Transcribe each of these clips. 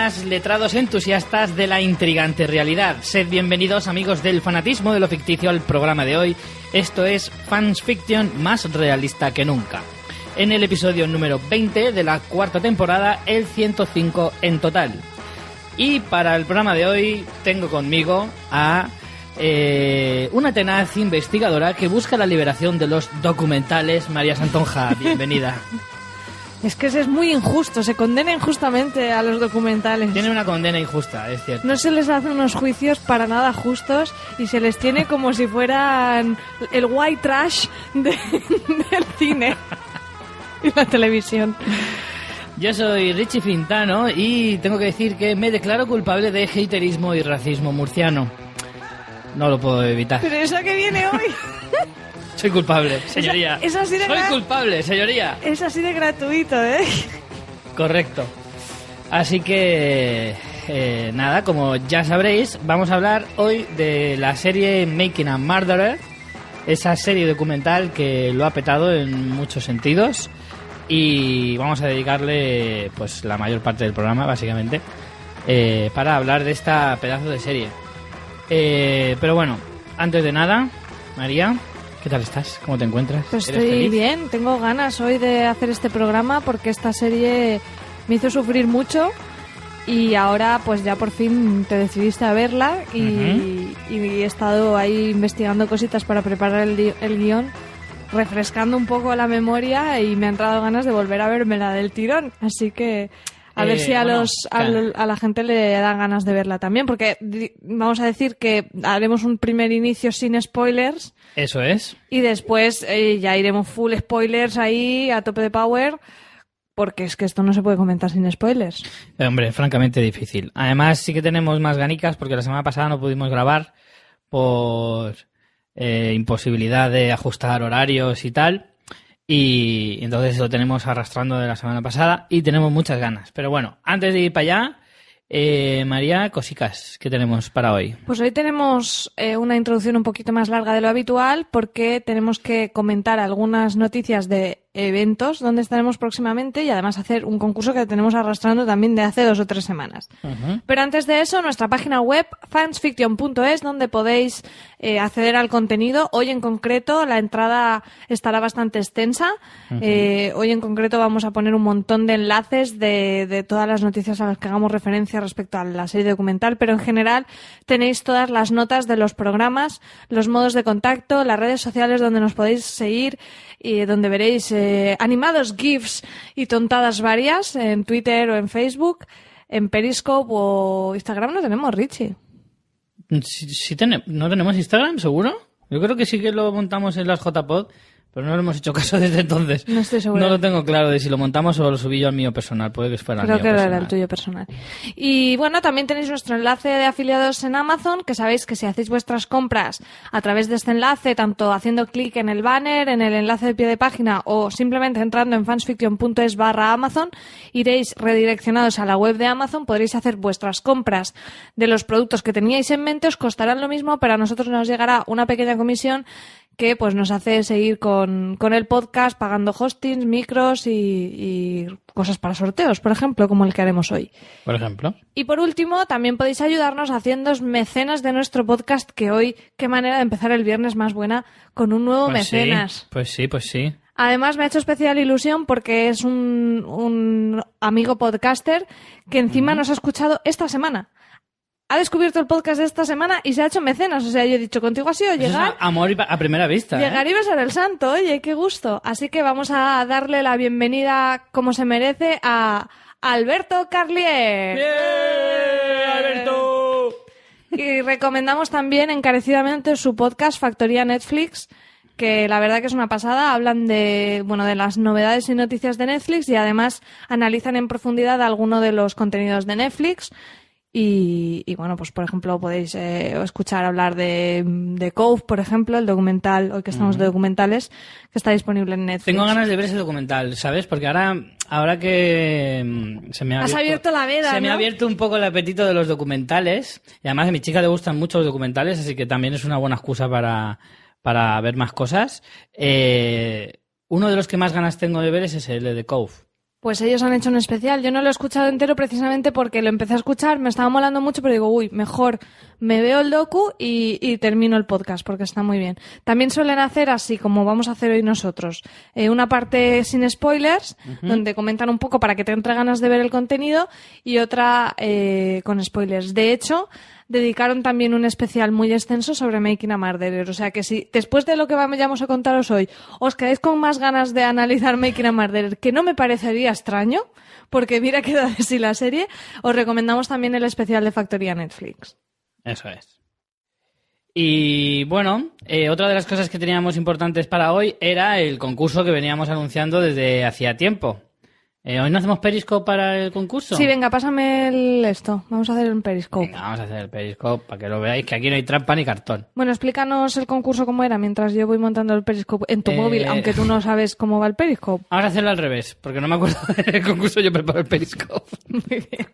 buenas, letrados entusiastas de la intrigante realidad. Sed bienvenidos, amigos del fanatismo de lo ficticio, al programa de hoy. Esto es Fans Fiction más realista que nunca. En el episodio número 20 de la cuarta temporada, el 105 en total. Y para el programa de hoy tengo conmigo a una tenaz investigadora que busca la liberación de los documentales. María Santonja, bienvenida. Es que es muy injusto, se condena injustamente a los documentales. Tiene una condena injusta, es cierto. No se les hace unos juicios para nada justos y se les tiene como si fueran el white trash del cine y la televisión. Yo soy Richie Fintano y tengo que decir que me declaro culpable de haterismo y racismo murciano. No lo puedo evitar. Pero eso que viene hoy... Soy culpable, señoría. Es así de Soy culpable, señoría. Es así de gratuito, ¿eh? Correcto. Así que, nada, como ya sabréis, vamos a hablar hoy de la serie Making a Murderer, esa serie documental que lo ha petado en muchos sentidos y vamos a dedicarle pues la mayor parte del programa, básicamente, para hablar de esta pedazo de serie. Pero bueno, antes de nada, María... ¿Qué tal estás? ¿Cómo te encuentras? Pues estoy bien, tengo ganas hoy de hacer este programa porque esta serie me hizo sufrir mucho y ahora pues ya por fin te decidiste a verla y he estado ahí investigando cositas para preparar el guión, refrescando un poco la memoria y me han entrado ganas de volver a vérmela del tirón, así que... A ver si a la gente le dan ganas de verla también, porque vamos a decir que haremos un primer inicio sin spoilers. Eso es. Y después ya iremos full spoilers ahí, a tope de power, porque es que esto no se puede comentar sin spoilers. Hombre, francamente difícil. Además sí que tenemos más ganicas, porque la semana pasada no pudimos grabar por imposibilidad de ajustar horarios y tal. Y entonces lo tenemos arrastrando de la semana pasada y tenemos muchas ganas. Pero bueno, antes de ir para allá, María, cosicas que tenemos para hoy. Pues hoy tenemos una introducción un poquito más larga de lo habitual porque tenemos que comentar algunas noticias de eventos donde estaremos próximamente y además hacer un concurso que tenemos arrastrando también de hace 2 o 3 semanas. Pero antes de eso, nuestra página web fansfiction.es, donde podéis acceder al contenido. Hoy en concreto la entrada estará bastante extensa. Hoy en concreto vamos a poner un montón de enlaces de todas las noticias a las que hagamos referencia respecto a la serie documental, pero en general tenéis todas las notas de los programas, los modos de contacto, las redes sociales donde nos podéis seguir y donde veréis animados GIFs y tontadas varias en Twitter o en Facebook, en Periscope o Instagram. No tenemos, Richie. ¿No tenemos Instagram, seguro? Yo creo que sí que lo montamos en las JPod, pero no le hemos hecho caso desde entonces. No estoy segura. No lo tengo claro de si lo montamos o lo subí yo al mío personal. Puede que fuera el mío personal. Creo que era el tuyo personal. Y bueno, también tenéis nuestro enlace de afiliados en Amazon, que sabéis que si hacéis vuestras compras a través de este enlace, tanto haciendo clic en el banner, en el enlace de pie de página o simplemente entrando en fansfiction.es/Amazon, iréis redireccionados a la web de Amazon, podréis hacer vuestras compras de los productos que teníais en mente, os costarán lo mismo, pero a nosotros nos llegará una pequeña comisión que pues nos hace seguir con el podcast pagando hostings, micros y cosas para sorteos, por ejemplo, como el que haremos hoy. Por ejemplo. Y por último, también podéis ayudarnos haciéndoos mecenas de nuestro podcast, que hoy, qué manera de empezar el viernes más buena con un nuevo mecenas. Pues sí. Además me ha hecho especial ilusión porque es un amigo podcaster que encima nos ha escuchado esta semana. Ha descubierto el podcast de esta semana y se ha hecho mecenas. O sea, yo he dicho, contigo ha sido llegar... Es amor a primera vista. Llegar y besar el santo, oye, qué gusto. Así que vamos a darle la bienvenida, como se merece, a Alberto Carlier. ¡Bien, Alberto! Y recomendamos también encarecidamente su podcast Factoría Netflix, que la verdad que es una pasada. Hablan de las novedades y noticias de Netflix y además analizan en profundidad alguno de los contenidos de Netflix. Y bueno, pues por ejemplo podéis escuchar hablar de Cove, por ejemplo, el documental, hoy que estamos de documentales, que está disponible en Netflix. Tengo ganas de ver ese documental, ¿sabes? Porque ahora que se me ha abierto la veda, me ha abierto un poco el apetito de los documentales, y además a mi chica le gustan mucho los documentales, así que también es una buena excusa para ver más cosas. Uno de los que más ganas tengo de ver es ese, el de Cove. Pues ellos han hecho un especial. Yo no lo he escuchado entero precisamente porque lo empecé a escuchar, me estaba molando mucho, pero digo, uy, mejor me veo el docu y termino el podcast porque está muy bien. También suelen hacer así, como vamos a hacer hoy nosotros, una parte sin spoilers, donde comentan un poco para que te entre ganas de ver el contenido, y otra con spoilers. De hecho, dedicaron también un especial muy extenso sobre Making a Murderer. O sea que si después de lo que vamos a contaros hoy os quedáis con más ganas de analizar Making a Murderer, que no me parecería extraño, porque mira que da de sí la serie, os recomendamos también el especial de Factoría Netflix. Eso es. Y bueno, otra de las cosas que teníamos importantes para hoy era el concurso que veníamos anunciando desde hacía tiempo. ¿Hoy no hacemos Periscope para el concurso? Sí, venga, pásame esto. Vamos a hacer un Periscope. Venga, vamos a hacer el Periscope para que lo veáis, que aquí no hay trampa ni cartón. Bueno, explícanos el concurso cómo era mientras yo voy montando el Periscope en tu móvil, aunque tú no sabes cómo va el Periscope. Vamos a hacerlo al revés, porque no me acuerdo del concurso, yo preparo el Periscope. Muy bien.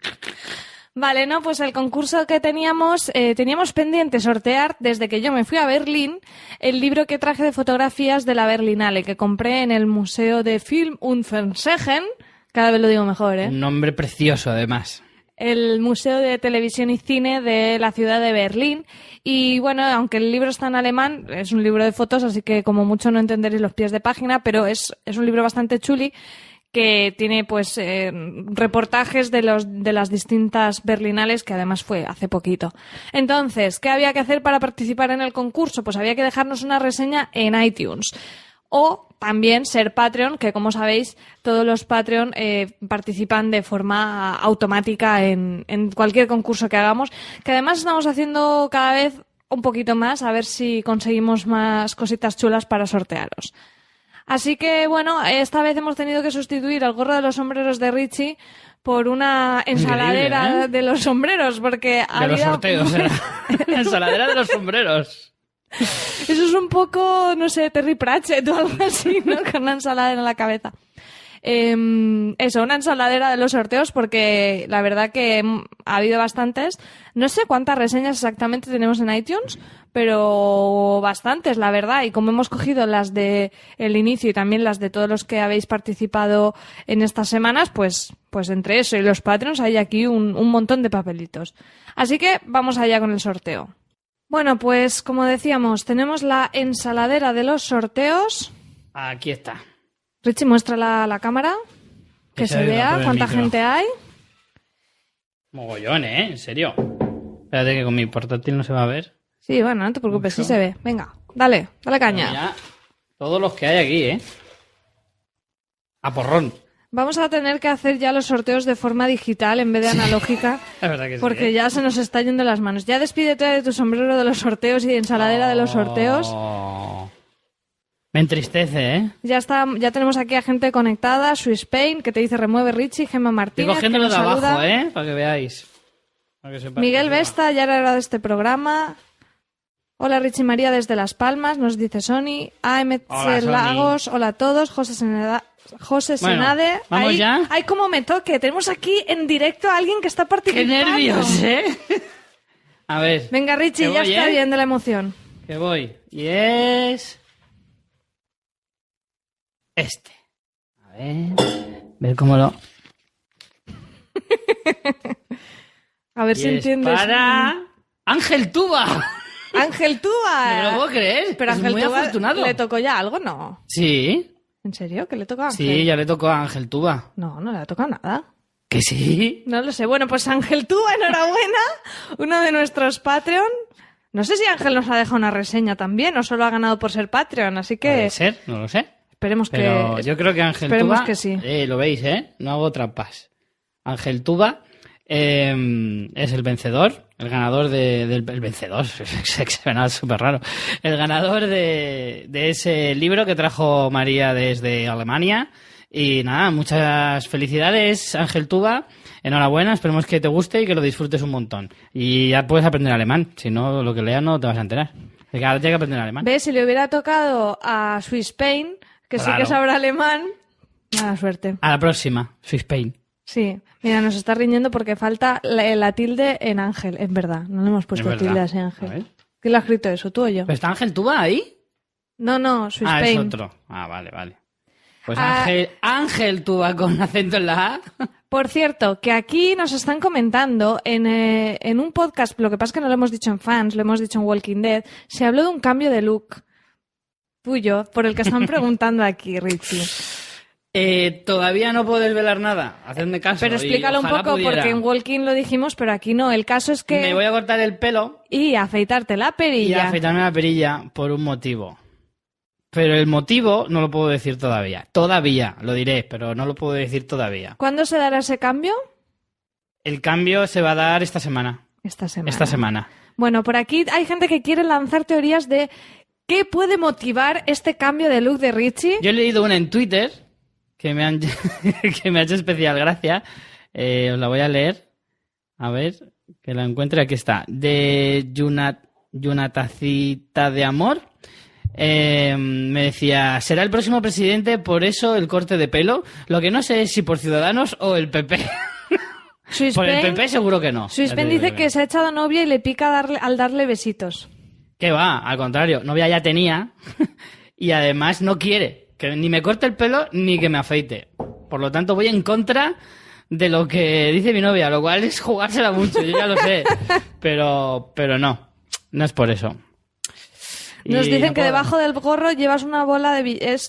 Vale, no, pues el concurso que teníamos pendiente sortear desde que yo me fui a Berlín el libro que traje de fotografías de la Berlinale, que compré en el Museo de Film und Fernsehen. Cada vez lo digo mejor, ¿eh? Un nombre precioso, además. El Museo de Televisión y Cine de la ciudad de Berlín. Y bueno, aunque el libro está en alemán, es un libro de fotos, así que como mucho no entenderéis los pies de página, pero es un libro bastante chuli que tiene pues reportajes de las distintas Berlinales, que además fue hace poquito. Entonces, ¿qué había que hacer para participar en el concurso? Pues había que dejarnos una reseña en iTunes. O también ser Patreon, que como sabéis, todos los Patreon participan de forma automática en cualquier concurso que hagamos, que además estamos haciendo cada vez un poquito más, a ver si conseguimos más cositas chulas para sortearos. Así que, bueno, esta vez hemos tenido que sustituir el gorro de los sombreros de Richie por una ensaladera Increíble, ¿eh? de los sombreros, porque De los sorteos, ¿eh? Ensaladera de los sombreros. Eso es un poco, no sé, Terry Pratchett o algo así, ¿no? Con una ensaladera en la cabeza. Eso, una ensaladera de los sorteos, porque la verdad que ha habido bastantes. No sé cuántas reseñas exactamente tenemos en iTunes, pero bastantes, la verdad. Y como hemos cogido las de el inicio y también las de todos los que habéis participado en estas semanas, pues entre eso y los Patreons hay aquí un montón de papelitos. Así que vamos allá con el sorteo. Bueno, pues como decíamos, tenemos la ensaladera de los sorteos. Aquí está. Richie, muéstrala a la cámara, que se vea cuánta gente hay. Mogollón, ¿eh? En serio. Espérate que con mi portátil no se va a ver. Sí, bueno, no te preocupes, Mucho. sí se ve. Venga, dale caña. Ya, todos los que hay aquí, ¿eh? A porrón. Vamos a tener que hacer ya los sorteos de forma digital en vez de analógica, La verdad que sí. porque ya se nos está yendo las manos. Ya despídete de tu sombrero de los sorteos y de ensaladera de los sorteos. Me entristece, ¿eh? Ya tenemos aquí a gente conectada, Swiss Spain, que te dice remueve Richie, Gemma Estoy Martínez, cogiéndolo que de nos abajo, saluda. ¿eh? Para que veáis. Para que sepáis Miguel que se Vesta, ya era hora de este programa. Hola Richie María desde Las Palmas, nos dice Sony. AMC Hola, Sony. Lagos, hola a todos. José Senade. ¿vamos Ay, ya? ay, como me toque. Tenemos aquí en directo a alguien que está ¡Qué participando. nervios, eh! A ver. Venga Richie, que ya voy, está ¿eh? bien de la emoción. Que voy. Y es... este. A ver cómo lo... A ver Y si es entiendes. para... ¡Ángel Tuba! Ángel Tuba. No me lo puedo creer. Pero Es Ángel muy Tuba, afortunado. ¿le tocó ya algo? No. Sí. ¿En serio? ¿Que le toca a Ángel? Sí, ya le tocó a Ángel Tuba. No, no le ha tocado nada. ¿Que sí? No lo sé. Bueno, pues Ángel Tuba, enhorabuena. Uno de nuestros Patreon. No sé si Ángel nos ha dejado una reseña también o solo ha ganado por ser Patreon, así que Puede ser, no lo sé. esperemos Pero que... yo creo que Ángel esperemos Tuba... que sí. Lo veis, ¿eh? No hago trampas. Ángel Tuba es el vencedor, el ganador el vencedor, suena súper raro. El ganador de ese libro que trajo María desde Alemania. Y nada, muchas felicidades, Ángel Tuba. Enhorabuena, esperemos que te guste y que lo disfrutes un montón. Y ya puedes aprender alemán, si no, lo que leas no te vas a enterar. Así que ahora tienes que aprender alemán. ¿Ves? Si le hubiera tocado a Swiss Spain, que sí Claro. que sabrá alemán, mala suerte. A la próxima, Swiss Spain. Sí, mira, nos está riñendo porque falta la tilde en Ángel, es verdad. No le hemos puesto Es verdad. tilde a ese A Ángel. ver. ¿Quién lo ha escrito eso, tú o yo? ¿Pero está Ángel Tuba ahí? No, Swiss Ah, Spain. es otro. Ah, vale. Pues Ángel Tuba con acento en la A. Por cierto, que aquí nos están comentando en un podcast, lo que pasa es que no lo hemos dicho en Fans, lo hemos dicho en Walking Dead, se habló de un cambio de look tuyo, por el que están preguntando aquí, Richie. Todavía no puedo desvelar nada, hacedme caso. Pero explícalo un poco, porque en Walking lo dijimos, pero aquí no. El caso es que... Me voy a cortar el pelo. Y afeitarte la perilla. Y afeitarme la perilla por un motivo. Pero el motivo no lo puedo decir todavía. Todavía, lo diré, pero no lo puedo decir todavía. ¿Cuándo se dará ese cambio? El cambio se va a dar esta semana. Esta semana. Bueno, por aquí hay gente que quiere lanzar teorías de qué puede motivar este cambio de look de Richie. Yo he leído una en Twitter que me ha hecho especial gracia. Os la voy a leer. A ver, que la encuentre. Aquí está. De Yunatacita de Amor. Me decía, será el próximo presidente, por eso el corte de pelo. Lo que no sé es si por Ciudadanos o el PP. Por el PP seguro que no. Suispen dice que se ha echado novia y le pica al darle besitos. ¿Qué va? Al contrario, novia ya tenía y además no quiere que ni me corte el pelo ni que me afeite. Por lo tanto, voy en contra de lo que dice mi novia, lo cual es jugársela mucho, yo ya lo sé. Pero no es por eso. Nos dicen que debajo del gorro llevas una bola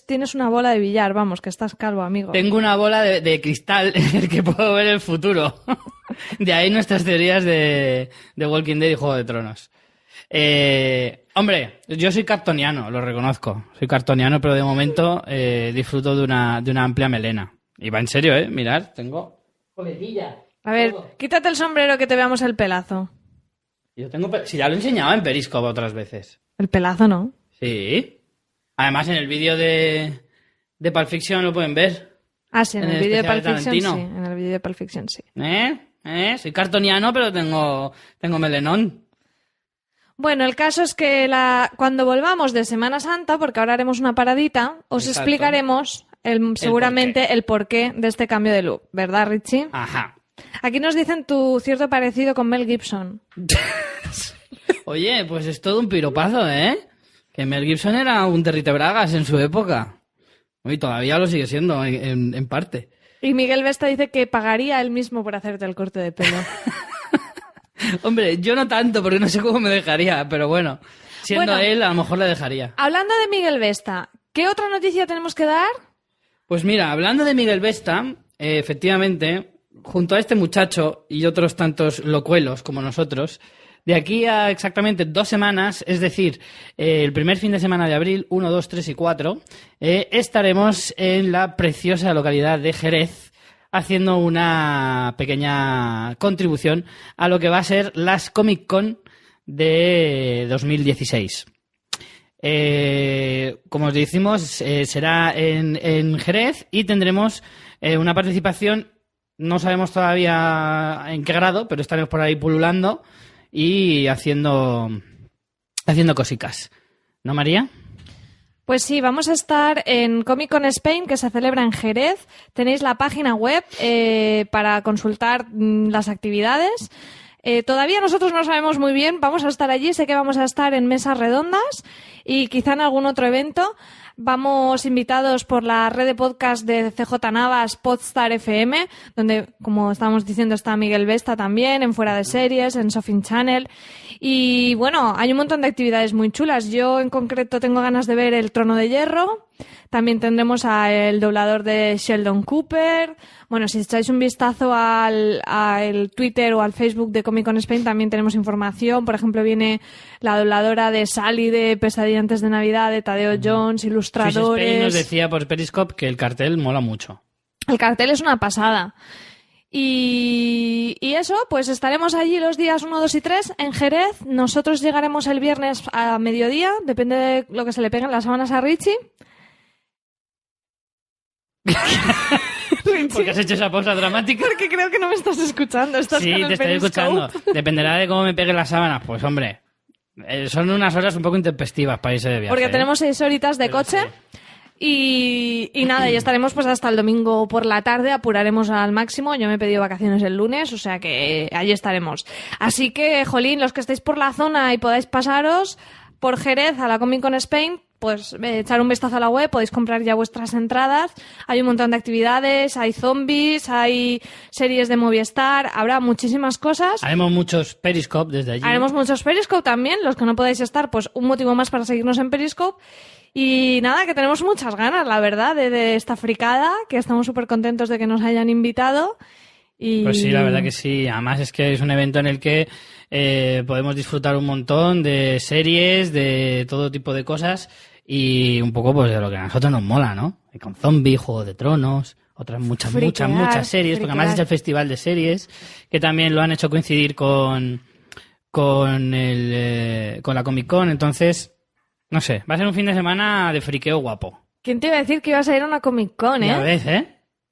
tienes una bola de billar, vamos, que estás calvo, amigo. Tengo una bola de cristal en el que puedo ver el futuro. De ahí nuestras teorías de Walking Dead y Juego de Tronos. Hombre, yo soy cartoniano, lo reconozco. Soy cartoniano, pero de momento disfruto de una amplia melena. Y va en serio, mirad, tengo coletilla. A ver, quítate el sombrero que te veamos el pelazo. Yo tengo... Si ya lo enseñaba en Periscope otras veces. El pelazo, ¿no? Sí. Además, en el vídeo de Pulp Fiction lo pueden ver. Ah, sí, en el vídeo de Pulp Fiction Tarantino. sí. En el vídeo de Pulp Fiction sí. Soy cartoniano, pero tengo melenón. Bueno, el caso es que cuando volvamos de Semana Santa, porque ahora haremos una paradita, os Exacto. explicaremos seguramente el porqué de este cambio de look, ¿verdad, Richie? Ajá. Aquí nos dicen tu cierto parecido con Mel Gibson. Oye, pues es todo un piropazo, ¿eh? Que Mel Gibson era un territebragas en su época. Y todavía lo sigue siendo, en parte. Y Miguel Vesta dice que pagaría él mismo por hacerte el corte de pelo. Hombre, yo no tanto, porque no sé cómo me dejaría, pero bueno, siendo él, a lo mejor le dejaría. Hablando de Miguel Vesta, ¿qué otra noticia tenemos que dar? Pues mira, hablando de Miguel Vesta, efectivamente, junto a este muchacho y otros tantos locuelos como nosotros, de aquí a exactamente 2 semanas, es decir, el primer fin de semana de abril, 1, 2, 3 y 4, estaremos en la preciosa localidad de Jerez haciendo una pequeña contribución a lo que va a ser las Comic Con de 2016. Como os decimos, será en Jerez y tendremos una participación, no sabemos todavía en qué grado, pero estaremos por ahí pululando y haciendo cositas. ¿No, María? Pues sí, vamos a estar en Comic Con Spain, que se celebra en Jerez. Tenéis la página web para consultar las actividades. Todavía nosotros no sabemos muy bien, vamos a estar allí, sé que vamos a estar en mesas redondas y quizá en algún otro evento. Vamos invitados por la red de podcast de CJ Navas, Podstar FM, donde, como estábamos diciendo, está Miguel Vesta también, en Fuera de Series, en Sofin Channel. Y bueno, hay un montón de actividades muy chulas. Yo en concreto tengo ganas de ver El Trono de Hierro. También tendremos al doblador de Sheldon Cooper. Bueno, si echáis un vistazo al Twitter o al Facebook de Comic Con Spain, también tenemos información. Por ejemplo, viene la dobladora de Sally de Pesadilla antes de Navidad, de Tadeo Jones, ilustradores. Spain nos decía por Periscope que el cartel mola mucho. El cartel es una pasada. Y eso, pues estaremos allí los días 1, 2 y 3 en Jerez. Nosotros llegaremos el viernes a mediodía, depende de lo que se le peguen las sábanas a Richie. Porque has hecho esa pausa dramática. Porque creo que no me estás escuchando. Estás sí, con el te estoy Periscope. escuchando. Dependerá de cómo me peguen las sábanas. Pues hombre, son unas horas un poco intempestivas para irse de viaje. Porque tenemos 6 horitas de Pero coche. sí. Y nada, y estaremos pues hasta el domingo por la tarde, apuraremos al máximo. Yo me he pedido vacaciones el lunes, o sea que allí estaremos. Así que, jolín, los que estéis por la zona y podáis pasaros por Jerez a la Comic Con Spain, pues echar un vistazo a la web, podéis comprar ya vuestras entradas. Hay un montón de actividades, hay zombies, hay series de Movistar, habrá muchísimas cosas. Haremos muchos Periscope desde allí. Haremos muchos Periscope también, los que no podáis estar, pues un motivo más para seguirnos en Periscope. Y nada, que tenemos muchas ganas, la verdad, de esta fricada, que estamos súper contentos de que nos hayan invitado. Y... Pues sí, la verdad que sí. Además es que es un evento en el que podemos disfrutar un montón de series, de todo tipo de cosas y un poco pues de lo que a nosotros nos mola, ¿no? Con zombies, Juego de Tronos, otras muchas series, porque además es el festival de series, que también lo han hecho coincidir con la Comic Con, entonces... No sé, va a ser un fin de semana de friqueo guapo. ¿Quién te iba a decir que ibas a ir a una Comic Con, Ya ves,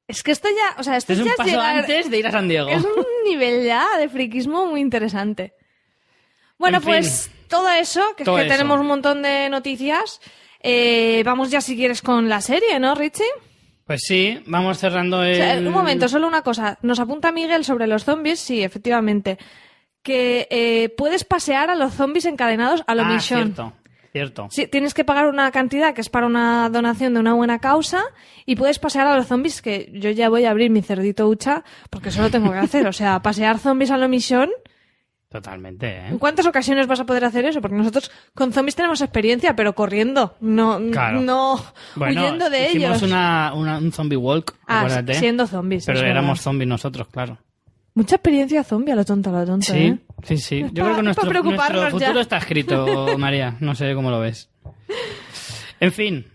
Es que esto ya, o sea, esto es ya un paso llegar... antes de ir a San Diego. Es un nivel ya de friquismo muy interesante. Bueno, En fin, pues todo eso, que todo es que eso. tenemos un montón de noticias. Vamos ya si quieres con la serie, ¿no, Richie? Pues sí, vamos cerrando el... O sea, un momento, solo una cosa. Nos apunta Miguel sobre los zombies, sí, efectivamente. Que puedes pasear a los zombies encadenados a lo Mission. Cierto. Sí, tienes que pagar una cantidad que es para una donación de una buena causa y puedes pasear a los zombies, que yo ya voy a abrir mi cerdito hucha porque eso lo tengo que hacer. O sea, pasear zombies a lo Mission. Totalmente, ¿En cuántas ocasiones vas a poder hacer eso? Porque nosotros con zombies tenemos experiencia, pero corriendo, no huyendo de hicimos ellos. un zombie walk, acuérdate. Siendo zombies. Pero es éramos verdad. zombies nosotros, claro. Mucha experiencia zombie a lo tonto, Sí, ¿eh? sí. Es Yo creo que nuestro preocuparnos futuro ya. está escrito, María. No sé cómo lo ves. En fin,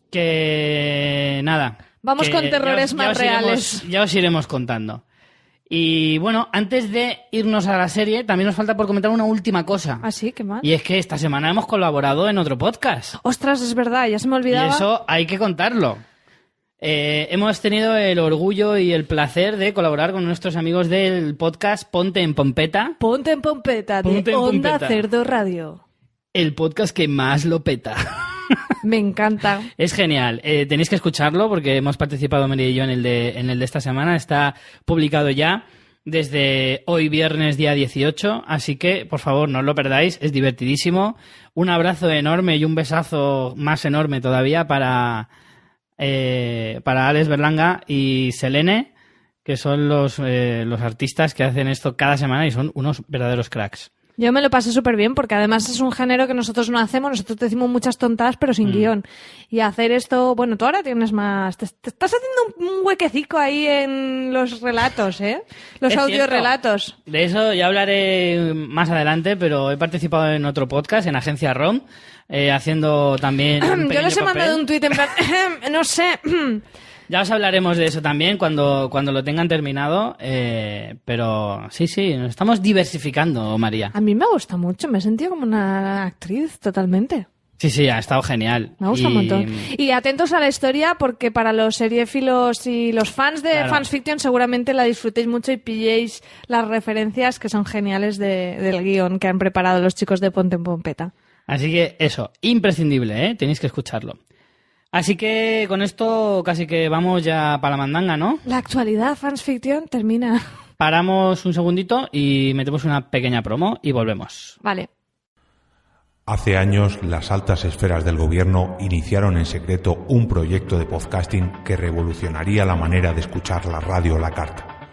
que nada. Vamos que con terrores más reales. Ya os iremos contando. Y bueno, antes de irnos a la serie, también nos falta por comentar una última cosa. ¿Ah, sí? ¿Qué más? Y es que esta semana hemos colaborado en otro podcast. Ostras, es verdad, ya se me olvidaba. Y eso hay que contarlo. Hemos tenido el orgullo y el placer de colaborar con nuestros amigos del podcast Ponte en Pompeta. Ponte en Pompeta, de Ponte en Onda Pompeta. Cerdo Radio. El podcast que más lo peta. Me encanta. Es genial. Tenéis que escucharlo porque hemos participado María y yo en el de esta semana. Está publicado ya desde hoy viernes día 18. Así que, por favor, no os lo perdáis. Es divertidísimo. Un abrazo enorme y un besazo más enorme todavía para Alex Berlanga y Selene, que son los artistas que hacen esto cada semana y son unos verdaderos cracks. Yo me lo pasé súper bien porque además es un género que nosotros no hacemos. Nosotros decimos muchas tontadas pero sin guión. Y hacer esto, bueno, tú ahora tienes más... Te estás haciendo un huequecico ahí en los relatos, ¿eh? Los audiorelatos. De eso ya hablaré más adelante, pero he participado en otro podcast, en Agencia ROM, haciendo también un Yo pequeño les he papel. mandado un tuit en plan... no sé... Ya os hablaremos de eso también cuando lo tengan terminado, pero sí, nos estamos diversificando, María. A mí me gusta mucho, me he sentido como una actriz totalmente. Sí, ha estado genial. Me gusta un montón. Y atentos a la historia porque para los seriéfilos y los fans de Claro. Fans Fiction seguramente la disfrutéis mucho y pilléis las referencias que son geniales del guión que han preparado los chicos de Ponte en Pompeta. Así que eso, imprescindible, tenéis que escucharlo. Así que con esto casi que vamos ya para la mandanga, ¿no? La actualidad Fans Fiction termina. Paramos un segundito y metemos una pequeña promo y volvemos. Vale. Hace años, las altas esferas del gobierno iniciaron en secreto un proyecto de podcasting que revolucionaría la manera de escuchar la radio a la carta.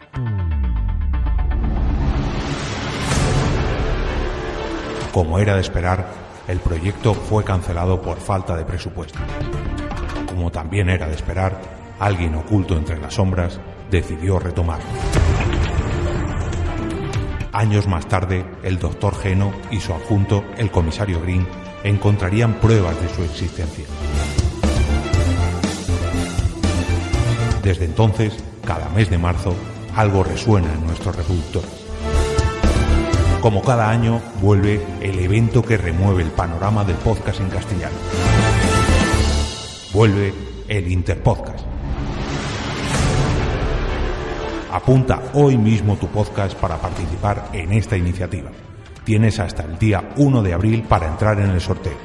Como era de esperar, el proyecto fue cancelado por falta de presupuesto. Como también era de esperar, alguien oculto entre las sombras decidió retomarlo. Años más tarde, el Dr. Geno y su adjunto, el comisario Green, encontrarían pruebas de su existencia. Desde entonces, cada mes de marzo, algo resuena en nuestros reproductores. Como cada año, vuelve el evento que remueve el panorama del podcast en castellano. Vuelve el Interpodcast. Apunta hoy mismo tu podcast para participar en esta iniciativa. Tienes hasta el día 1 de abril para entrar en el sorteo.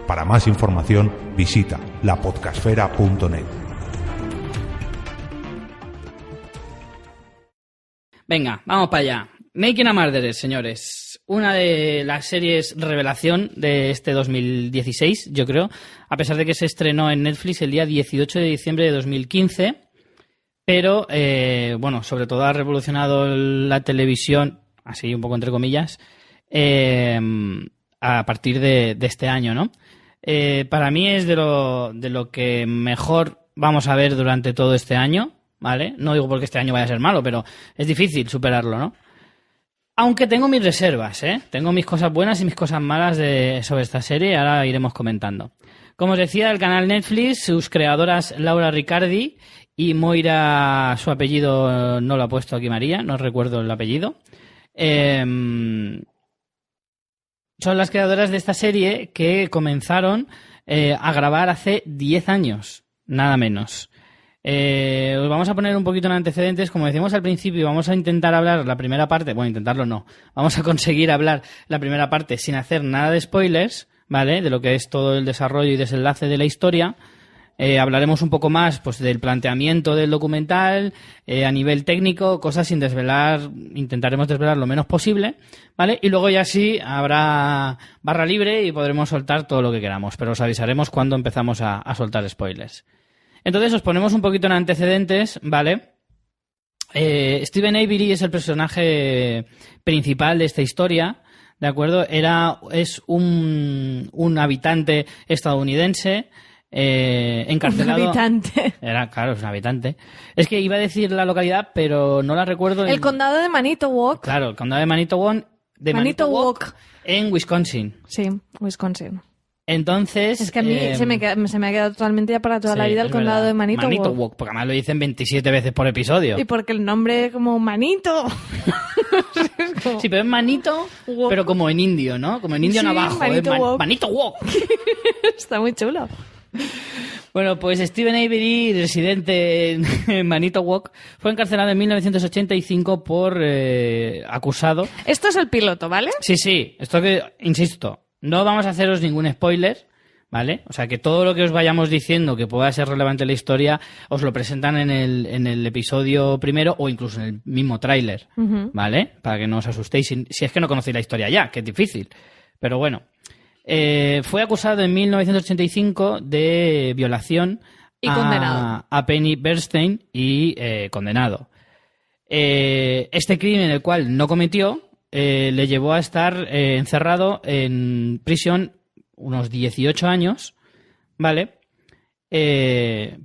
Para más información, visita lapodcastfera.net. Venga, vamos para allá. Making a Murderer, señores. una de las series revelación de este 2016, yo creo, a pesar de que se estrenó en Netflix el día 18 de diciembre de 2015, pero, bueno, sobre todo ha revolucionado la televisión, así un poco entre comillas, a partir de este año, ¿no? Para mí es de lo que mejor vamos a ver durante todo este año, ¿vale? No digo porque este año vaya a ser malo, pero es difícil superarlo, ¿no? Aunque tengo mis reservas, ¿eh? Tengo mis cosas buenas y mis cosas malas sobre esta serie, ahora iremos comentando. Como os decía, el canal Netflix, sus creadoras Laura Riccardi y Moira, su apellido no lo ha puesto aquí María, no recuerdo el apellido. Son las creadoras de esta serie que comenzaron a grabar hace 10 años, nada menos. Os vamos a poner un poquito en antecedentes. Como decíamos al principio, vamos a intentar hablar la primera parte, bueno, intentarlo no, vamos a conseguir hablar la primera parte sin hacer nada de spoilers, ¿vale? De lo que es todo el desarrollo y desenlace de la historia. Hablaremos un poco más pues del planteamiento del documental, a nivel técnico, cosas sin desvelar, intentaremos desvelar lo menos posible, ¿vale? Y luego ya sí habrá barra libre y podremos soltar todo lo que queramos, pero os avisaremos cuando empezamos a soltar spoilers. Entonces os ponemos un poquito en antecedentes, ¿vale? Steven Avery es el personaje principal de esta historia, ¿de acuerdo? Es un habitante estadounidense encarcelado. Un habitante. Claro, es un habitante. Es que iba a decir la localidad, pero no la recuerdo. El condado de Manitowoc. Claro, el condado de Manitowoc en Wisconsin. Sí, Wisconsin. Entonces... Es que a mí se me ha quedado totalmente ya para toda la vida el condado de Manitowoc. Manitowoc, porque además lo dicen 27 veces por episodio. Y porque el nombre como Manito. Sí, pero es Manito, pero como en indio, ¿no? Como en indio sí, navajo. Manitowoc. Está muy chulo. Bueno, pues Steven Avery, residente en Manitowoc, fue encarcelado en 1985 por acusado. Esto es el piloto, ¿vale? Sí. Esto que, insisto, no vamos a haceros ningún spoiler, ¿vale? O sea, que todo lo que os vayamos diciendo que pueda ser relevante en la historia, os lo presentan en el episodio primero o incluso en el mismo tráiler, ¿vale? Para que no os asustéis si es que no conocéis la historia ya, que es difícil. Pero bueno, fue acusado en 1985 de violación y condenado a Penny Bernstein y condenado. Este crimen, el cual no cometió, le llevó a estar encerrado en prisión unos 18 años, ¿vale?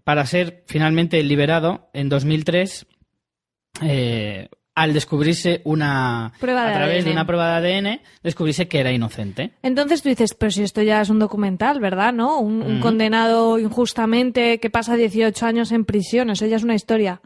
Para ser finalmente liberado en 2003 al descubrirse a través de una prueba de ADN, descubrirse que era inocente. Entonces tú dices, pero si esto ya es un documental, ¿verdad? ¿No? Un condenado injustamente que pasa 18 años en prisión, eso ya es una historia.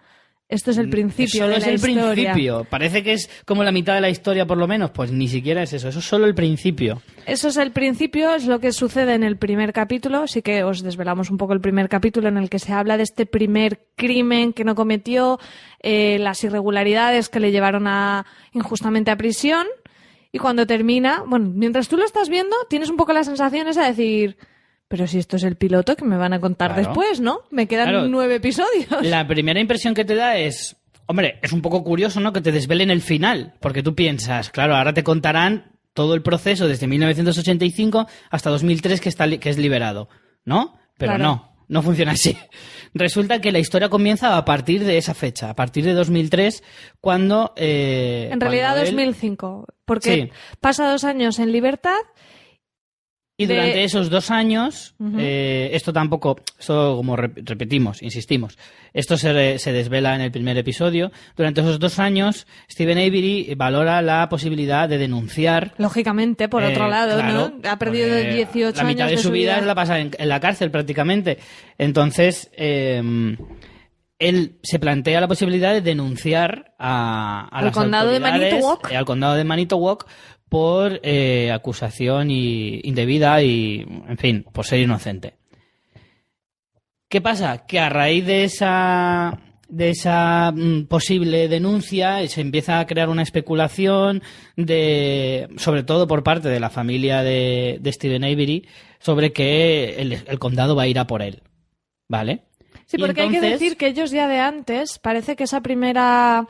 Esto es el principio de la historia. Solo es el principio. Parece que es como la mitad de la historia, por lo menos. Pues ni siquiera es eso. Eso es solo el principio. Eso es el principio, es lo que sucede en el primer capítulo. Así que os desvelamos un poco el primer capítulo en el que se habla de este primer crimen que no cometió, las irregularidades que le llevaron injustamente a prisión. Y cuando termina, bueno, mientras tú lo estás viendo, tienes un poco la sensación esa de decir... Pero si esto es el piloto, que me van a contar después, ¿no? Me quedan 9 episodios. La primera impresión que te da es... Hombre, es un poco curioso, ¿no? Que te desvelen el final. Porque tú piensas, claro, ahora te contarán todo el proceso desde 1985 hasta 2003 que es liberado, ¿no? Pero claro. No funciona así. Resulta que la historia comienza a partir de esa fecha, a partir de 2003, cuando... en realidad 2005, porque pasa 2 años en libertad... Y durante esos 2 años, esto como repetimos, insistimos, esto se desvela en el primer episodio. Durante esos 2 años, Steven Avery valora la posibilidad de denunciar. Lógicamente, por otro lado, claro, ¿no? Ha perdido 18 años la mitad de su vida la pasa en la cárcel prácticamente. Entonces, él se plantea la posibilidad de denunciar al condado de Manitowoc. Al condado de Manitowoc por acusación indebida y, en fin, por ser inocente. ¿Qué pasa? Que a raíz de esa posible denuncia se empieza a crear una especulación sobre todo por parte de la familia de Steven Avery, sobre que el condado va a ir a por él, ¿vale? Sí, porque entonces... hay que decir que ellos ya de antes, parece que esa primera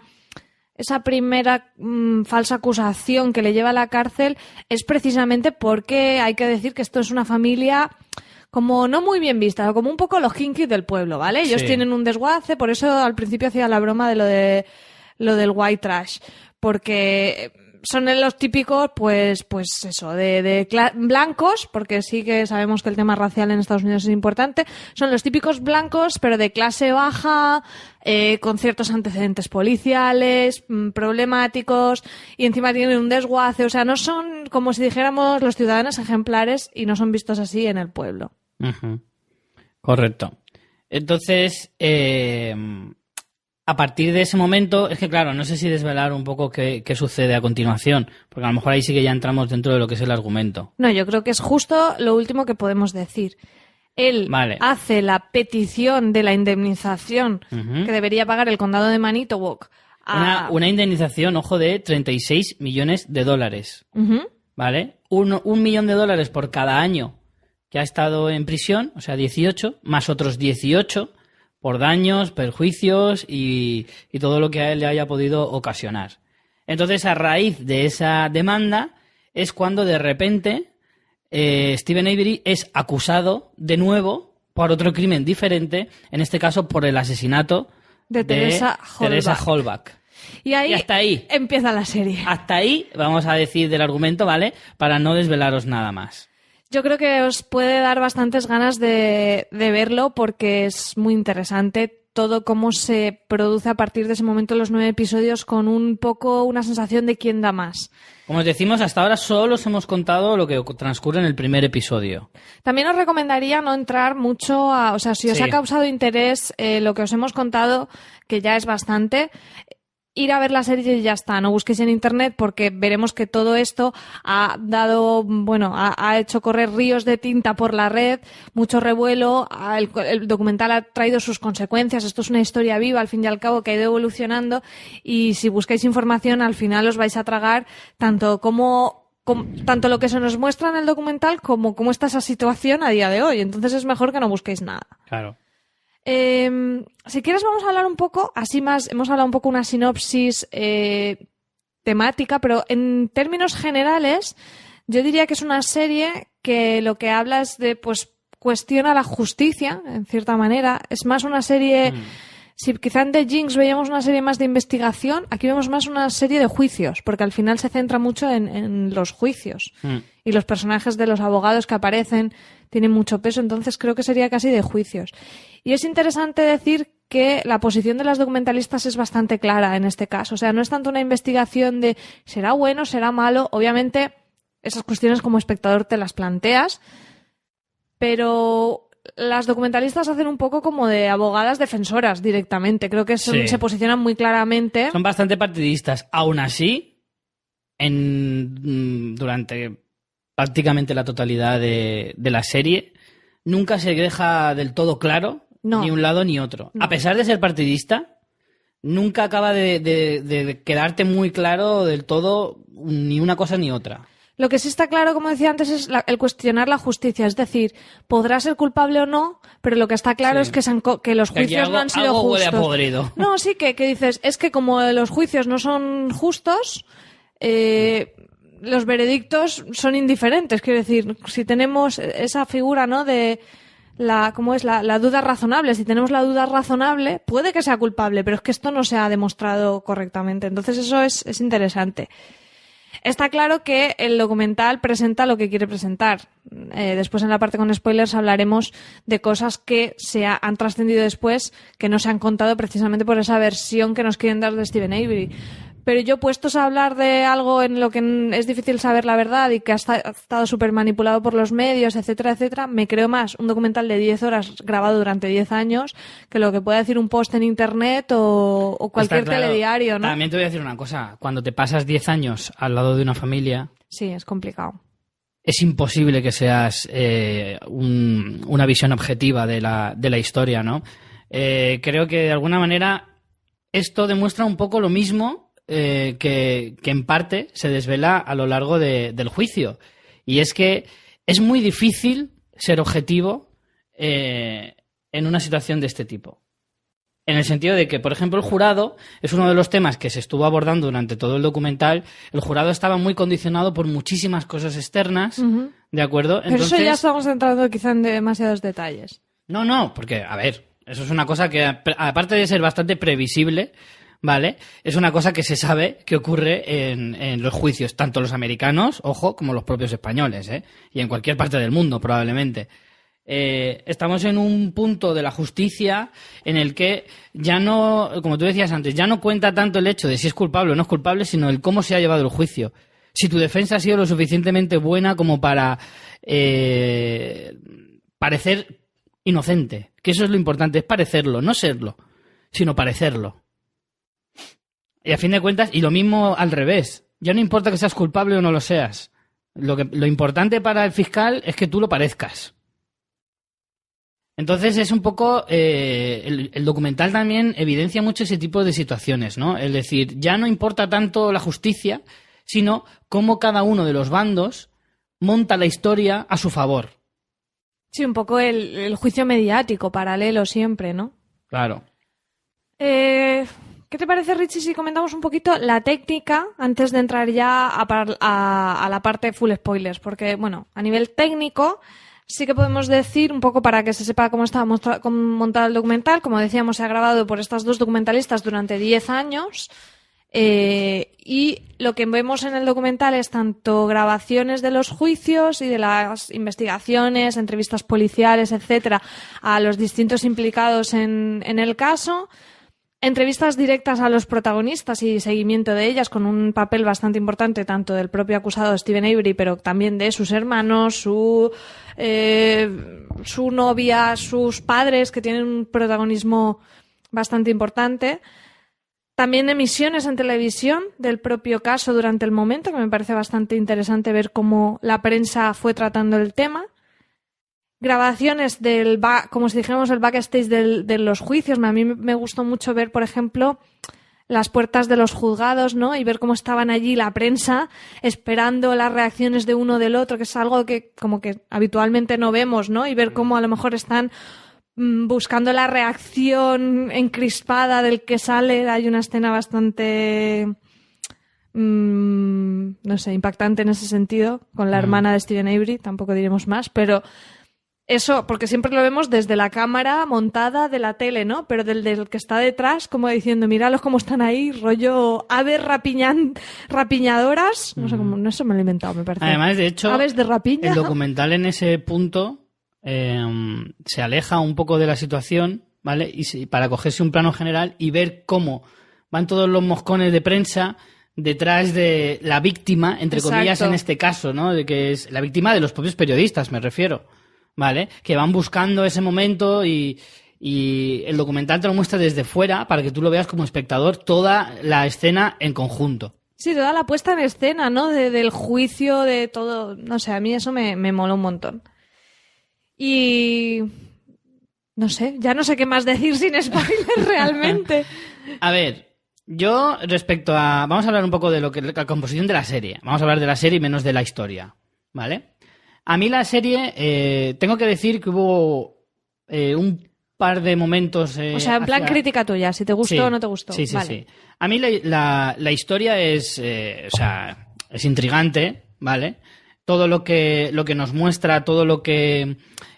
esa primera falsa acusación que le lleva a la cárcel es precisamente porque hay que decir que esto es una familia como no muy bien vista, como un poco los kinkis del pueblo, ¿vale? Ellos Sí. tienen un desguace, por eso al principio hacía la broma de lo del white trash, porque son los típicos, pues eso, de blancos, porque sí que sabemos que el tema racial en Estados Unidos es importante, son los típicos blancos, pero de clase baja, con ciertos antecedentes policiales, problemáticos, y encima tienen un desguace, o sea, no son como si dijéramos los ciudadanos ejemplares y no son vistos así en el pueblo. Ujú. Correcto. Entonces, a partir de ese momento, es que claro, no sé si desvelar un poco qué sucede a continuación, porque a lo mejor ahí sí que ya entramos dentro de lo que es el argumento. No, yo creo que es justo lo último que podemos decir. Él Vale. hace la petición de la indemnización Ujú. que debería pagar el condado de Manitowoc a... Una indemnización, ojo, de 36 millones de dólares, Ujú. ¿vale? Un millón de dólares por cada año que ha estado en prisión, o sea, 18, más otros 18 por daños, perjuicios y todo lo que a él le haya podido ocasionar. Entonces, a raíz de esa demanda, es cuando de repente Steven Avery es acusado de nuevo por otro crimen diferente, en este caso por el asesinato De Teresa Halbach. Y ahí, Y hasta ahí. empieza la serie. Hasta ahí vamos a decir del argumento, ¿vale? Para no desvelaros nada más. Yo creo que os puede dar bastantes ganas de verlo porque es muy interesante todo cómo se produce a partir de ese momento los 9 episodios con un poco una sensación de quién da más. Como os decimos, hasta ahora solo os hemos contado lo que transcurre en el primer episodio. También os recomendaría no entrar mucho o sea, si os Sí. ha causado interés lo que os hemos contado, que ya es bastante, ir a ver la serie y ya está. No busquéis en internet porque veremos que todo esto ha dado, bueno, ha hecho correr ríos de tinta por la red, mucho revuelo. El documental ha traído sus consecuencias. Esto es una historia viva, al fin y al cabo, que ha ido evolucionando. Y si buscáis información, al final os vais a tragar tanto tanto lo que se nos muestra en el documental como cómo está esa situación a día de hoy. Entonces es mejor que no busquéis nada. Claro. Si quieres vamos a hablar un poco, así más, hemos hablado un poco una sinopsis temática, pero en términos generales yo diría que es una serie que lo que habla es de, pues, cuestiona la justicia, en cierta manera. Es más una serie, si quizá en The Jinx veíamos una serie más de investigación, aquí vemos más una serie de juicios, porque al final se centra mucho en los juicios. Y los personajes de los abogados que aparecen tienen mucho peso, entonces creo que sería casi de juicios. Y es interesante decir que la posición de las documentalistas es bastante clara en este caso. O sea, no es tanto una investigación de será bueno, será malo. Obviamente, esas cuestiones como espectador te las planteas, pero las documentalistas hacen un poco como de abogadas defensoras directamente. Creo que Sí. se posicionan muy claramente. Son bastante partidistas. Aún así, durante prácticamente la totalidad de la serie, nunca se deja del todo claro No. ni un lado ni otro. No. A pesar de ser partidista, nunca acaba de quedarte muy claro del todo ni una cosa ni otra. Lo que sí está claro, como decía antes, es el cuestionar la justicia. Es decir, podrá ser culpable o no, pero lo que está claro Sí. es que los Que aquí juicios no han sido algo huele a justos. podrido. No, sí, que dices, es que como los juicios no son justos, los veredictos son indiferentes. Quiero decir, si tenemos esa figura, ¿no?, de ¿cómo es? La duda razonable. Si tenemos la duda razonable, puede que sea culpable, pero es que esto no se ha demostrado correctamente. Entonces eso es interesante. Está claro que el documental presenta lo que quiere presentar. Después en la parte con spoilers hablaremos de cosas que han trascendido después, que no se han contado precisamente por esa versión que nos quieren dar de Steven Avery. Pero yo, puestos a hablar de algo en lo que es difícil saber la verdad y que ha estado súper manipulado por los medios, etcétera, etcétera, me creo más un documental de 10 horas grabado durante 10 años que lo que pueda decir un post en internet o cualquier Está claro. telediario, ¿no? También te voy a decir una cosa. Cuando te pasas 10 años al lado de una familia, Sí, es complicado. es imposible que seas una visión objetiva de la historia, ¿no? Creo que de alguna manera esto demuestra un poco lo mismo que en parte se desvela a lo largo del juicio. Y es que es muy difícil ser objetivo en una situación de este tipo. En el sentido de que, por ejemplo, el jurado es uno de los temas que se estuvo abordando durante todo el documental. El jurado estaba muy condicionado por muchísimas cosas externas, ¿de acuerdo? Pero eso ya estamos entrando quizá en demasiados detalles. No, porque, a ver, eso es una cosa que, aparte de ser bastante previsible, ¿vale? Es una cosa que se sabe que ocurre en los juicios, tanto los americanos, ojo, como los propios españoles, ¿eh? Y en cualquier parte del mundo, probablemente. Estamos en un punto de la justicia en el que ya no, como tú decías antes, ya no cuenta tanto el hecho de si es culpable o no es culpable, sino el cómo se ha llevado el juicio. Si tu defensa ha sido lo suficientemente buena como para parecer inocente, que eso es lo importante, es parecerlo, no serlo, sino parecerlo. Y a fin de cuentas, y lo mismo al revés, ya no importa que seas culpable o no lo seas, lo importante para el fiscal es que tú lo parezcas. Entonces es un poco, el documental también evidencia mucho ese tipo de situaciones, ¿no? Es decir, ya no importa tanto la justicia, sino cómo cada uno de los bandos monta la historia a su favor. Sí, un poco el juicio mediático paralelo siempre, ¿no? Claro. ¿Qué te parece, Richie, si comentamos un poquito la técnica antes de entrar ya a la parte full spoilers? Porque, bueno, a nivel técnico sí que podemos decir, un poco para que se sepa cómo estaba montado el documental, como decíamos, se ha grabado por estas dos documentalistas durante 10 años. Y lo que vemos en el documental es tanto grabaciones de los juicios y de las investigaciones, entrevistas policiales, etcétera, a los distintos implicados en el caso, entrevistas directas a los protagonistas y seguimiento de ellas, con un papel bastante importante tanto del propio acusado Steven Avery, pero también de sus hermanos, su novia, sus padres, que tienen un protagonismo bastante importante. También emisiones en televisión del propio caso durante el momento, que me parece bastante interesante ver cómo la prensa fue tratando el tema. Grabaciones como si dijéramos el backstage de los juicios. A mí me gustó mucho ver, por ejemplo, las puertas de los juzgados, ¿no? Y ver cómo estaban allí la prensa esperando las reacciones de uno del otro, que es algo que como que habitualmente no vemos, ¿no? Y ver cómo a lo mejor están buscando la reacción encrispada del que sale. Hay una escena bastante no sé, impactante en ese sentido, con la hermana de Steven Avery, tampoco diremos más, pero eso, porque siempre lo vemos desde la cámara montada de la tele, ¿no? Pero del que está detrás, como diciendo, míralos cómo están ahí, rollo aves rapiñadoras. No sé cómo, no, eso me lo he inventado, me parece. Además, de hecho, aves de rapiña. El documental en ese punto se aleja un poco de la situación, ¿vale? Y para cogerse un plano general y ver cómo van todos los moscones de prensa detrás de la víctima, entre comillas, en este caso, ¿no? De que es la víctima de los propios periodistas, me refiero. ¿Vale? Que van buscando ese momento y el documental te lo muestra desde fuera para que tú lo veas como espectador toda la escena en conjunto. Sí, toda la puesta en escena, ¿no? Del juicio, de todo. No sé, a mí eso me moló un montón. Y no sé, ya no sé qué más decir sin spoilers realmente. A ver, yo respecto a... Vamos a hablar un poco de lo que la composición de la serie. Vamos a hablar de la serie y menos de la historia, ¿vale? A mí la serie, tengo que decir que hubo un par de momentos... o sea, en plan crítica tuya, si te gustó o no te gustó. Sí, sí, vale. Sí. A mí la historia es, o sea, es intrigante, ¿vale? Todo lo que nos muestra, todo lo que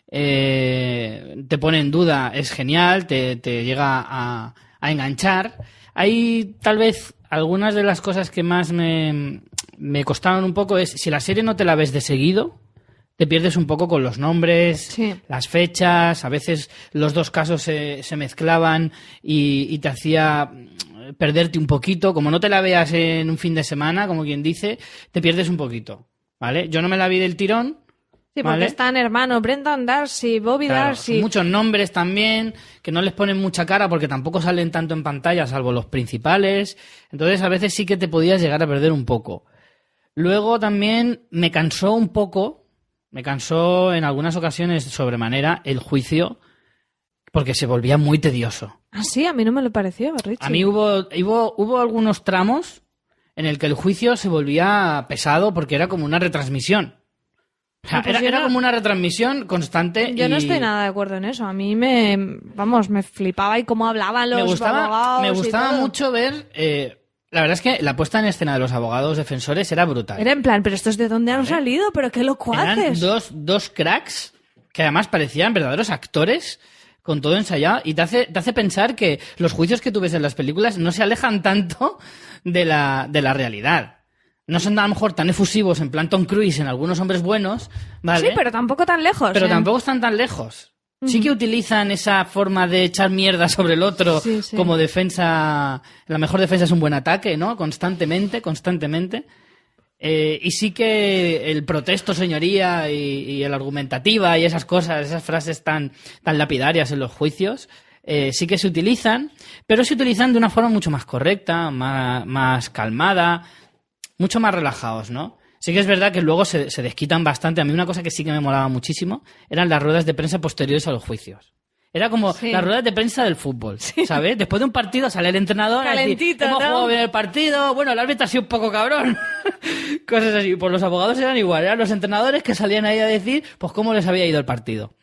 te pone en duda es genial, te llega a enganchar. Hay tal vez algunas de las cosas que más me costaron un poco es, si la serie no te la ves de seguido, te pierdes un poco con los nombres, sí, las fechas, a veces los dos casos se mezclaban y te hacía perderte un poquito. Como no te la veas en un fin de semana, como quien dice, te pierdes un poquito, ¿vale? Yo no me la vi del tirón. Sí, porque ¿vale? están hermanos, Brendan Darcy, Bobby Darcy. Son muchos nombres también, que no les ponen mucha cara porque tampoco salen tanto en pantalla, salvo los principales. Entonces a veces sí que te podías llegar a perder un poco. Luego también me cansó en algunas ocasiones sobremanera el juicio, porque se volvía muy tedioso. Ah, sí, a mí no me lo pareció, Richie. A mí hubo algunos tramos en el que el juicio se volvía pesado porque era como una retransmisión. O sea, Pues era como una retransmisión constante. Yo no estoy nada de acuerdo en eso. A mí me flipaba y cómo hablaban los abogados. Me gustaba y todo. mucho ver... la verdad es que la puesta en escena de los abogados defensores era brutal. Era en plan, pero estos de dónde han salido, pero qué locuaces. Eran dos cracks que además parecían verdaderos actores con todo ensayado y te hace pensar que los juicios que tú ves en las películas no se alejan tanto de la realidad. No son a lo mejor tan efusivos en plan Tom Cruise en Algunos hombres buenos, ¿vale? Sí, pero tampoco tan lejos. Pero tampoco están tan lejos. Sí que utilizan esa forma de echar mierda sobre el otro como defensa. La mejor defensa es un buen ataque, ¿no? Constantemente. Y sí que el protesto, señoría, y el argumentativa y esas cosas, esas frases tan lapidarias en los juicios, sí que se utilizan, pero se utilizan de una forma mucho más correcta, más calmada, mucho más relajados, ¿no? Sí que es verdad que luego se desquitan bastante. A mí una cosa que sí que me molaba muchísimo eran las ruedas de prensa posteriores a los juicios. Era como las ruedas de prensa del fútbol, ¿sabes? Después de un partido sale el entrenador calentito, a decir, hemos jugado bien el partido, bueno, el árbitro ha sido un poco cabrón. Cosas así. Pues los abogados eran igual, eran los entrenadores que salían ahí a decir pues cómo les había ido el partido.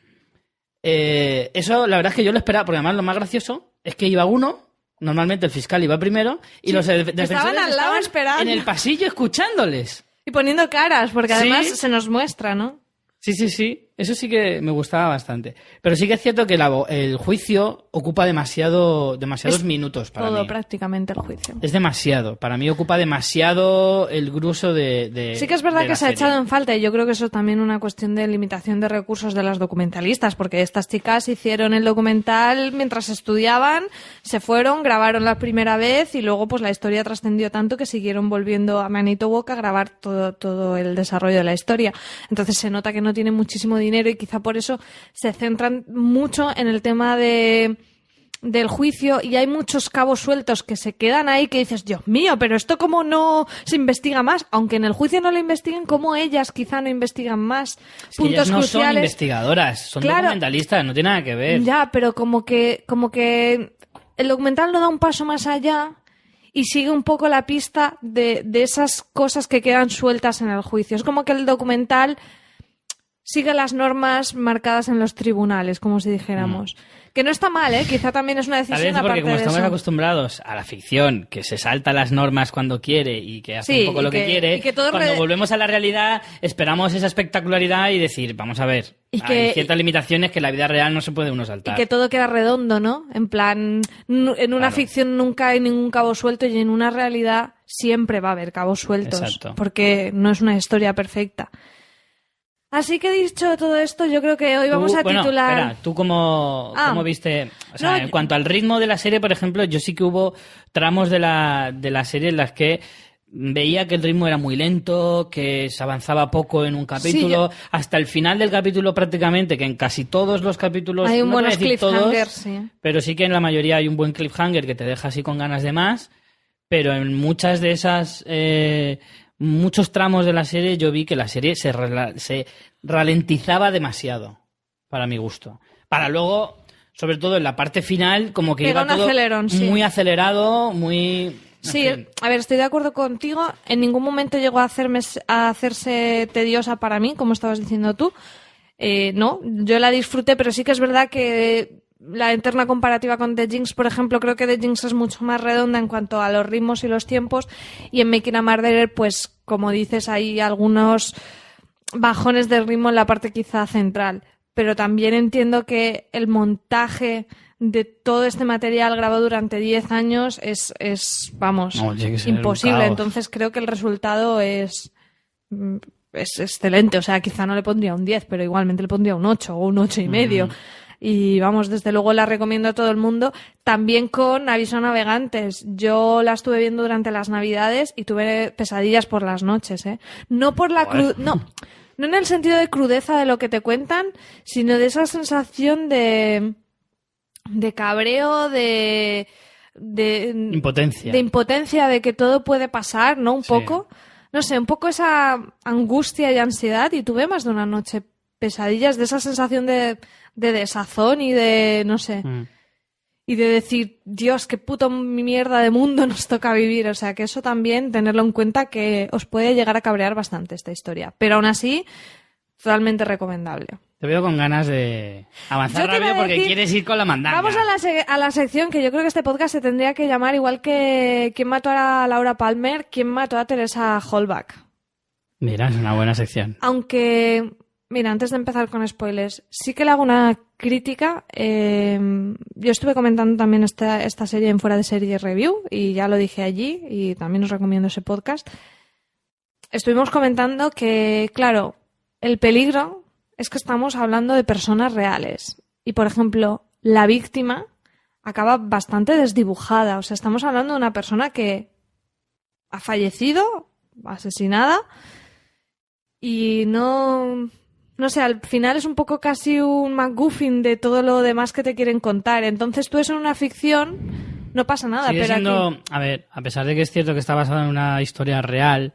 Eso la verdad es que yo lo esperaba, porque además lo más gracioso es que iba uno, normalmente el fiscal iba primero, y los defensores estaban al lado esperando. En el pasillo escuchándoles. Y poniendo caras, porque además se nos muestra, ¿no? Sí. Eso sí que me gustaba bastante. Pero sí que es cierto que el juicio ocupa demasiados minutos para mí. Todo prácticamente el juicio. Es demasiado. Para mí ocupa demasiado el grueso de sí que es verdad de que la se ha serie. echado en falta, y yo creo que eso es también una cuestión de limitación de recursos de las documentalistas, porque estas chicas hicieron el documental mientras estudiaban, se fueron, grabaron la primera vez y luego pues la historia trascendió tanto que siguieron volviendo a Manitowoc a grabar todo el desarrollo de la historia. Entonces se nota que no tienen muchísimo dinero y quizá por eso se centran mucho en el tema del juicio, y hay muchos cabos sueltos que se quedan ahí que dices, Dios mío, pero esto cómo no se investiga más, aunque en el juicio no lo investiguen, como ellas quizá no investigan más puntos ellas no cruciales. son investigadoras, son documentalistas, no tiene nada que ver. Ya, pero como que el documental no da un paso más allá y sigue un poco la pista de esas cosas que quedan sueltas en el juicio. Es como que el documental sigue las normas marcadas en los tribunales, como si dijéramos. Que no está mal, ¿eh? Quizá también es una decisión Tal vez porque aparte como de estamos eso. acostumbrados a la ficción, que se salta las normas cuando quiere y que hace un poco lo que quiere, y que todo cuando volvemos a la realidad esperamos esa espectacularidad y decir, vamos a ver, hay ciertas limitaciones que en la vida real no se puede uno saltar. Y que todo queda redondo, ¿no? En plan, en una ficción nunca hay ningún cabo suelto, y en una realidad siempre va a haber cabos sueltos. Exacto. Porque no es una historia perfecta. Así que dicho todo esto, yo creo que hoy vamos a titular... Espera, ¿tú cómo viste? O sea, No, en cuanto al ritmo de la serie, por ejemplo, yo sí que hubo tramos de la serie en las que veía que el ritmo era muy lento, que se avanzaba poco en un capítulo, hasta el final del capítulo prácticamente, que en casi todos los capítulos... Hay un no te voy a buenos decir todos, cliffhangers, sí. pero sí que en la mayoría hay un buen cliffhanger que te deja así con ganas de más, pero en muchas de esas... muchos tramos de la serie yo vi que la serie se ralentizaba demasiado, para mi gusto. Para luego, sobre todo en la parte final, como que Pega iba un todo acelerón, sí. muy acelerado, muy... Sí, en fin. a ver, estoy de acuerdo contigo. En ningún momento llegó a hacerse tediosa para mí, como estabas diciendo tú. No, yo la disfruté, pero sí que es verdad que la eterna comparativa con The Jinx, por ejemplo, creo que The Jinx es mucho más redonda en cuanto a los ritmos y los tiempos, y en Making a Murderer, pues, como dices, hay algunos bajones de ritmo en la parte quizá central, pero también entiendo que el montaje de todo este material grabado durante 10 años es vamos, No, tiene que ser un imposible. caos. Entonces creo que el resultado es excelente. O sea, quizá no le pondría un 10, pero igualmente le pondría un 8 o un 8,5. Y vamos, desde luego la recomiendo a todo el mundo. También con aviso a navegantes. Yo la estuve viendo durante las Navidades y tuve pesadillas por las noches, ¿eh? No por la no en el sentido de crudeza de lo que te cuentan, sino de esa sensación de cabreo, de Impotencia. De impotencia, de que todo puede pasar, ¿no? Un poco. No sé, un poco esa angustia y ansiedad. Y tuve más de una noche pesadillas, de esa sensación de desazón y de, no sé, y de decir, Dios, qué puto mierda de mundo nos toca vivir. O sea, que eso también, tenerlo en cuenta, que os puede llegar a cabrear bastante esta historia. Pero aún así, Totalmente recomendable. Te veo con ganas de avanzar Yo te iba rápido a porque decir, quieres ir con la mandanga. Vamos a la sección que yo creo que este podcast se tendría que llamar igual que ¿Quién mató a Laura Palmer? ¿Quién mató a Teresa Halbach? Mira, es una buena sección. Aunque, mira, antes de empezar con spoilers, sí que le hago una crítica. Yo estuve comentando también esta serie en Fuera de Serie Review y ya lo dije allí y también os recomiendo ese podcast. Estuvimos comentando que, claro, el peligro es que estamos hablando de personas reales. Y, por ejemplo, la víctima acaba bastante desdibujada. O sea, estamos hablando de una persona que ha fallecido, asesinada, y no sé, al final es un poco casi un MacGuffin de todo lo demás que te quieren contar. Entonces tú eso en una ficción no pasa nada. Sigue pero siendo, aquí... a ver, a pesar de que es cierto que está basado en una historia real,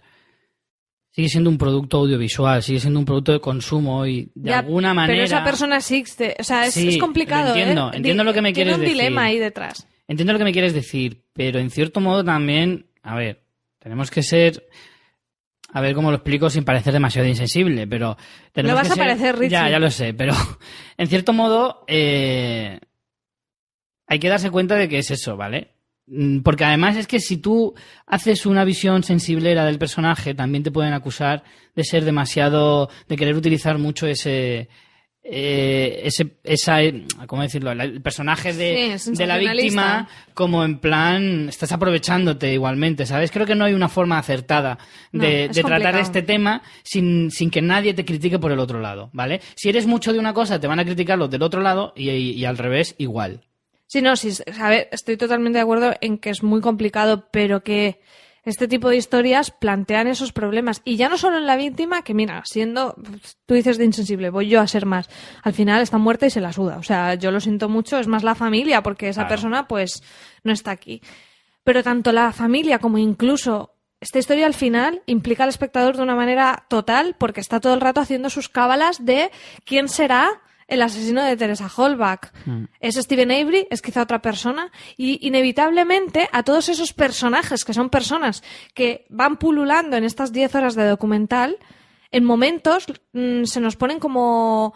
sigue siendo un producto audiovisual, sigue siendo un producto de consumo y de alguna manera... Pero esa persona existe, o sea, Sí, es complicado. entiendo lo que me quieres decir. Tiene un dilema ahí detrás. Entiendo lo que me quieres decir, pero en cierto modo también, a ver, tenemos que ser... A ver cómo lo explico sin parecer demasiado insensible, pero... No vas a parecer, Richie. Ya lo sé, pero en cierto modo hay que darse cuenta de que es eso, ¿vale? Porque además es que si tú haces una visión sensiblera del personaje, también te pueden acusar de ser demasiado... de querer utilizar mucho ¿cómo decirlo? El personaje de la víctima como en plan estás aprovechándote igualmente, ¿sabes? Creo que no hay una forma acertada de tratar este tema sin que nadie te critique por el otro lado, ¿vale? Si eres mucho de una cosa te van a criticar los del otro lado y al revés igual. Sí, no, sí, a ver, estoy totalmente de acuerdo en que es muy complicado, pero que este tipo de historias plantean esos problemas. Y ya no solo en la víctima, que mira, siendo, tú dices de insensible, voy yo a ser más. Al final está muerta y se la suda. O sea, yo lo siento mucho, es más la familia, porque esa persona pues no está aquí. Pero tanto la familia como incluso esta historia al final implica al espectador de una manera total, porque está todo el rato haciendo sus cábalas de quién será el asesino de Teresa Halbach. ¿Es Steven Avery? ¿Es quizá otra persona? Y inevitablemente a todos esos personajes, que son personas que van pululando en estas 10 horas de documental, en momentos se nos ponen como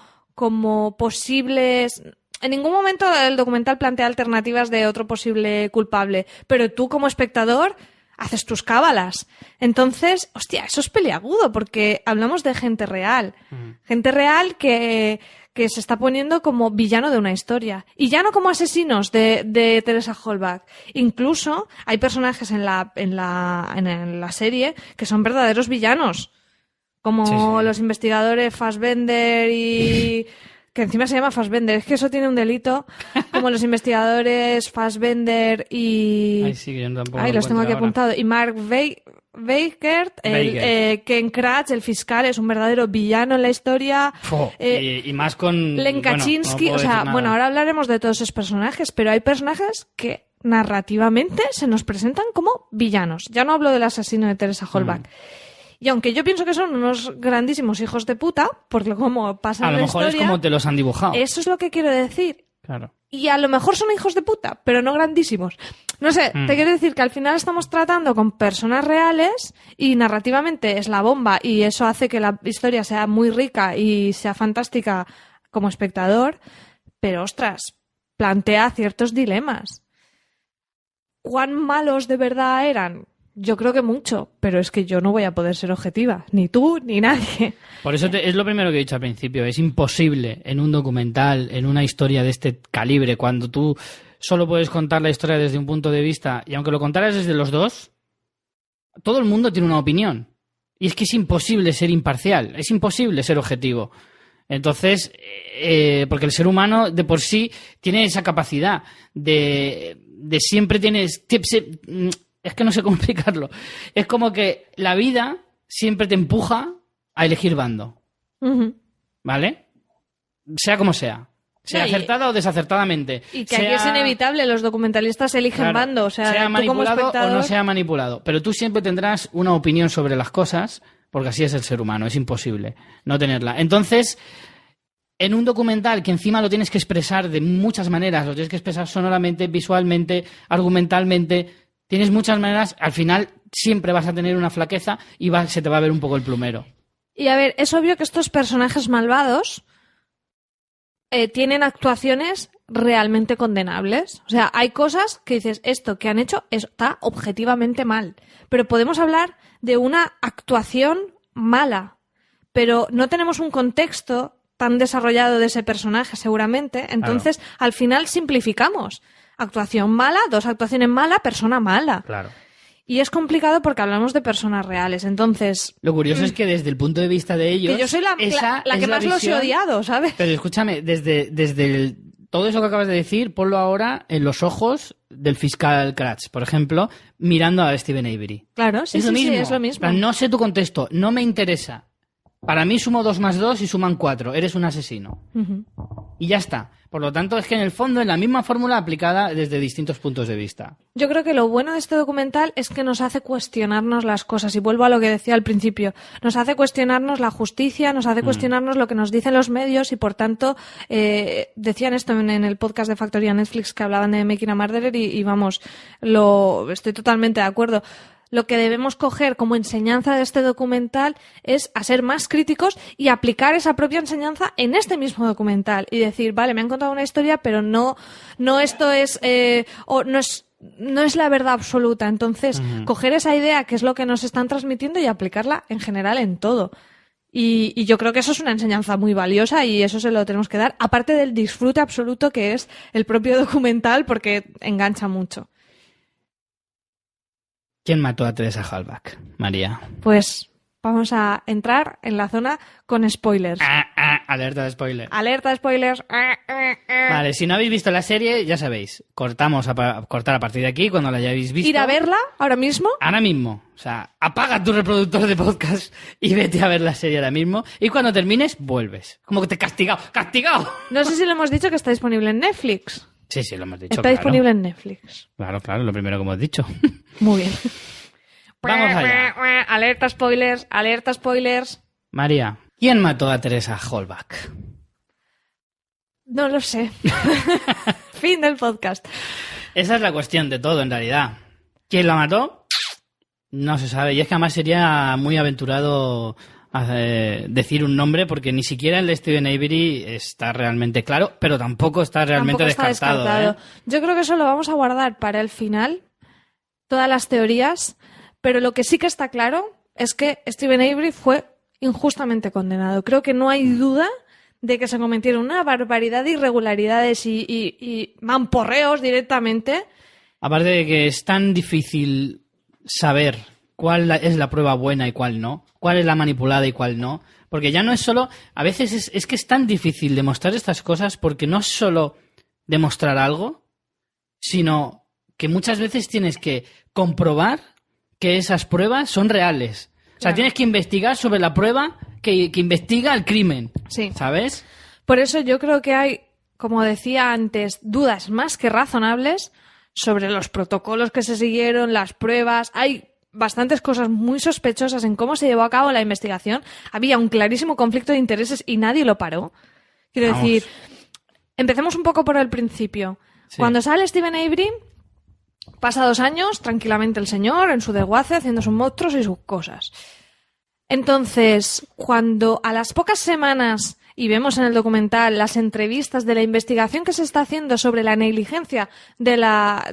posibles... En ningún momento el documental plantea alternativas de otro posible culpable, pero tú como espectador haces tus cábalas. Entonces, hostia, eso es peliagudo, porque hablamos de gente real. Gente real que se está poniendo como villano de una historia. Y ya no como asesinos de Teresa Halbach. Incluso hay personajes en la serie que son verdaderos villanos. Como los investigadores Fassbender y... que encima se llama Fassbender. Es que eso tiene un delito. Como los investigadores Fassbender y... Ay, sí, yo tampoco los tengo aquí ahora. apuntados. Y Mark Baker, Ken Kratz, el fiscal, es un verdadero villano en la historia. Y más con... Len Kaczynski, bueno, no puedo decir nada. bueno, ahora hablaremos de todos esos personajes, pero hay personajes que narrativamente se nos presentan como villanos. Ya no hablo del asesino de Teresa Halbach. Y aunque yo pienso que son unos grandísimos hijos de puta, porque como pasa en la historia... A lo mejor es como te los han dibujado. Eso es lo que quiero decir. Claro. Y a lo mejor son hijos de puta, pero no grandísimos. No sé, te quiero decir que al final estamos tratando con personas reales y narrativamente es la bomba y eso hace que la historia sea muy rica y sea fantástica como espectador, pero ostras, plantea ciertos dilemas. ¿Cuán malos de verdad eran? Yo creo que mucho, pero es que yo no voy a poder ser objetiva, ni tú ni nadie. Por eso es lo primero que he dicho al principio, es imposible en un documental, en una historia de este calibre, cuando tú solo puedes contar la historia desde un punto de vista, y aunque lo contaras desde los dos, todo el mundo tiene una opinión. Y es que es imposible ser imparcial, es imposible ser objetivo. Entonces, porque el ser humano de por sí tiene esa capacidad de siempre tienes... Es que no sé cómo explicarlo. Es como que la vida siempre te empuja a elegir bando. ¿Vale? Sea como sea. Sea acertada o desacertadamente. Y que aquí es inevitable, los documentalistas eligen bando. O sea sea tú manipulado como espectador... o no sea manipulado. Pero tú siempre tendrás una opinión sobre las cosas, porque así es el ser humano. Es imposible no tenerla. Entonces, en un documental que encima lo tienes que expresar de muchas maneras, lo tienes que expresar sonoramente, visualmente, argumentalmente... Tienes muchas maneras, al final siempre vas a tener una flaqueza y se te va a ver un poco el plumero. Y a ver, es obvio que estos personajes malvados tienen actuaciones realmente condenables. O sea, hay cosas que dices, esto que han hecho está objetivamente mal. Pero podemos hablar de una actuación mala, pero no tenemos un contexto tan desarrollado de ese personaje, seguramente. Entonces, Claro. al final simplificamos. Actuación mala, 2 actuaciones malas, persona mala. Claro. Y es complicado porque hablamos de personas reales. Entonces, Lo curioso es que desde el punto de vista de ellos... que yo soy la esa que es más los he visión. odiado, ¿sabes? Pero escúchame, todo eso que acabas de decir, ponlo ahora en los ojos del fiscal Kratz, por ejemplo, mirando a Steven Avery. Claro, sí, es lo sí, mismo. sí, es lo En mismo. plan, no sé tu contexto, no me interesa. Para mí sumo 2 más 2 y suman 4. Eres un asesino. Ujú. Y ya está. Por lo tanto, es que en el fondo es la misma fórmula aplicada desde distintos puntos de vista. Yo creo que lo bueno de este documental es que nos hace cuestionarnos las cosas. Y vuelvo a lo que decía al principio. Nos hace cuestionarnos la justicia, nos hace cuestionarnos lo que nos dicen los medios y, por tanto, decían esto en el podcast de Factoría Netflix que hablaban de Making a Murderer y vamos, estoy totalmente de acuerdo. Lo que debemos coger como enseñanza de este documental es a ser más críticos y aplicar esa propia enseñanza en este mismo documental y decir, vale, me han contado una historia, pero no esto es, no es la verdad absoluta. Entonces, coger esa idea, que es lo que nos están transmitiendo, y aplicarla en general en todo. Y yo creo que eso es una enseñanza muy valiosa y eso se lo tenemos que dar, aparte del disfrute absoluto que es el propio documental, porque engancha mucho. ¿Quién mató a Teresa Halbach, María? Pues vamos a entrar en la zona con spoilers. Alerta de spoiler. Alerta de spoilers. Vale, si no habéis visto la serie, ya sabéis, cortar a partir de aquí cuando la hayáis visto. Ir a verla ahora mismo. Ahora mismo. O sea, apaga tu reproductor de podcast y vete a ver la serie ahora mismo. Y cuando termines, vuelves. Como que te he castigado. ¡Castigado! No sé si lo hemos dicho que está disponible en Netflix. Sí, lo hemos dicho. Está claro. disponible en Netflix. Claro, lo primero que hemos dicho. Muy bien. Vamos allá. Alerta spoilers, alerta spoilers. María, ¿quién mató a Teresa Halbach? No lo sé. Fin del podcast. Esa es la cuestión de todo, en realidad. ¿Quién la mató? No se sabe. Y es que además sería muy aventurado decir un nombre porque ni siquiera el de Steven Avery está realmente claro, pero tampoco está realmente Tampoco está descartado. Yo creo que eso lo vamos a guardar para el final, todas las teorías, pero lo que sí que está claro es que Steven Avery fue injustamente condenado. Creo que no hay duda de que se cometieron una barbaridad de irregularidades y mamporreos directamente. Aparte de que es tan difícil saber cuál es la prueba buena y cuál no, cuál es la manipulada y cuál no, porque ya no es solo, a veces es que es tan difícil demostrar estas cosas porque no es solo demostrar algo, sino que muchas veces tienes que comprobar que esas pruebas son reales. O sea, Claro. tienes que investigar sobre la prueba que investiga el crimen, Sí. ¿sabes? Por eso yo creo que hay, como decía antes, dudas más que razonables sobre los protocolos que se siguieron, las pruebas. Hay bastantes cosas muy sospechosas en cómo se llevó a cabo la investigación. Había un clarísimo conflicto de intereses y nadie lo paró. Quiero Vamos. decir, empecemos un poco por el principio. Sí. Cuando sale Steven Avery, pasa 2 años, tranquilamente el señor, en su desguace, haciendo sus monstruos y sus cosas. Entonces, cuando a las pocas semanas, y vemos en el documental las entrevistas de la investigación que se está haciendo sobre la negligencia de la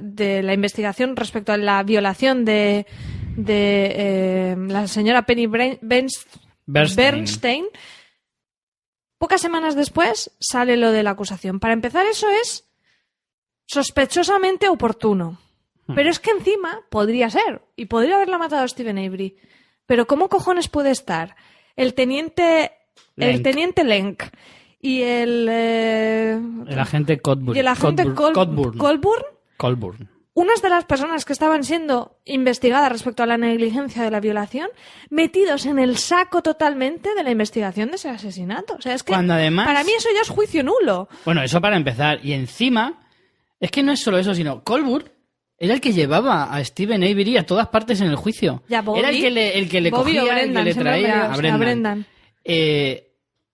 investigación respecto a la violación de la señora Penny Bernstein, pocas semanas después sale lo de la acusación. Para empezar, eso es sospechosamente oportuno. Pero es que encima podría ser, y podría haberla matado a Steven Avery. Pero ¿cómo cojones puede estar el teniente Lenk y el agente Coburn. y el agente Coburn. unas de las personas que estaban siendo investigadas respecto a la negligencia de la violación, metidos en el saco totalmente de la investigación de ese asesinato? O sea, es que Cuando además- para mí eso ya es juicio nulo. Bueno, eso para empezar. Y encima, es que no es solo eso, sino Coburn era el que llevaba a Steven Avery a todas partes en el juicio. Ya, Bobby- era el que le Bobby cogía, o el Brendan, que le siempre me traía lío, a a Brendan. Brendan.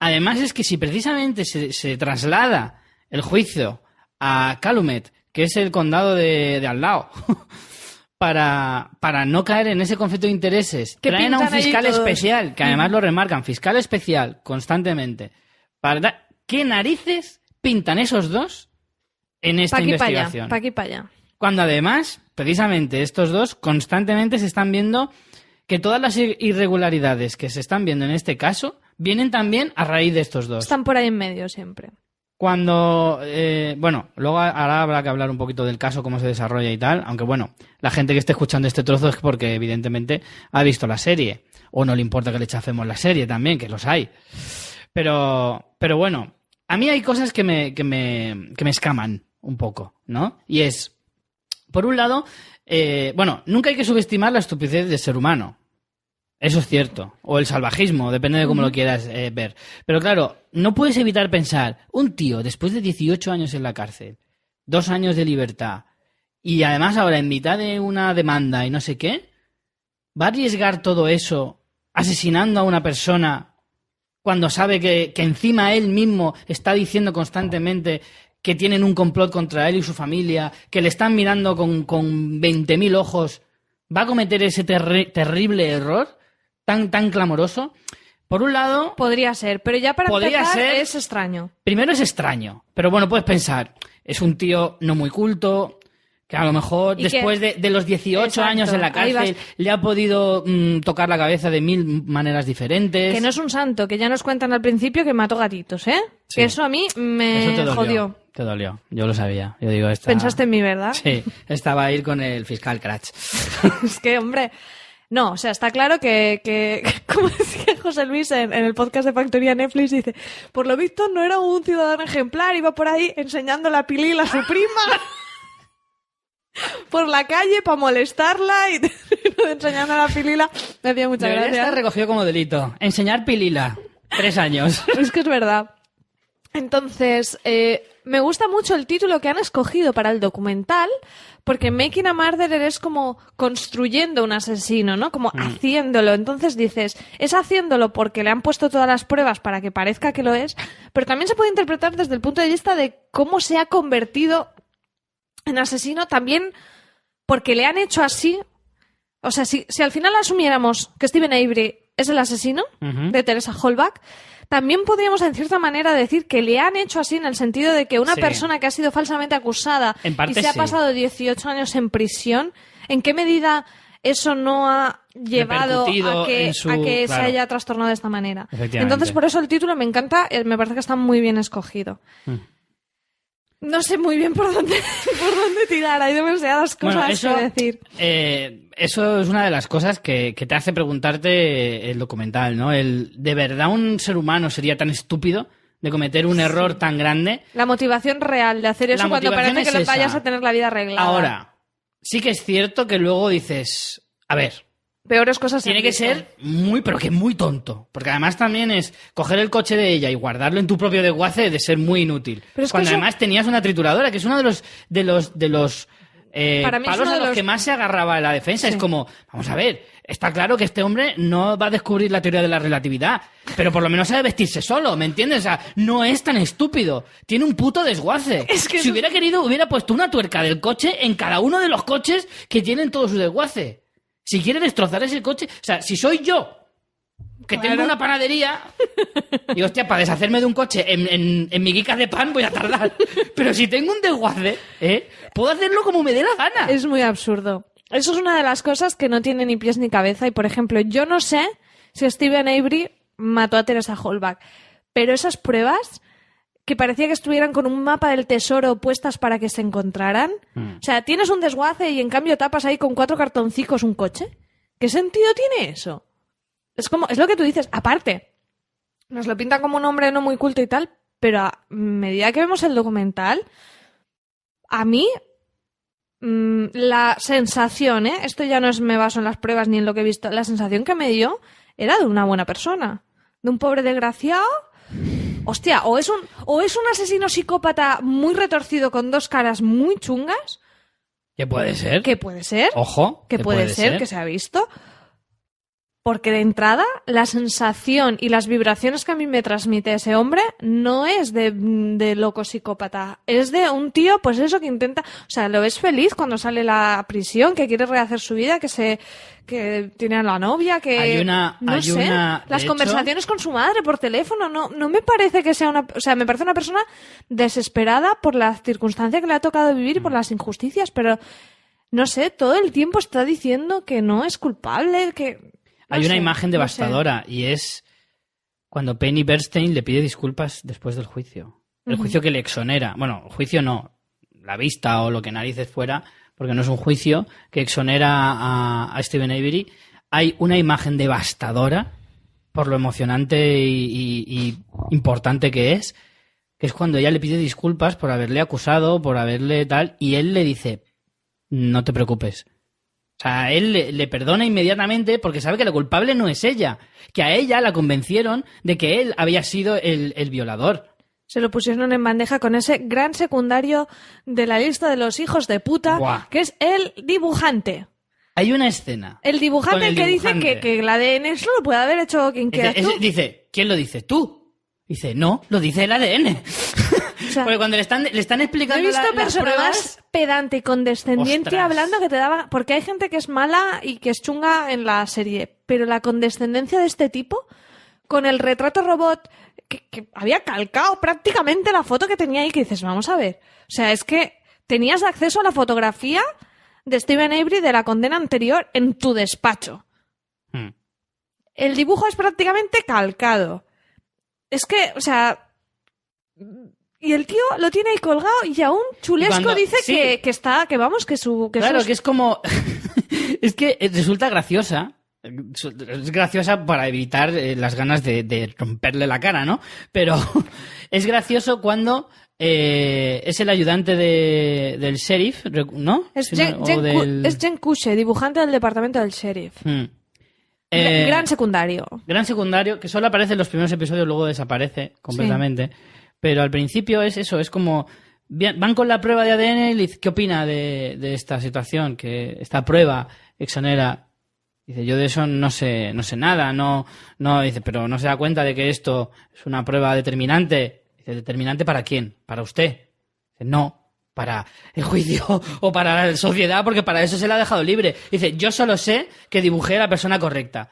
Además es que si precisamente se traslada el juicio a Calumet, que es el condado de al lado, para no caer en ese conflicto de intereses. Que Traen a un pintan ahí fiscal todos. especial, que además lo remarcan, fiscal especial, constantemente. ¿Qué narices pintan esos dos en esta investigación? Pa' aquí para allá. Cuando además, precisamente, estos dos constantemente se están viendo que todas las irregularidades que se están viendo en este caso vienen también a raíz de estos dos. Están por ahí en medio siempre. Cuando, luego ahora habrá que hablar un poquito del caso, cómo se desarrolla y tal, aunque bueno, la gente que esté escuchando este trozo es porque evidentemente ha visto la serie, o no le importa que le chafemos la serie también, que los hay. Pero bueno, a mí hay cosas que me escaman un poco, ¿no? Y es, por un lado, nunca hay que subestimar la estupidez del ser humano. Eso es cierto. O el salvajismo, depende de cómo lo quieras ver. Pero claro, no puedes evitar pensar, un tío después de 18 años en la cárcel, 2 años de libertad, y además ahora en mitad de una demanda y no sé qué, ¿va a arriesgar todo eso asesinando a una persona cuando sabe que encima él mismo está diciendo constantemente que tienen un complot contra él y su familia, que le están mirando con 20.000 ojos? ¿Va a cometer ese terrible error tan clamoroso? Por un lado, Podría ser, pero ya para Podría empezar ser. es extraño. primero es extraño, pero bueno, puedes pensar, es un tío no muy culto, que a lo mejor Y después que- de los 18 Exacto, años en la ahí cárcel le ha podido tocar la cabeza de 1000 maneras diferentes. Que no es un santo, que ya nos cuentan al principio que mató gatitos, ¿eh? Sí. Que eso a mí Eso me te dolió, jodió. Te dolió, yo lo sabía. Yo digo, Pensaste en mí, ¿verdad? Sí, estaba a ir con el fiscal Cratch. Es que, hombre... No, o sea, está claro que como decía José Luis en el podcast de Factoría Netflix, dice, por lo visto no era un ciudadano ejemplar, iba por ahí enseñando la pilila a su prima por la calle para molestarla y enseñando la pilila. Me hacía mucha Debería gracia. estar recogido como delito. Enseñar pilila. 3 años. Es que es verdad. Entonces, me gusta mucho el título que han escogido para el documental, porque Making a Murderer es como construyendo un asesino, ¿no? Como haciéndolo. Entonces dices, es haciéndolo porque le han puesto todas las pruebas para que parezca que lo es, pero también se puede interpretar desde el punto de vista de cómo se ha convertido en asesino, también porque le han hecho así. O sea, si al final asumiéramos que Steven Avery es el asesino de Teresa Halbach, también podríamos en cierta manera decir que le han hecho así en el sentido de que una Sí. persona que ha sido falsamente acusada En parte y se ha sí. pasado 18 años en prisión, ¿en qué medida eso no ha llevado Repercutido a que, en su- a que se claro. haya trastornado de esta manera? Efectivamente. Entonces, por eso el título me encanta, me parece que está muy bien escogido. No sé muy bien por dónde tirar, hay demasiadas cosas Bueno, eso, que decir. eso es una de las cosas que te hace preguntarte el documental, ¿no? ¿De verdad un ser humano sería tan estúpido de cometer un error tan grande? La motivación real de hacer eso La cuando motivación parece que es le vayas esa. a tener la vida arreglada. Ahora, sí que es cierto que luego dices, a ver, Peores cosas se tiene han que visto. ser muy, pero que muy tonto. Porque además también es coger el coche de ella y guardarlo en tu propio desguace de ser muy inútil. Pero es que Cuando eso- además tenías una trituradora, que es uno de los Para mí es palos uno a de los los- que más se agarraba la defensa. Sí. Es como, vamos a ver, está claro que este hombre no va a descubrir la teoría de la relatividad, pero por lo menos sabe vestirse solo, ¿me entiendes? O sea, no es tan estúpido. Tiene un puto desguace. Es que si eso- hubiera querido, hubiera puesto una tuerca del coche en cada uno de los coches que tienen todo su desguace. Si quiere destrozar ese coche... O sea, si soy yo, que Claro. tengo una panadería, y hostia, para deshacerme de un coche en miguitas de pan voy a tardar. Pero si tengo un desguace, puedo hacerlo como me dé la gana. Es muy absurdo. Eso es una de las cosas que no tiene ni pies ni cabeza. Y, por ejemplo, yo no sé si Steven Avery mató a Teresa Halbach, pero esas pruebas que parecía que estuvieran con un mapa del tesoro puestas para que se encontraran. O sea, tienes un desguace y en cambio tapas ahí con 4 cartoncicos un coche. ¿Qué sentido tiene eso? Es lo que tú dices. Aparte, nos lo pintan como un hombre no muy culto y tal, pero a medida que vemos el documental, a mí la sensación, esto ya no es me baso en las pruebas ni en lo que he visto, la sensación que me dio era de una buena persona, de un pobre desgraciado. Hostia, o es un asesino psicópata muy retorcido con 2 caras muy chungas, ¿Qué puede ser? que puede ser, Ojo. que puede ser, que se ha visto. Porque de entrada, la sensación y las vibraciones que a mí me transmite ese hombre no es de loco psicópata. Es de un tío, pues eso, que intenta... O sea, lo ves feliz cuando sale de la prisión, que quiere rehacer su vida, que tiene a la novia, que... Las conversaciones con su madre por teléfono, no me parece que sea una... O sea, me parece una persona desesperada por la circunstancia que le ha tocado vivir y por las injusticias, pero... No sé, todo el tiempo está diciendo que no es culpable, que... Hay una imagen devastadora y es cuando Penny Bernstein le pide disculpas después del juicio. El juicio que le exonera. Bueno, el juicio no, la vista o lo que narices fuera, porque no es un juicio que exonera a Steven Avery. Hay una imagen devastadora por lo emocionante y importante que es cuando ella le pide disculpas por haberle acusado, por haberle tal, y él le dice, no te preocupes. O sea, él le perdona inmediatamente porque sabe que la culpable no es ella, que a ella la convencieron de que él había sido el violador. Se lo pusieron en bandeja con ese gran secundario de la lista de los hijos de puta, Buah. que es el dibujante. Hay una escena. El dibujante con que dice que el ADN eso lo puede haber hecho quien quiera. Dice, ¿quién lo dice? ¿Tú? Dice, no, lo dice el ADN. O sea, porque cuando le están explicando he visto las persona pruebas... más pedante y condescendiente Ostras. hablando que te daba... Porque hay gente que es mala y que es chunga en la serie, pero la condescendencia de este tipo, con el retrato robot que había calcado prácticamente la foto que tenía ahí, que dices, vamos a ver. O sea, es que tenías acceso a la fotografía de Steven Avery de la condena anterior en tu despacho. El dibujo es prácticamente calcado. Es que, o sea... Y el tío lo tiene ahí colgado y aún chulesco dice sí. que está, que vamos, que su... Que claro, sus... que es como... es que resulta graciosa. Es graciosa para evitar las ganas de romperle la cara, ¿no? Pero es gracioso cuando es el ayudante del sheriff, ¿no? Es Jen Kushe, dibujante del departamento del sheriff. Gran secundario. Gran secundario, que solo aparece en los primeros episodios, luego desaparece completamente. Sí. Pero al principio es eso, es como... Van con la prueba de ADN y le dicen, ¿qué opina de esta situación? Que esta prueba exonera... Dice, yo de eso no sé nada, no, dice, pero no se da cuenta de que esto es una prueba determinante. Dice, ¿determinante para quién? ¿Para usted? Dice, no, para el juicio o para la sociedad, porque para eso se la ha dejado libre. Dice, yo solo sé que dibujé a la persona correcta.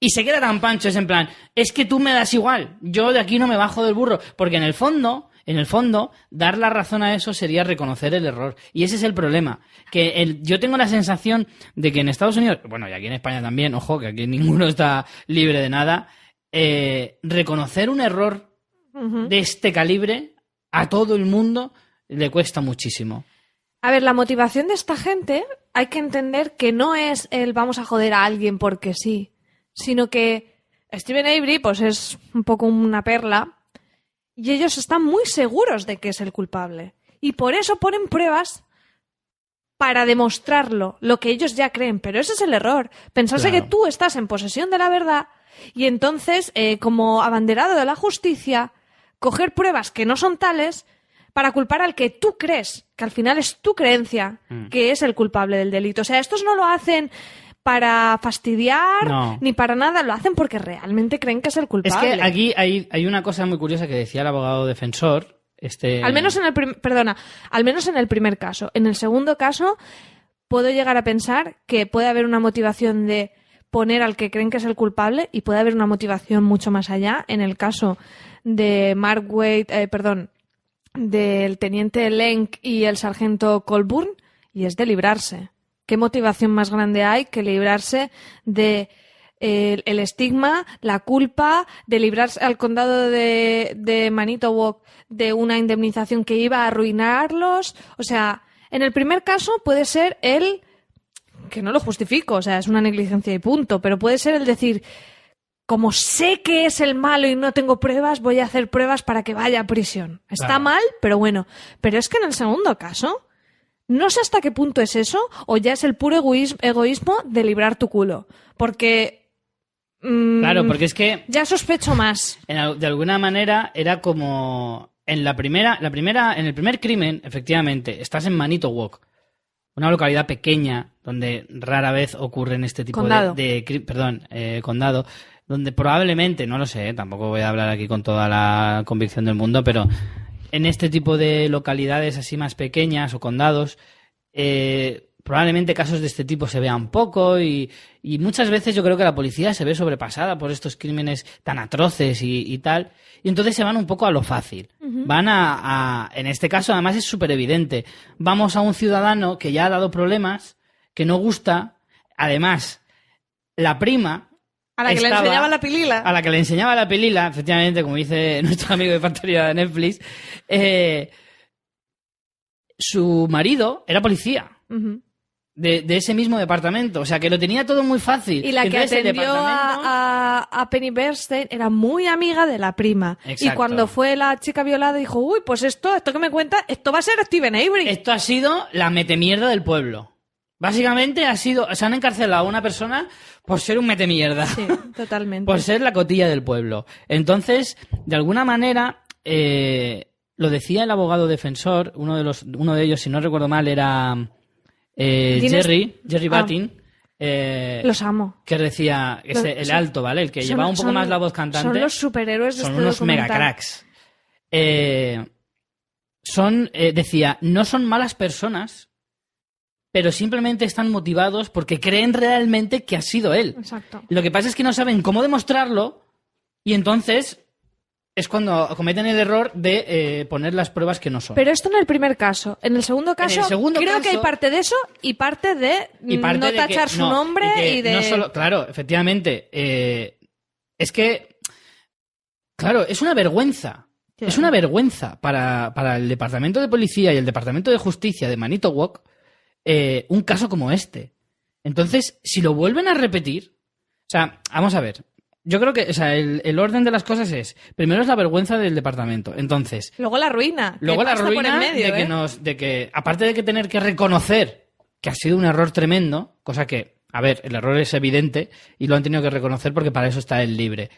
Y se queda tan pancho, es en plan, es que tú me das igual, yo de aquí no me bajo del burro, porque en el fondo, dar la razón a eso sería reconocer el error. Y ese es el problema. Que yo tengo la sensación de que en Estados Unidos, bueno, y aquí en España también, ojo, que aquí ninguno está libre de nada, reconocer un error de este calibre a todo el mundo le cuesta muchísimo. A ver, la motivación de esta gente hay que entender que no es el vamos a joder a alguien porque sí, sino que Steven Avery pues es un poco una perla y ellos están muy seguros de que es el culpable. Y por eso ponen pruebas para demostrarlo, lo que ellos ya creen. Pero ese es el error. Pensarse que tú estás en posesión de la verdad y entonces, como abanderado de la justicia, coger pruebas que no son tales para culpar al que tú crees, que al final es tu creencia, que es el culpable del delito. O sea, estos no lo hacen para fastidiar ni para nada, lo hacen porque realmente creen que es el culpable. Es que aquí hay una cosa muy curiosa que decía el abogado defensor. Al menos en el primer caso. En el segundo caso, puedo llegar a pensar que puede haber una motivación de poner al que creen que es el culpable y puede haber una motivación mucho más allá. En el caso de Mark Waid, del teniente Lenk y el sargento Colburn, y es de librarse. ¿Qué motivación más grande hay que librarse de el estigma, la culpa, de librarse al condado de Manitowoc de una indemnización que iba a arruinarlos? O sea, en el primer caso puede ser que no lo justifico, o sea, es una negligencia y punto, pero puede ser el decir, como sé que es el malo y no tengo pruebas, voy a hacer pruebas para que vaya a prisión. Está mal, pero bueno. Pero es que en el segundo caso... No sé hasta qué punto es eso o ya es el puro egoísmo de librar tu culo. Porque... claro, porque es que... Ya sospecho más. De alguna manera era como... En el primer crimen, efectivamente, estás en Manitowoc. una localidad pequeña donde rara vez ocurren este tipo Condado. condado, donde probablemente, no lo sé, tampoco voy a hablar aquí con toda la convicción del mundo, pero en este tipo de localidades así más pequeñas o condados, probablemente casos de este tipo se vean poco y muchas veces yo creo que la policía se ve sobrepasada por estos crímenes tan atroces y tal, y entonces se van un poco a lo fácil. Van en este caso además es súper evidente, vamos a un ciudadano que ya ha dado problemas, que no gusta, además la prima A la que le enseñaba la pilila. A la que le enseñaba la pilila, efectivamente, como dice nuestro amigo de Factoría de Netflix, su marido era policía. Ujú. De ese mismo departamento, o sea que lo tenía todo muy fácil. Y la que Entonces, el atendió departamento- a Penny Bernstein era muy amiga de la prima. Exacto. Y cuando fue la chica violada dijo, uy, pues esto que me cuenta, esto va a ser Steven Avery. Esto ha sido la metemierda del pueblo. Básicamente se han encarcelado a una persona por ser un metemierda. Sí, totalmente. Por ser la cotilla del pueblo. Entonces, de alguna manera, lo decía el abogado defensor, uno de ellos, si no recuerdo mal, era Jerry Batin, Los amo. que decía, el alto, ¿vale? El que llevaba un poco más la voz cantante. Son los superhéroes de Son este unos documental. mega cracks. Decía, no son malas personas, pero simplemente están motivados porque creen realmente que ha sido él. Exacto. Lo que pasa es que no saben cómo demostrarlo y entonces es cuando cometen el error de poner las pruebas que no son. Pero esto en el primer caso. En el segundo caso, segundo creo caso- que hay parte de eso y parte de Parte no de que- tachar su no, nombre que y de... no solo, claro, efectivamente. Es que, claro, es una vergüenza. Sí. Es una vergüenza para el Departamento de Policía y el Departamento de Justicia de Manitowoc un caso como este. Entonces, si lo vuelven a repetir... O sea, vamos a ver. Yo creo que el orden de las cosas es... Primero es la vergüenza del departamento. Entonces, Luego la ruina. que luego la pasa por ruina en medio, de que aparte de que tener que reconocer que ha sido un error tremendo, cosa que, a ver, el error es evidente y lo han tenido que reconocer porque para eso está él libre.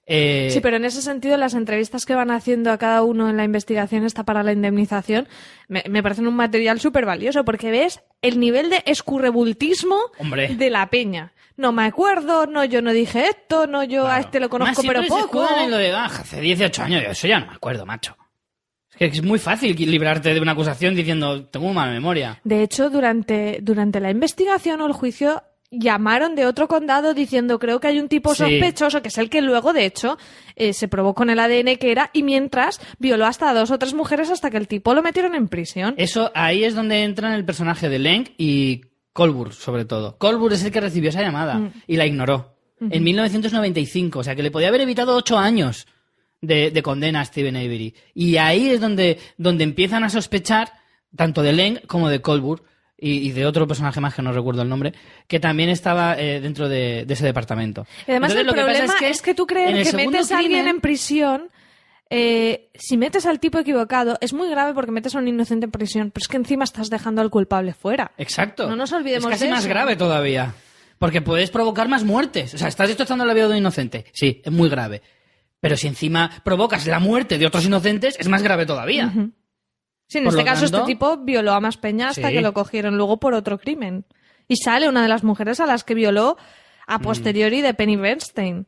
Sí, pero en ese sentido las entrevistas que van haciendo a cada uno en la investigación esta para la indemnización me parecen un material súper valioso porque ves el nivel de escurrebultismo Hombre. de la peña. No me acuerdo, no, yo no dije esto, no, yo a Claro. este lo conozco Más pero siempre se poco. escudan en lo de, hace 18 años, yo eso ya no me acuerdo, macho. Es que es muy fácil librarte de una acusación diciendo, tengo muy mala memoria. De hecho, durante la investigación o el juicio llamaron de otro condado diciendo creo que hay un tipo Sí. sospechoso que es el que luego, de hecho, se probó con el ADN que era y mientras violó hasta a 2 o 3 mujeres hasta que el tipo lo metieron en prisión. Eso, ahí es donde entran el personaje de Lenk y Colbur, sobre todo. Colbur es el que recibió esa llamada y la ignoró. En 1995, o sea que le podía haber evitado 8 años de condena a Steven Avery. Y ahí es donde empiezan a sospechar tanto de Lenk como de Colbur y de otro personaje más que no recuerdo el nombre, que también estaba dentro de ese departamento. Y además Entonces, el lo que pasa problema es que tú en crees el que segundo metes a alguien crimen- en prisión, si metes al tipo equivocado, es muy grave porque metes a un inocente en prisión, pero es que encima estás dejando al culpable fuera. Exacto. No nos olvidemos es casi de más eso. grave todavía. Porque puedes provocar más muertes. O sea, estás destrozando la vida de un inocente. Sí, es muy grave. Pero si encima provocas la muerte de otros inocentes, es más grave todavía. Ujú. Sí, en Por este lo caso tanto- este tipo violó a más peña hasta Sí. que lo cogieron luego por otro crimen. Y sale una de las mujeres a las que violó a posteriori de Penny Bernstein.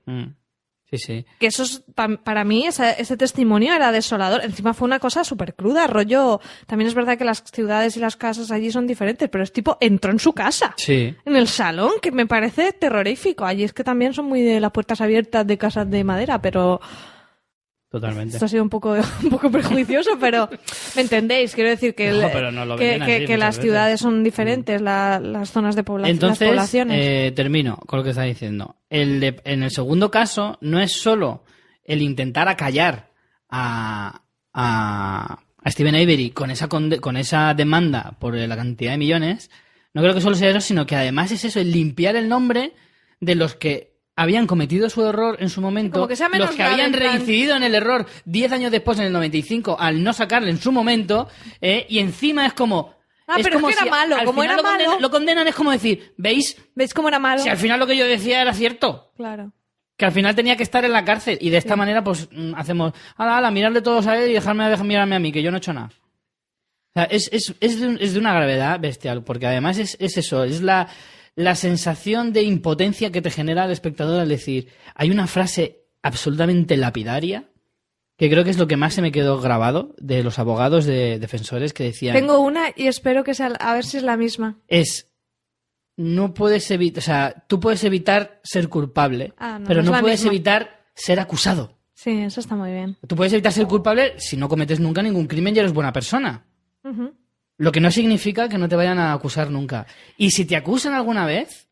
Sí, sí. Que eso es, para mí, ese testimonio era desolador. Encima fue una cosa súper cruda, rollo... También es verdad que las ciudades y las casas allí son diferentes, pero el tipo entró en su casa. Sí. En el salón, que me parece terrorífico. Allí es que también son muy de las puertas abiertas de casas de madera, pero... Totalmente. Esto ha sido un poco prejuicioso, pero ¿me entendéis? Quiero decir que, No, pero no lo que, venden así que las muchas ciudades veces. son diferentes, las zonas de población, las Entonces, poblaciones. termino con lo que está diciendo. En el segundo caso, no es solo el intentar acallar a Steven Avery con esa demanda por la cantidad de millones. No creo que solo sea eso, sino que además es eso, el limpiar el nombre de los que habían cometido su error en su momento, Como que sea menos los que grave, habían en plan- reincidido en el error 10 años después, en el 95, al no sacarle en su momento, y encima es como... Ah, pero es que era malo, al como final era malo- lo condenan, es como decir, ¿veis? ¿Veis cómo era malo? Si al final lo que yo decía era cierto, Claro. que al final tenía que estar en la cárcel, y de esta manera pues hacemos, ala, mirarle todos a él y mirarme a mí, que yo no he hecho nada. O sea, es de una gravedad bestial, porque además es eso, es la sensación de impotencia que te genera el espectador al decir, hay una frase absolutamente lapidaria, que creo que es lo que más se me quedó grabado de los abogados de defensores que decían... Tengo una y espero que sea, a ver si es la misma. No puedes evitar, o sea, tú puedes evitar ser culpable, pero no puedes evitar ser acusado. Sí, eso está muy bien. Tú puedes evitar ser culpable si no cometes nunca ningún crimen y eres buena persona. Uh-huh. Lo que no significa que no te vayan a acusar nunca. Y si te acusan alguna vez...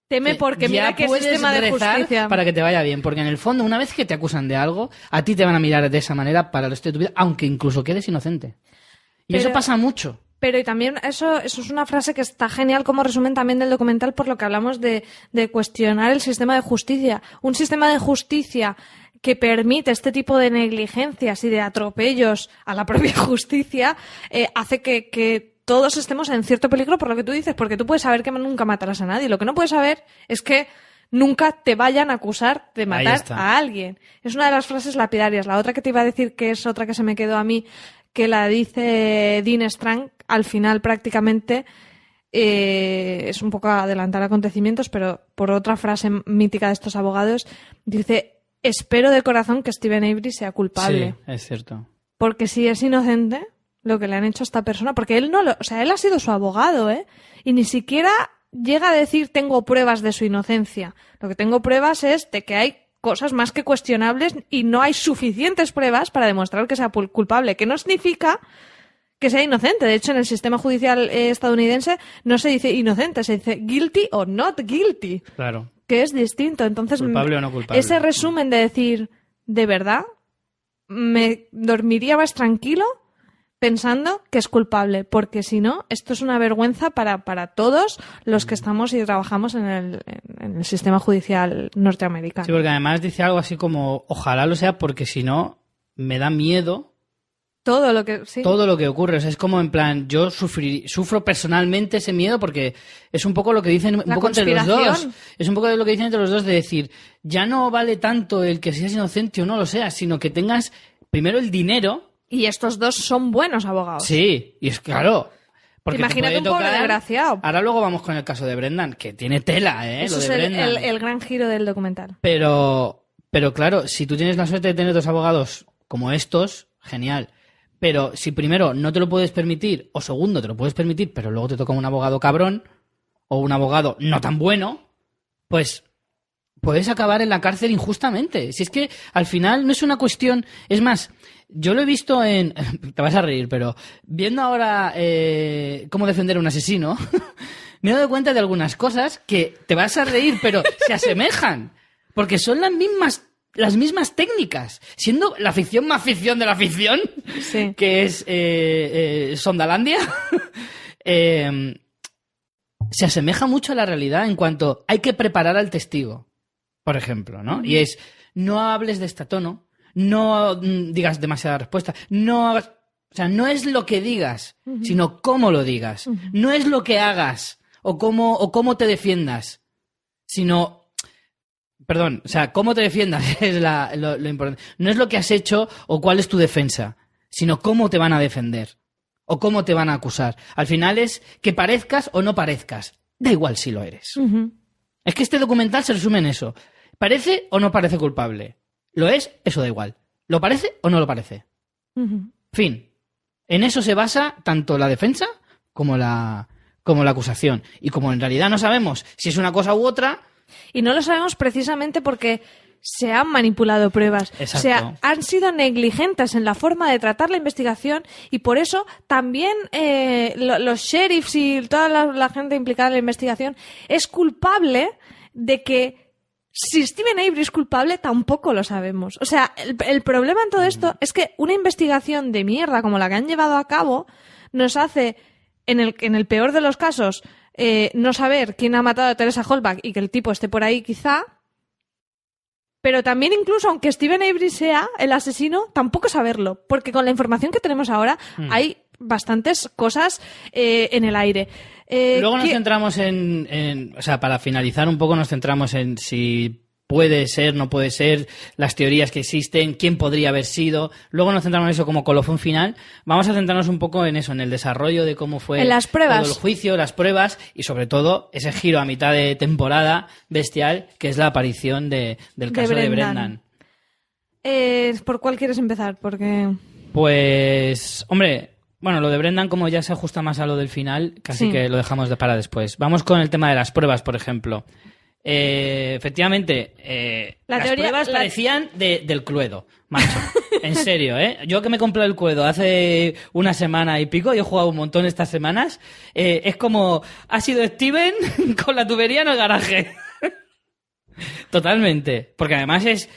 Teme porque mira qué sistema de justicia. Para que te vaya bien, porque en el fondo, una vez que te acusan de algo, a ti te van a mirar de esa manera para el resto de tu vida, aunque incluso quedes inocente. Y eso pasa mucho. Pero y también eso es una frase que está genial como resumen también del documental, por lo que hablamos de cuestionar el sistema de justicia. Un sistema de justicia que permite este tipo de negligencias y de atropellos a la propia justicia hace que todos estemos en cierto peligro por lo que tú dices, porque tú puedes saber que nunca matarás a nadie. Lo que no puedes saber es que nunca te vayan a acusar de matar a alguien. Es una de las frases lapidarias. La otra que te iba a decir, que es otra que se me quedó a mí, que la dice Dean Strang al final prácticamente, es un poco adelantar acontecimientos, pero por otra frase mítica de estos abogados, dice: espero de corazón que Steven Avery sea culpable. Sí, es cierto. Porque si es inocente, lo que le han hecho a esta persona, porque él él ha sido su abogado, y ni siquiera llega a decir tengo pruebas de su inocencia. Lo que tengo pruebas es de que hay cosas más que cuestionables y no hay suficientes pruebas para demostrar que sea culpable, que no significa que sea inocente. De hecho, en el sistema judicial estadounidense no se dice inocente, se dice guilty or not guilty. Claro. Que es distinto. Entonces, culpable o no culpable. Ese resumen de decir, de verdad, me dormiría más tranquilo pensando que es culpable, porque si no, esto es una vergüenza para todos los que estamos y trabajamos en el sistema judicial norteamericano. Sí, porque además dice algo así como, ojalá lo sea, porque si no, me da miedo todo lo que ocurre. O sea, es como en plan, yo sufro personalmente ese miedo, porque es un poco lo que dicen un poco entre los dos. Es un poco lo que dicen entre los dos, de decir, ya no vale tanto el que seas inocente o no lo seas, sino que tengas primero el dinero. Y estos dos son buenos abogados. Sí, y es claro. Porque imagínate un pobre desgraciado. Ahora luego vamos con el caso de Brendan, que tiene tela, Eso lo de es Brendan. el gran giro del documental. Pero claro, si tú tienes la suerte de tener dos abogados como estos, genial. Pero si primero no te lo puedes permitir, o segundo te lo puedes permitir, pero luego te toca un abogado cabrón, o un abogado no tan bueno, pues puedes acabar en la cárcel injustamente. Si es que al final no es una cuestión... Es más, yo lo he visto en... Te vas a reír, pero viendo ahora cómo defender a un asesino, me he dado cuenta de algunas cosas que te vas a reír, pero se asemejan. Porque son las mismas técnicas. Siendo la ficción más ficción de la ficción, sí, que es Sondalandia, se asemeja mucho a la realidad en cuanto hay que preparar al testigo, por ejemplo, ¿no? Y es, no hables de este tono, no digas demasiada respuesta, no hagas... O sea, no es lo que digas, sino cómo lo digas. No es lo que hagas o cómo te defiendas, sino... Perdón, o sea, cómo te defiendas es lo importante. No es lo que has hecho o cuál es tu defensa, sino cómo te van a defender o cómo te van a acusar. Al final es que parezcas o no parezcas. Da igual si lo eres. Es que este documental se resume en eso. ¿Parece o no parece culpable? ¿Lo es? Eso da igual. ¿Lo parece o no lo parece? Fin. En eso se basa tanto la defensa como la acusación. Y como en realidad no sabemos si es una cosa u otra... Y no lo sabemos precisamente porque se han manipulado pruebas. Exacto. O sea, han sido negligentes en la forma de tratar la investigación y por eso también los sheriffs y toda la gente implicada en la investigación es culpable de que si Steven Avery es culpable tampoco lo sabemos. O sea, el problema en todo esto es que una investigación de mierda como la que han llevado a cabo nos hace, en el peor de los casos... no saber quién ha matado a Teresa Halbach y que el tipo esté por ahí quizá, pero también incluso aunque Steven Avery sea el asesino, tampoco saberlo, porque con la información que tenemos ahora hay bastantes cosas en el aire. Luego nos centramos o sea, para finalizar un poco nos centramos en si puede ser, no puede ser, las teorías que existen, quién podría haber sido. Luego nos centramos en eso como colofón final. Vamos a centrarnos un poco en eso, en el desarrollo de cómo fue en las pruebas. todo el juicio, las pruebas y sobre todo ese giro a mitad de temporada bestial que es la aparición del caso de Brendan. ¿Por cuál quieres empezar? Porque... Pues, hombre, bueno, lo de Brendan como ya se ajusta más a lo del final, casi que lo dejamos para después. Vamos con el tema de las pruebas, por ejemplo. Efectivamente, las pruebas parecían del Cluedo, macho. En serio, ¿eh? Yo que me compré el Cluedo hace una semana y pico, y he jugado un montón estas semanas, es como ha sido Steven con la tubería en el garaje. Totalmente. Porque además es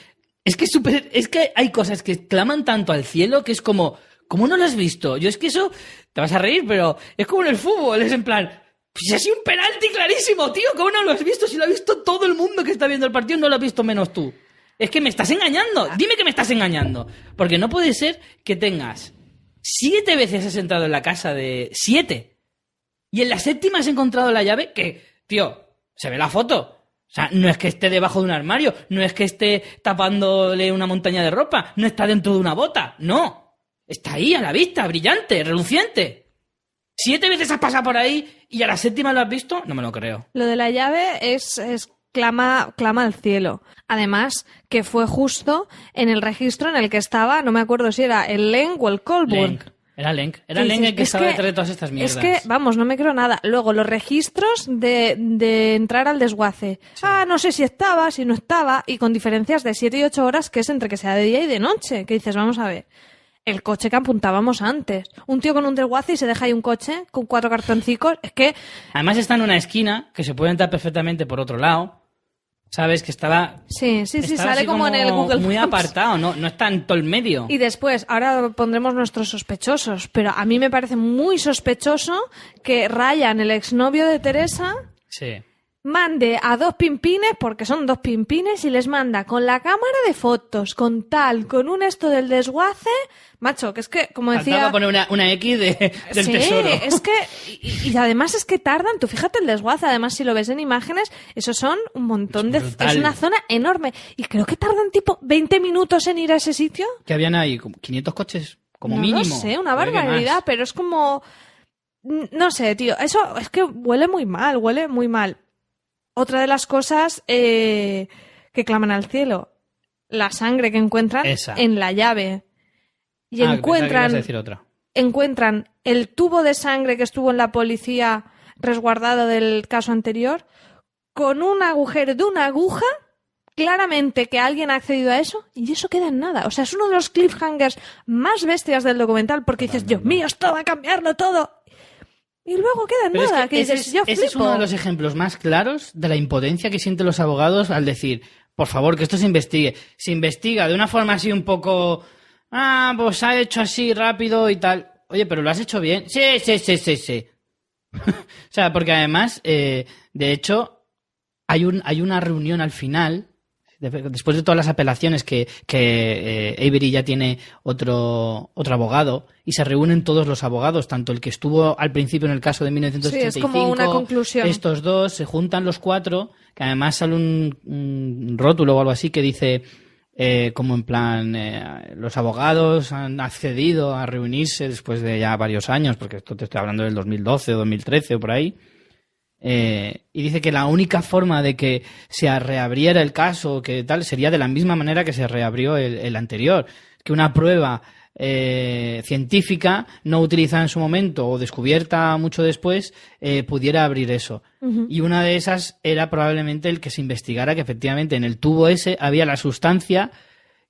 que hay cosas que claman tanto al cielo que es como, ¿cómo no lo has visto? Yo es que eso, te vas a reír, pero es como en el fútbol, es en plan, pues ha sido un penalti clarísimo, tío, ¿cómo no lo has visto? Si lo ha visto todo el mundo que está viendo el partido, no lo ha visto menos tú. Es que me estás engañando, dime que me estás engañando. Porque no puede ser que tengas 7 veces has entrado en la casa de 7 y en la 7ª has encontrado la llave que, tío, se ve la foto. O sea, no es que esté debajo de un armario, no es que esté tapándole una montaña de ropa, no está dentro de una bota, no. Está ahí a la vista, brillante, reluciente. 7 veces has pasado por ahí y a la 7ª lo has visto, no me lo creo. Lo de la llave clama al cielo. Además, que fue justo en el registro en el que estaba, no me acuerdo si era el Lenk o el Colburn. Era Lenk el que estaba detrás de todas estas mierdas. Es que, vamos, no me creo nada. Luego, los registros de entrar al desguace. Sí. No sé si estaba, si no estaba, y con diferencias de 7 y 8 horas, que es entre que sea de día y de noche. Que dices, vamos a ver, el coche que apuntábamos antes. Un tío con un desguace y se deja ahí un coche con 4 cartoncicos, es que... Además está en una esquina, que se puede entrar perfectamente por otro lado. ¿Sabes? Que estaba... Sí, sale como en el Google muy Maps. Apartado, no está en todo el medio. Y después, ahora pondremos nuestros sospechosos, pero a mí me parece muy sospechoso que Ryan, el exnovio de Teresa, mande a 2 pimpines, porque son 2 pimpines, y les manda con la cámara de fotos, con un esto del desguace... Macho, que es que, como decía... Faltaba poner una X del tesoro. Sí, es que... Y además es que tardan... Tú fíjate el desguace, además si lo ves en imágenes, eso son un montón de... Es una zona enorme. Y creo que tardan tipo 20 minutos en ir a ese sitio. Que habían ahí como 500 coches, como mínimo. No sé, una barbaridad, pero es como... No sé, tío, eso es que huele muy mal. Otra de las cosas que claman al cielo, la sangre que encuentran en la llave. Y encuentran el tubo de sangre que estuvo en la policía resguardado del caso anterior con un agujero de una aguja, claramente que alguien ha accedido a eso, y eso queda en nada. O sea, es uno de los cliffhangers más bestias del documental, porque dices, Dios mío, esto va a cambiarlo todo. Y luego queda en nada. Ese es uno de los ejemplos más claros de la impotencia que sienten los abogados al decir, por favor, que esto se investigue. Se investiga de una forma así un poco... pues ha hecho así rápido y tal. Oye, pero lo has hecho bien. Sí. O sea, porque además, de hecho, hay una reunión al final, después de todas las apelaciones que Avery ya tiene otro abogado, y se reúnen todos los abogados, tanto el que estuvo al principio en el caso de 1985, es como una conclusión. Estos dos, se juntan los 4, que además sale un rótulo o algo así que dice... como en plan los abogados han accedido a reunirse después de ya varios años, porque esto te estoy hablando del 2012 o 2013 o por ahí, y dice que la única forma de que se reabriera el caso que tal sería de la misma manera que se reabrió el anterior, que una prueba científica no utilizada en su momento o descubierta mucho después pudiera abrir eso. Y una de esas era probablemente el que se investigara que efectivamente en el tubo ese había la sustancia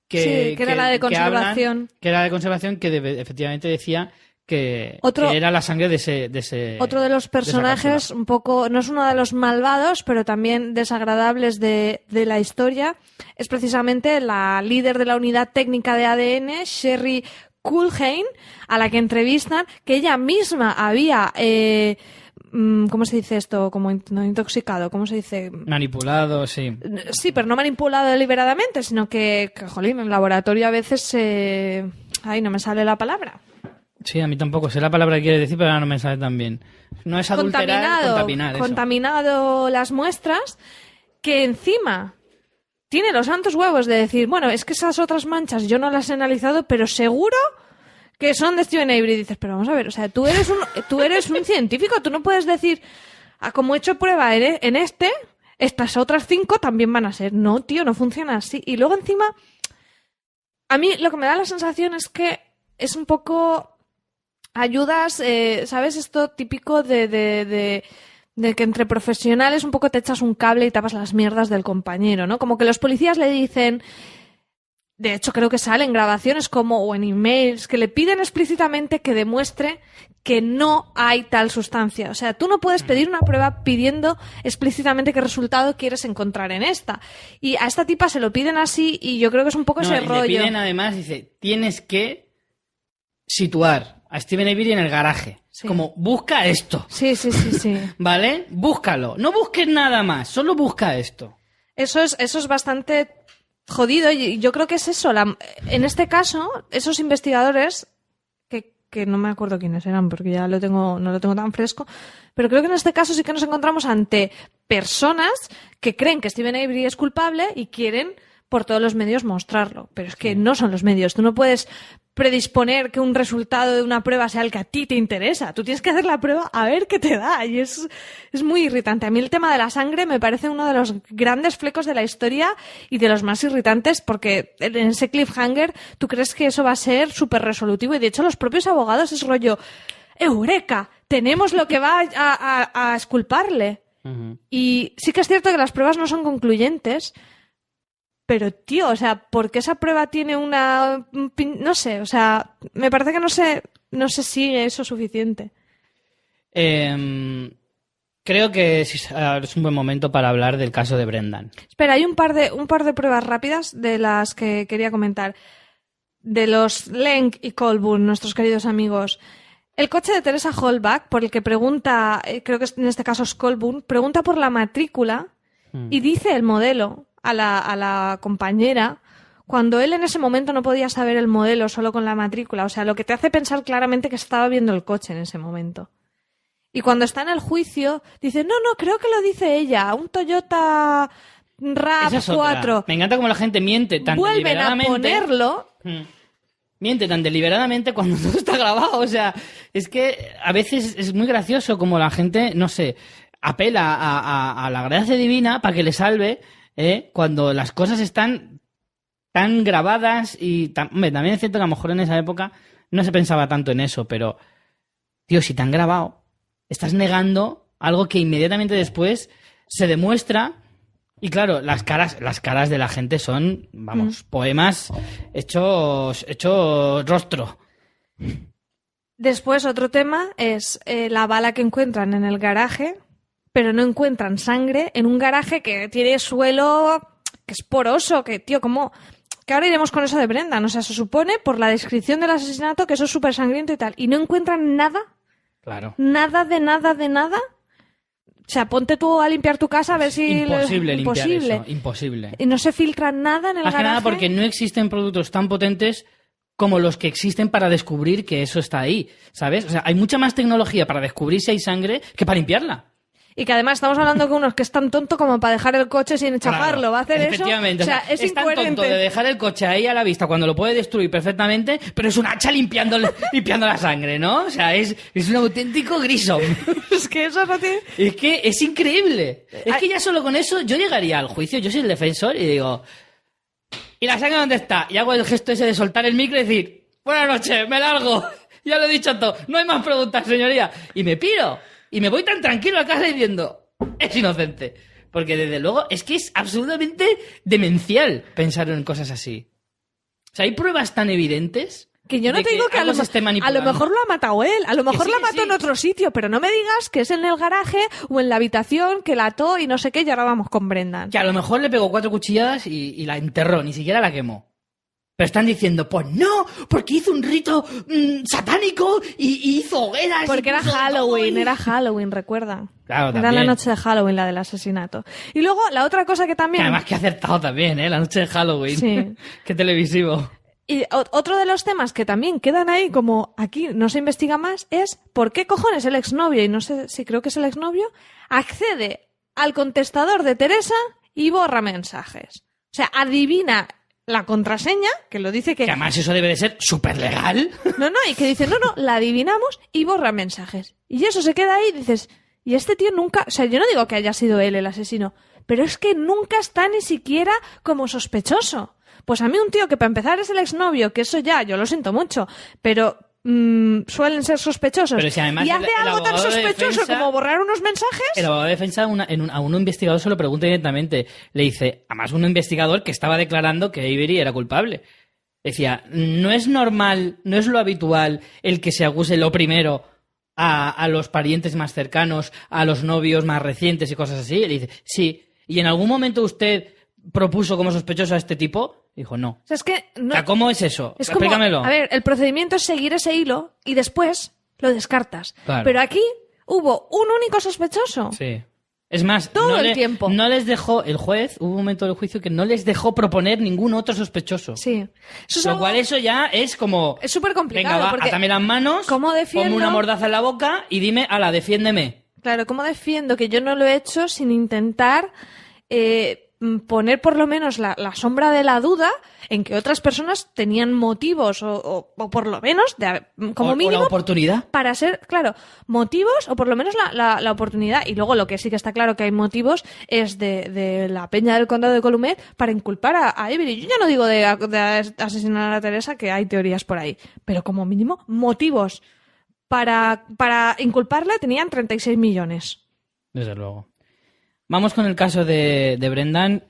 que era la de conservación. Que era de conservación, que efectivamente decía que era la sangre de ese otro de los personajes un poco, no es uno de los malvados, pero también desagradables de la historia, es precisamente la líder de la unidad técnica de ADN, Sherry Culhane, a la que entrevistan, que ella misma había ¿cómo se dice esto? Como no intoxicado, ¿cómo se dice? Manipulado, sí. Sí, pero no manipulado deliberadamente, sino que jolín, en laboratorio a veces ay, no me sale la palabra. Sí, a mí tampoco sé la palabra que quiere decir, pero ahora no me sale tan bien. No es adulterar, contaminar. Contaminado las muestras, que encima tiene los santos huevos de decir, bueno, es que esas otras manchas yo no las he analizado, pero seguro que son de Steven Avery. Y dices, pero vamos a ver, o sea, tú eres un científico, tú no puedes decir, como he hecho prueba en estas otras 5 también van a ser. No, tío, no funciona así. Y luego encima, a mí lo que me da la sensación es que es un poco ayudas, ¿sabes? Esto típico de que entre profesionales un poco te echas un cable y tapas las mierdas del compañero, ¿no? Como que los policías le dicen, de hecho creo que salen grabaciones o en emails, que le piden explícitamente que demuestre que no hay tal sustancia. O sea, tú no puedes pedir una prueba pidiendo explícitamente qué resultado quieres encontrar en esta. Y a esta tipa se lo piden así y yo creo que es un poco ese rollo. Le piden además, dice, tienes que situar a Steven Avery en el garaje. Sí. Como, busca esto. Sí. ¿Vale? Búscalo. No busques nada más, solo busca esto. Eso es bastante jodido y yo creo que es eso. En este caso, esos investigadores, que no me acuerdo quiénes eran porque ya no lo tengo tan fresco, pero creo que en este caso sí que nos encontramos ante personas que creen que Steven Avery es culpable y quieren por todos los medios mostrarlo. Pero es que no son los medios. Tú no puedes predisponer que un resultado de una prueba sea el que a ti te interesa. Tú tienes que hacer la prueba a ver qué te da. Y es muy irritante. A mí el tema de la sangre me parece uno de los grandes flecos de la historia y de los más irritantes porque en ese cliffhanger tú crees que eso va a ser súper resolutivo y de hecho los propios abogados es rollo ¡Eureka! Tenemos lo que va a exculparle. Uh-huh. Y sí que es cierto que las pruebas no son concluyentes. Pero, tío, o sea, ¿por qué esa prueba tiene una... No sé, o sea, me parece que no se sigue eso suficiente. Creo que es un buen momento para hablar del caso de Brendan. Espera, hay un par de pruebas rápidas de las que quería comentar. De los Lenk y Colburn, nuestros queridos amigos. El coche de Teresa Halbach, por el que pregunta, creo que en este caso es Colburn, pregunta por la matrícula y dice el modelo a la compañera, cuando él en ese momento no podía saber el modelo solo con la matrícula. O sea, lo que te hace pensar claramente que estaba viendo el coche en ese momento. Y cuando está en el juicio, dice, no, creo que lo dice ella, un Toyota RAV4. Me encanta cómo la gente miente tan deliberadamente. Vuelven a ponerlo. Miente tan deliberadamente cuando todo está grabado. O sea, es que a veces es muy gracioso como la gente, no sé, apela a la gracia divina para que le salve, cuando las cosas están tan grabadas y hombre, también es cierto que a lo mejor en esa época no se pensaba tanto en eso, pero tío, si te han grabado, estás negando algo que inmediatamente después se demuestra y claro, las caras de la gente son, vamos, poemas hechos rostro. Después otro tema es la bala que encuentran en el garaje, pero no encuentran sangre en un garaje que tiene suelo que es poroso, que, tío, como... Que ahora iremos con eso de Brendan. O sea, se supone, por la descripción del asesinato, que eso es súper sangriento y tal. Y no encuentran nada. Claro. Nada de nada de nada. O sea, ponte tú a limpiar tu casa a ver si... Imposible limpiar eso. Imposible. Y no se filtra nada en el garaje. Más que nada porque no existen productos tan potentes como los que existen para descubrir que eso está ahí, ¿sabes? O sea, hay mucha más tecnología para descubrir si hay sangre que para limpiarla. Y que además estamos hablando con unos que es tan tonto como para dejar el coche sin enchafarlo. Claro, ¿Va a hacer efectivamente, eso? O sea, es tan tonto de dejar el coche ahí a la vista cuando lo puede destruir perfectamente, pero es un hacha limpiando la sangre, ¿no? O sea, es un auténtico Grissom. Es que eso no tiene... Es que es increíble. Es que ya solo con eso yo llegaría al juicio, yo soy el defensor y digo... ¿Y la sangre dónde está? Y hago el gesto ese de soltar el micro y decir... Buenas noches, me largo. Ya lo he dicho todo. No hay más preguntas, señoría. Y me piro. Y me voy tan tranquilo a casa diciendo, es inocente. Porque desde luego es que es absolutamente demencial pensar en cosas así. O sea, hay pruebas tan evidentes que yo no te digo que a lo mejor lo ha matado él, a lo mejor la mató en otro sitio, pero no me digas que es en el garaje o en la habitación, que la ató y no sé qué, y ahora vamos con Brendan. Que a lo mejor le pegó 4 cuchilladas y la enterró, ni siquiera la quemó. Pero están diciendo, pues no, porque hizo un rito satánico y hizo hogueras. Porque era Halloween, recuerda. Claro, también. Era la noche de Halloween la del asesinato. Y luego la otra cosa que también... Que además que ha acertado también, la noche de Halloween. Sí. Qué televisivo. Y otro de los temas que también quedan ahí, como aquí no se investiga más, es por qué cojones el exnovio, y no sé si creo que es el exnovio, accede al contestador de Teresa y borra mensajes. sea, adivina la contraseña, que lo dice que... Que además eso debe de ser súper legal. No, y que dice, no, la adivinamos y borra mensajes. Y eso se queda ahí y dices, y este tío nunca... O sea, yo no digo que haya sido él el asesino, pero es que nunca está ni siquiera como sospechoso. Pues a mí un tío que para empezar es el exnovio, que eso ya, yo lo siento mucho, pero... suelen ser sospechosos. Pero si además y hace el algo tan abogado de sospechoso defensa- como borrar unos mensajes. El abogado de defensa a un investigador se lo pregunta directamente. Le dice, además un investigador que estaba declarando que Avery era culpable. Decía, no es normal, no es lo habitual el que se acuse lo primero a los parientes más cercanos, a los novios más recientes y cosas así. Y le dice, sí. ¿Y en algún momento usted propuso como sospechoso a este tipo? Dijo, no. O sea, es que no, O sea, ¿cómo es eso? es como, Explícamelo. a ver, el procedimiento es seguir ese hilo y después lo descartas. Claro. Pero aquí hubo un único sospechoso. Sí. Es más, Todo el tiempo. No les dejó, el juez, hubo un momento del juicio que no les dejó proponer ningún otro sospechoso. Sí. Eso es Lo algo- cual eso ya es como... es súper complicado. Venga, va, porque, atame las manos, ¿cómo defiendo? ponme una mordaza en la boca y dime, ala, defiéndeme. Claro, ¿cómo defiendo que yo no lo he hecho sin intentar poner por lo menos la sombra de la duda en que otras personas tenían motivos o por lo menos, como O mínimo, la oportunidad. para ser, claro, motivos o por lo menos la oportunidad. Y luego lo que sí que está claro que hay motivos es de la peña del condado de Columet para inculpar a Avery. Yo ya no digo de asesinar a Teresa, que hay teorías por ahí, pero como mínimo motivos para inculparla tenían 36 millones. Desde luego. Vamos con el caso de Brendan.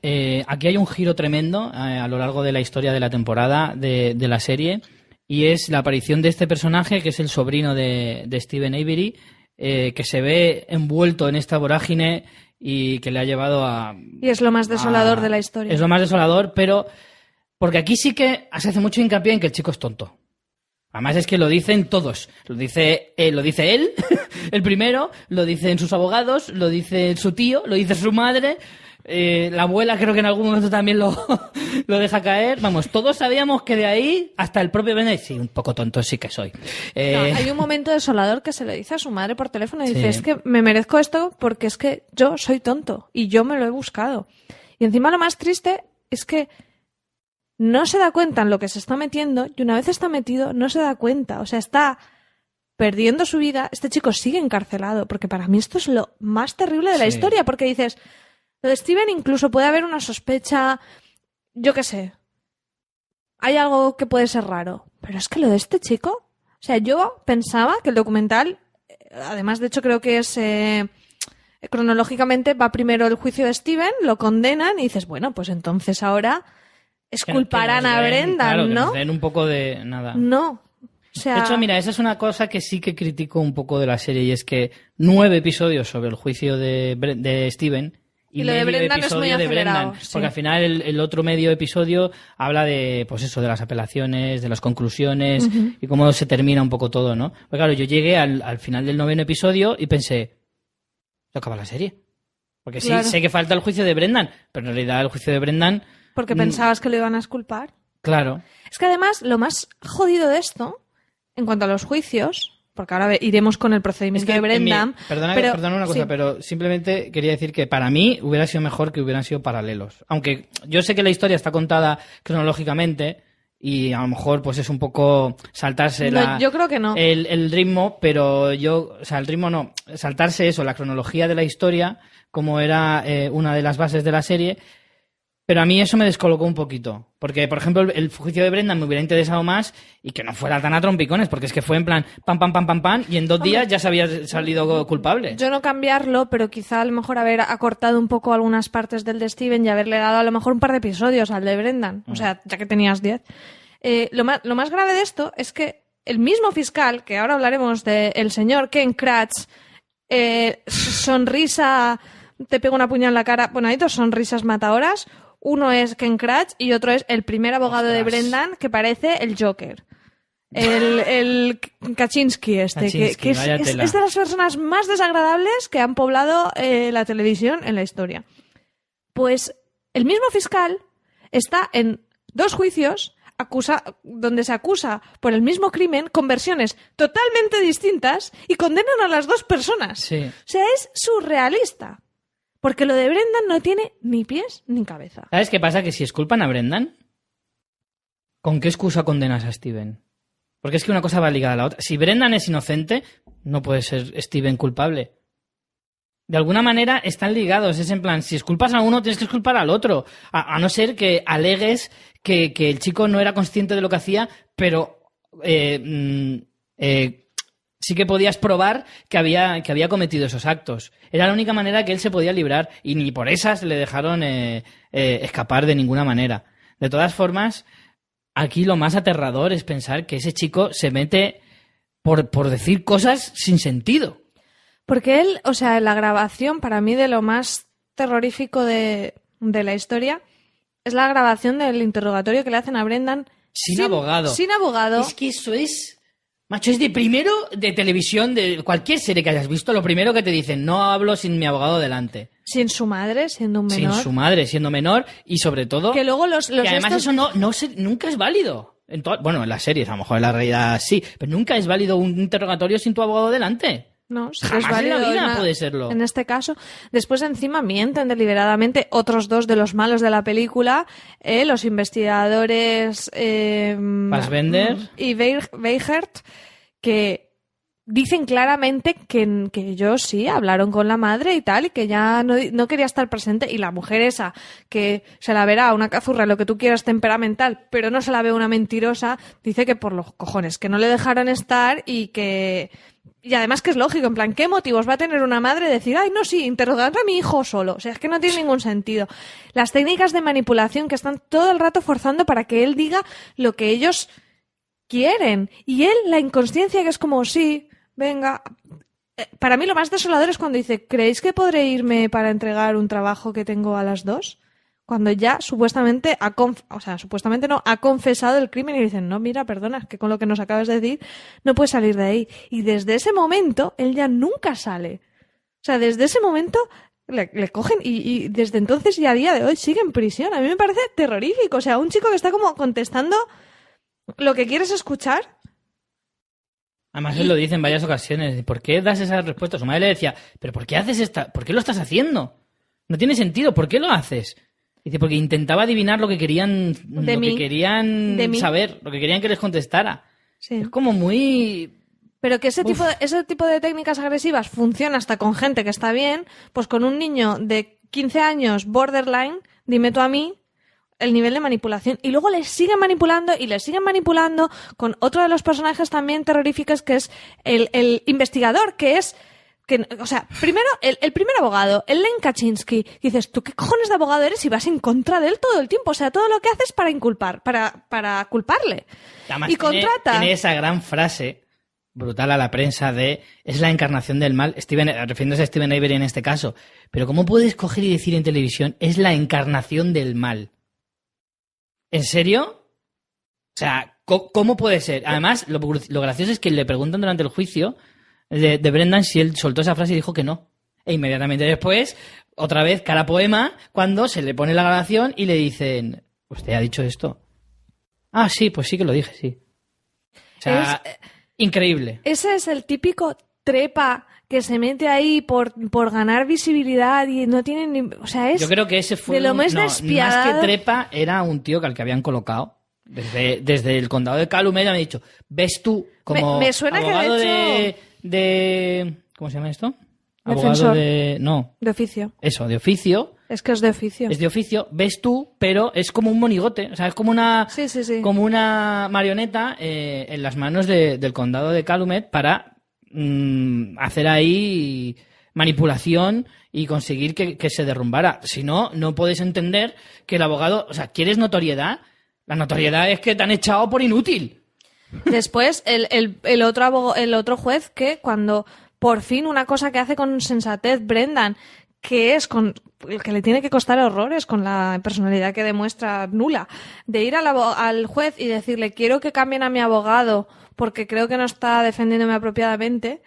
Aquí hay un giro tremendo a lo largo de la historia de la temporada de la serie, y es la aparición de este personaje que es el sobrino de Steven Avery, que se ve envuelto en esta vorágine y que le ha llevado a... Y es lo más desolador de la historia. Es lo más desolador, pero porque aquí sí que se hace mucho hincapié en que el chico es tonto. Además es que lo dicen todos. Lo dice él, el primero, lo dicen sus abogados, lo dice su tío, lo dice su madre, la abuela creo que en algún momento también lo deja caer. Vamos, todos sabíamos que de ahí hasta el propio Bennett, sí, un poco tonto sí que soy. No, hay un momento desolador que se le dice a su madre por teléfono y dice, Sí. es que me merezco esto porque es que yo soy tonto y yo me lo he buscado. Y encima lo más triste es que no se da cuenta en lo que se está metiendo y una vez está metido no se da cuenta. O sea, está perdiendo su vida. Este chico sigue encarcelado porque para mí esto es lo más terrible de la Sí. historia, porque dices, lo de Steven incluso puede haber una sospecha, yo qué sé, hay algo que puede ser raro, pero es que lo de este chico, o sea, yo pensaba que el documental, además de hecho creo que es cronológicamente va primero el juicio de Steven, lo condenan y dices, bueno, pues entonces ahora esculparán Que nos a den, Brendan, claro, que ¿no? nos den un poco de nada. No. O sea, De hecho, mira, esa es una cosa que sí que critico un poco de la serie, y es que 9 episodios sobre el juicio de Steven Y lo de medio Brendan es muy episodio de acelerado, Brendan, sí. porque al final el otro medio episodio habla de, pues eso, de las apelaciones, de las conclusiones y cómo se termina un poco todo, ¿no? Pues claro, yo llegué al final del 9º episodio y pensé, ¿se acaba la serie? Porque sí, Claro. sé que falta el juicio de Brendan, pero en realidad el juicio de Brendan, porque pensabas que lo iban a esculpar. claro, Es que además lo más jodido de esto, en cuanto a los juicios, porque ahora iremos con el procedimiento de Brendan. Perdona una cosa, sí. pero simplemente quería decir que para mí hubiera sido mejor que hubieran sido paralelos. Aunque yo sé que la historia está contada cronológicamente y a lo mejor pues es un poco saltarse No, yo creo que no. el ritmo, pero o sea, el ritmo no, saltarse eso, la cronología de la historia, como era una de las bases de la serie. Pero a mí eso me descolocó un poquito. Porque, por ejemplo, el juicio de Brendan me hubiera interesado más y que no fuera tan a trompicones, porque es que fue en plan pam, pam, pam, pam, pam, y en 2 días ya se había salido culpable. Yo no cambiarlo, pero quizá a lo mejor haber acortado un poco algunas partes del de Steven y haberle dado a lo mejor un par de episodios al de Brendan. O sea, ya que tenías 10. Lo más grave de esto es que el mismo fiscal, que ahora hablaremos del señor Ken Kratz, sonrisa, te pega una puñal en la cara. Bueno, hay 2 sonrisas matadoras. Uno es Ken Kratz y otro es el primer abogado de Ostras. Brendan, que parece el Joker. El Kaczynski Kaczynski, que vaya es tela. de las personas más desagradables que han poblado la televisión en la historia. Pues el mismo fiscal está en 2 juicios donde se acusa por el mismo crimen con versiones totalmente distintas y condenan a las 2 personas. Sí. O sea, es surrealista. Porque lo de Brendan no tiene ni pies ni cabeza. ¿Sabes qué pasa? Que si exculpan a Brendan, ¿con qué excusa condenas a Steven? Porque es que una cosa va ligada a la otra. Si Brendan es inocente, no puede ser Steven culpable. De alguna manera están ligados. Es en plan, si exculpas a uno, tienes que exculpar al otro. A no ser que alegues que el chico no era consciente de lo que hacía, pero sí que podías probar que había cometido esos actos. Era la única manera que él se podía librar y ni por esas le dejaron escapar de ninguna manera. De todas formas, aquí lo más aterrador es pensar que ese chico se mete por decir cosas sin sentido. Porque él, o sea, la grabación para mí de lo más terrorífico de la historia es la grabación del interrogatorio que le hacen a Brendan Sin abogado. Sin abogado. Es que eso es... Macho, es de primero de televisión, de cualquier serie que hayas visto, lo primero que te dicen, no hablo sin mi abogado delante. Sin su madre, siendo un menor. Sin su madre, siendo menor, y sobre todo... Que luego que además eso nunca es válido. Bueno, en las series, a lo mejor en la realidad sí, pero nunca es válido un interrogatorio sin tu abogado delante. No, sí jamás es válido en la vida puede serlo. En este caso, después encima mienten deliberadamente otros dos de los malos de la película, los investigadores Fassbender y Weigert, que dicen claramente que ellos sí hablaron con la madre y tal, y que ya no quería estar presente, y la mujer esa, que se la verá una cazurra, lo que tú quieras, temperamental, pero no se la ve una mentirosa, dice que por los cojones, que no le dejaron estar y además que es lógico, en plan, ¿qué motivos va a tener una madre de decir, ay, no, sí, interrogar a mi hijo solo? O sea, es que no tiene ningún sentido. Las técnicas de manipulación que están todo el rato forzando para que él diga lo que ellos quieren. Y él, la inconsciencia que es como, sí, venga. Para mí lo más desolador es cuando dice, ¿creéis que podré irme para entregar un trabajo que tengo a las 2? Cuando ya supuestamente ha confesado el crimen y dicen, no, mira, perdona, es que con lo que nos acabas de decir no puedes salir de ahí. Y desde ese momento él ya nunca sale. O sea, desde ese momento le cogen y desde entonces y a día de hoy sigue en prisión. A mí me parece terrorífico. O sea, un chico que está como contestando lo que quieres escuchar. Además, él lo dice en varias ocasiones. ¿Por qué das esas respuestas? Su madre le decía, ¿pero por qué haces ¿por qué lo estás haciendo? No tiene sentido. ¿Por qué lo haces? Dice, porque intentaba adivinar lo que querían saber, lo que querían que les contestara. Sí. Es como muy... Pero que ese tipo de técnicas agresivas funciona hasta con gente que está bien, pues con un niño de 15 años borderline, dime tú a mí, el nivel de manipulación. Y luego le siguen manipulando con otro de los personajes también terroríficos, que es el investigador, que es... o sea, primero, el primer abogado, el Len Kaczynski, dices, ¿tú qué cojones de abogado eres y vas en contra de él todo el tiempo? O sea, todo lo que haces para para culparle. Además, y contrata... Tiene esa gran frase brutal a la prensa de es la encarnación del mal, refiriéndose a Steven Avery en este caso. Pero ¿cómo puedes coger y decir en televisión es la encarnación del mal? ¿En serio? O sea, ¿cómo puede ser? Además, lo gracioso es que le preguntan durante el juicio de Brendan si él soltó esa frase y dijo que no. E inmediatamente después, otra vez, cara poema, cuando se le pone la grabación y le dicen, ¿usted ha dicho esto? Ah, sí, pues sí que lo dije, sí. O sea, increíble. Ese es el típico trepa que se mete ahí por ganar visibilidad y no tiene ni... O sea, es... Yo creo que ese fue... de lo más despiadado. Más que trepa, era un tío al que habían colocado. Desde el condado de Calumet me ha dicho, ves tú como me suena abogado que de ¿cómo se llama esto? Defensor. Abogado de... No. De oficio. Eso, de oficio. Es que es de oficio. Es de oficio, ves tú, pero es como un monigote. O sea, es como una... Sí. Como una marioneta en las manos del condado de Calumet para hacer ahí manipulación y conseguir que se derrumbara. Si no, no puedes entender que el abogado... O sea, ¿quieres notoriedad? La notoriedad es que te han echado por inútil. Después, el otro juez que cuando por fin una cosa que hace con sensatez Brendan, que es que le tiene que costar horrores con la personalidad que demuestra nula, de ir al juez y decirle quiero que cambien a mi abogado porque creo que no está defendiéndome apropiadamente.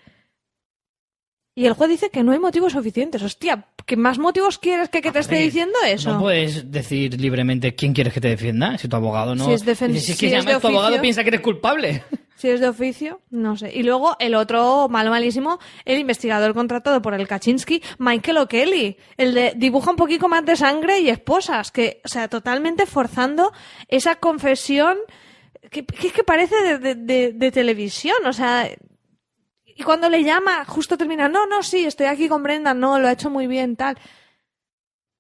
Y el juez dice que no hay motivos suficientes. Hostia, ¿qué más motivos quieres que te esté diciendo eso? No puedes decir libremente quién quieres que te defienda, si tu abogado no... Si es si es que además tu abogado piensa que eres culpable. Si es de oficio, no sé. Y luego el otro malísimo, el investigador contratado por el Kaczynski, Michael O'Kelly, el de dibuja un poquito más de sangre y esposas, que, o sea, totalmente forzando esa confesión que parece de televisión, o sea, y cuando le llama, justo termina, no, sí, estoy aquí con Brenda, no, lo ha hecho muy bien, tal.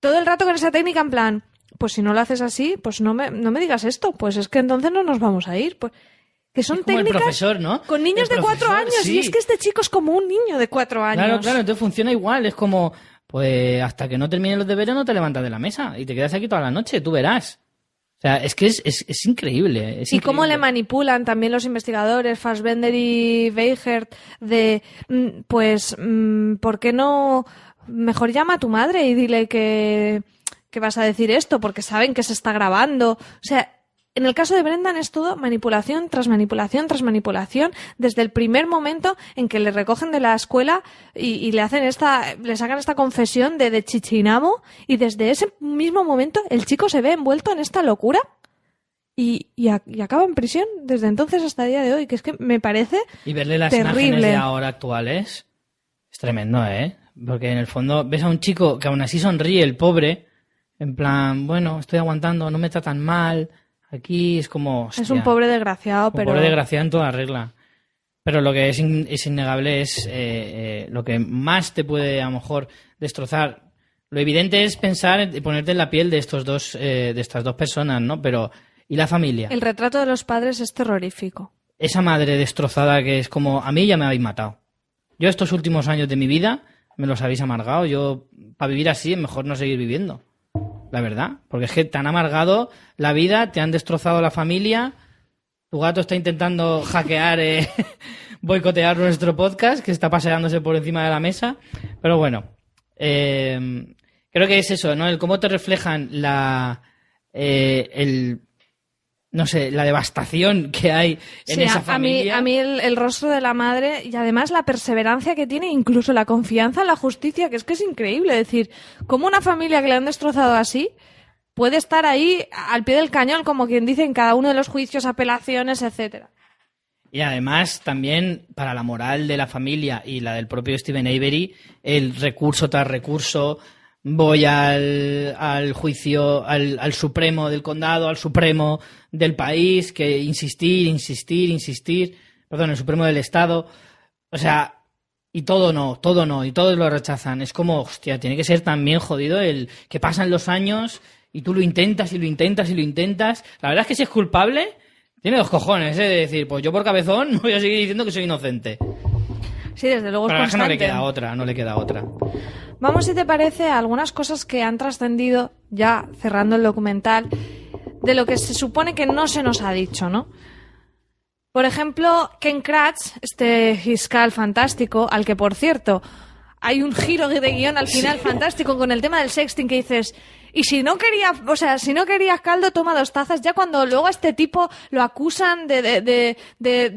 Todo el rato con esa técnica en plan, pues si no lo haces así, pues no me digas esto, pues es que entonces no nos vamos a ir, pues... Que son como técnicas el profesor, ¿no? con niños de 4 años. Sí. Y es que este chico es como un niño de 4 años. Claro, entonces funciona igual. Es como, pues hasta que no terminen los deberes no te levantas de la mesa y te quedas aquí toda la noche, tú verás. O sea, es que es increíble. Y cómo le manipulan también los investigadores, Fassbender y Weigert, de, ¿por qué no? Mejor llama a tu madre y dile que vas a decir esto, porque saben que se está grabando. O sea, en el caso de Brendan es todo manipulación tras manipulación tras manipulación, desde el primer momento en que le recogen de la escuela y le sacan esta confesión de Chichinabo, y desde ese mismo momento el chico se ve envuelto en esta locura y acaba en prisión desde entonces hasta el día de hoy, que es que me parece y verle las terrible. Imágenes de ahora actuales es tremendo, porque en el fondo ves a un chico que aún así sonríe, el pobre, en plan, bueno, estoy aguantando, no me tratan mal. Aquí es como... Hostia, es un pobre desgraciado, pero... pobre desgraciado en toda regla. Pero lo que es innegable es lo que más te puede, a lo mejor, destrozar. Lo evidente es pensar y ponerte en la piel de estas dos personas, ¿no? Pero, ¿y la familia? El retrato de los padres es terrorífico. Esa madre destrozada que es como... A mí ya me habéis matado. Yo estos últimos años de mi vida me los habéis amargado. Yo, para vivir así, es mejor no seguir viviendo. La verdad, porque es que te han amargado la vida, te han destrozado la familia, tu gato está intentando hackear, boicotear nuestro podcast, que está paseándose por encima de la mesa, pero bueno, creo que es eso, ¿no? El cómo te reflejan la devastación que hay en esa familia. A mí el rostro de la madre y además la perseverancia que tiene, incluso la confianza en la justicia, que es increíble. Es decir, cómo una familia que le han destrozado así puede estar ahí al pie del cañón, como quien dice, en cada uno de los juicios, apelaciones, etcétera. Y además también para la moral de la familia y la del propio Steven Avery, el recurso tras recurso... Voy al juicio, al Supremo del condado, al Supremo del país, que insistir, perdón, el Supremo del Estado, o sea, y todo no, y todos lo rechazan. Es como, hostia, tiene que ser también jodido el que pasan los años y tú lo intentas. La verdad es que si es culpable, tiene 2 cojones, de decir, pues yo por cabezón voy a seguir diciendo que soy inocente. Sí, desde luego pero es constante. No le queda otra. Vamos, si te parece, a algunas cosas que han trascendido, ya cerrando el documental, de lo que se supone que no se nos ha dicho, ¿no? Por ejemplo, Ken Kratz, este fiscal fantástico, al que, por cierto, hay un giro de guión al final fantástico con el tema del sexting, que dices... Y si no querías caldo, toma 2 tazas. Ya cuando luego a este tipo lo acusan de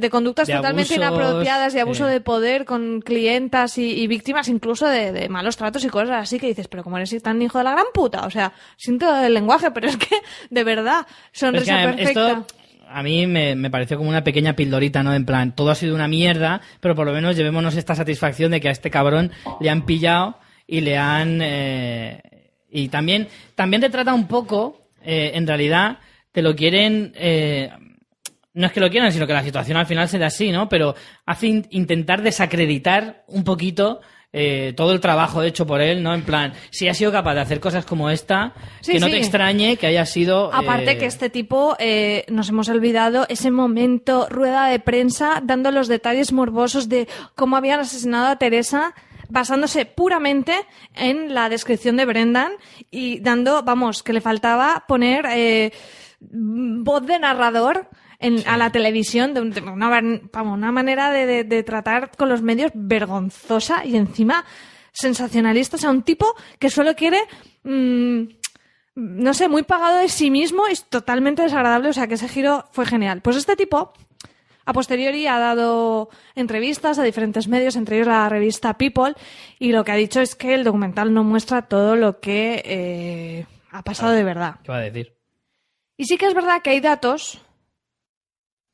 conductas de totalmente abusos, inapropiadas, de abuso de poder con clientas y víctimas incluso de malos tratos y cosas así, que dices, pero como eres tan hijo de la gran puta. O sea, siento el lenguaje, pero es que, de verdad, sonrisa perfecta. Esto a mí me pareció como una pequeña pildorita, ¿no? En plan, todo ha sido una mierda, pero por lo menos llevémonos esta satisfacción de que a este cabrón le han pillado y le han... Y también te trata un poco, en realidad, te lo quieren... no es que lo quieran, sino que la situación al final se da así, ¿no? Pero hace intentar desacreditar un poquito todo el trabajo hecho por él, ¿no? En plan, si ha sido capaz de hacer cosas como esta, sí, que no te extrañe que haya sido... Aparte que este tipo, nos hemos olvidado ese momento, rueda de prensa, dando los detalles morbosos de cómo habían asesinado a Teresa... basándose puramente en la descripción de Brendan y dando, que le faltaba poner voz de narrador a la televisión, de una manera de tratar con los medios vergonzosa y encima sensacionalista. O sea, un tipo que solo quiere, no sé, muy pagado de sí mismo y es totalmente desagradable. O sea, que ese giro fue genial. Pues este tipo... A posteriori ha dado entrevistas a diferentes medios, entre ellos la revista People, y lo que ha dicho es que el documental no muestra todo lo que ha pasado de verdad. ¿Qué va a decir? Y sí que es verdad que hay datos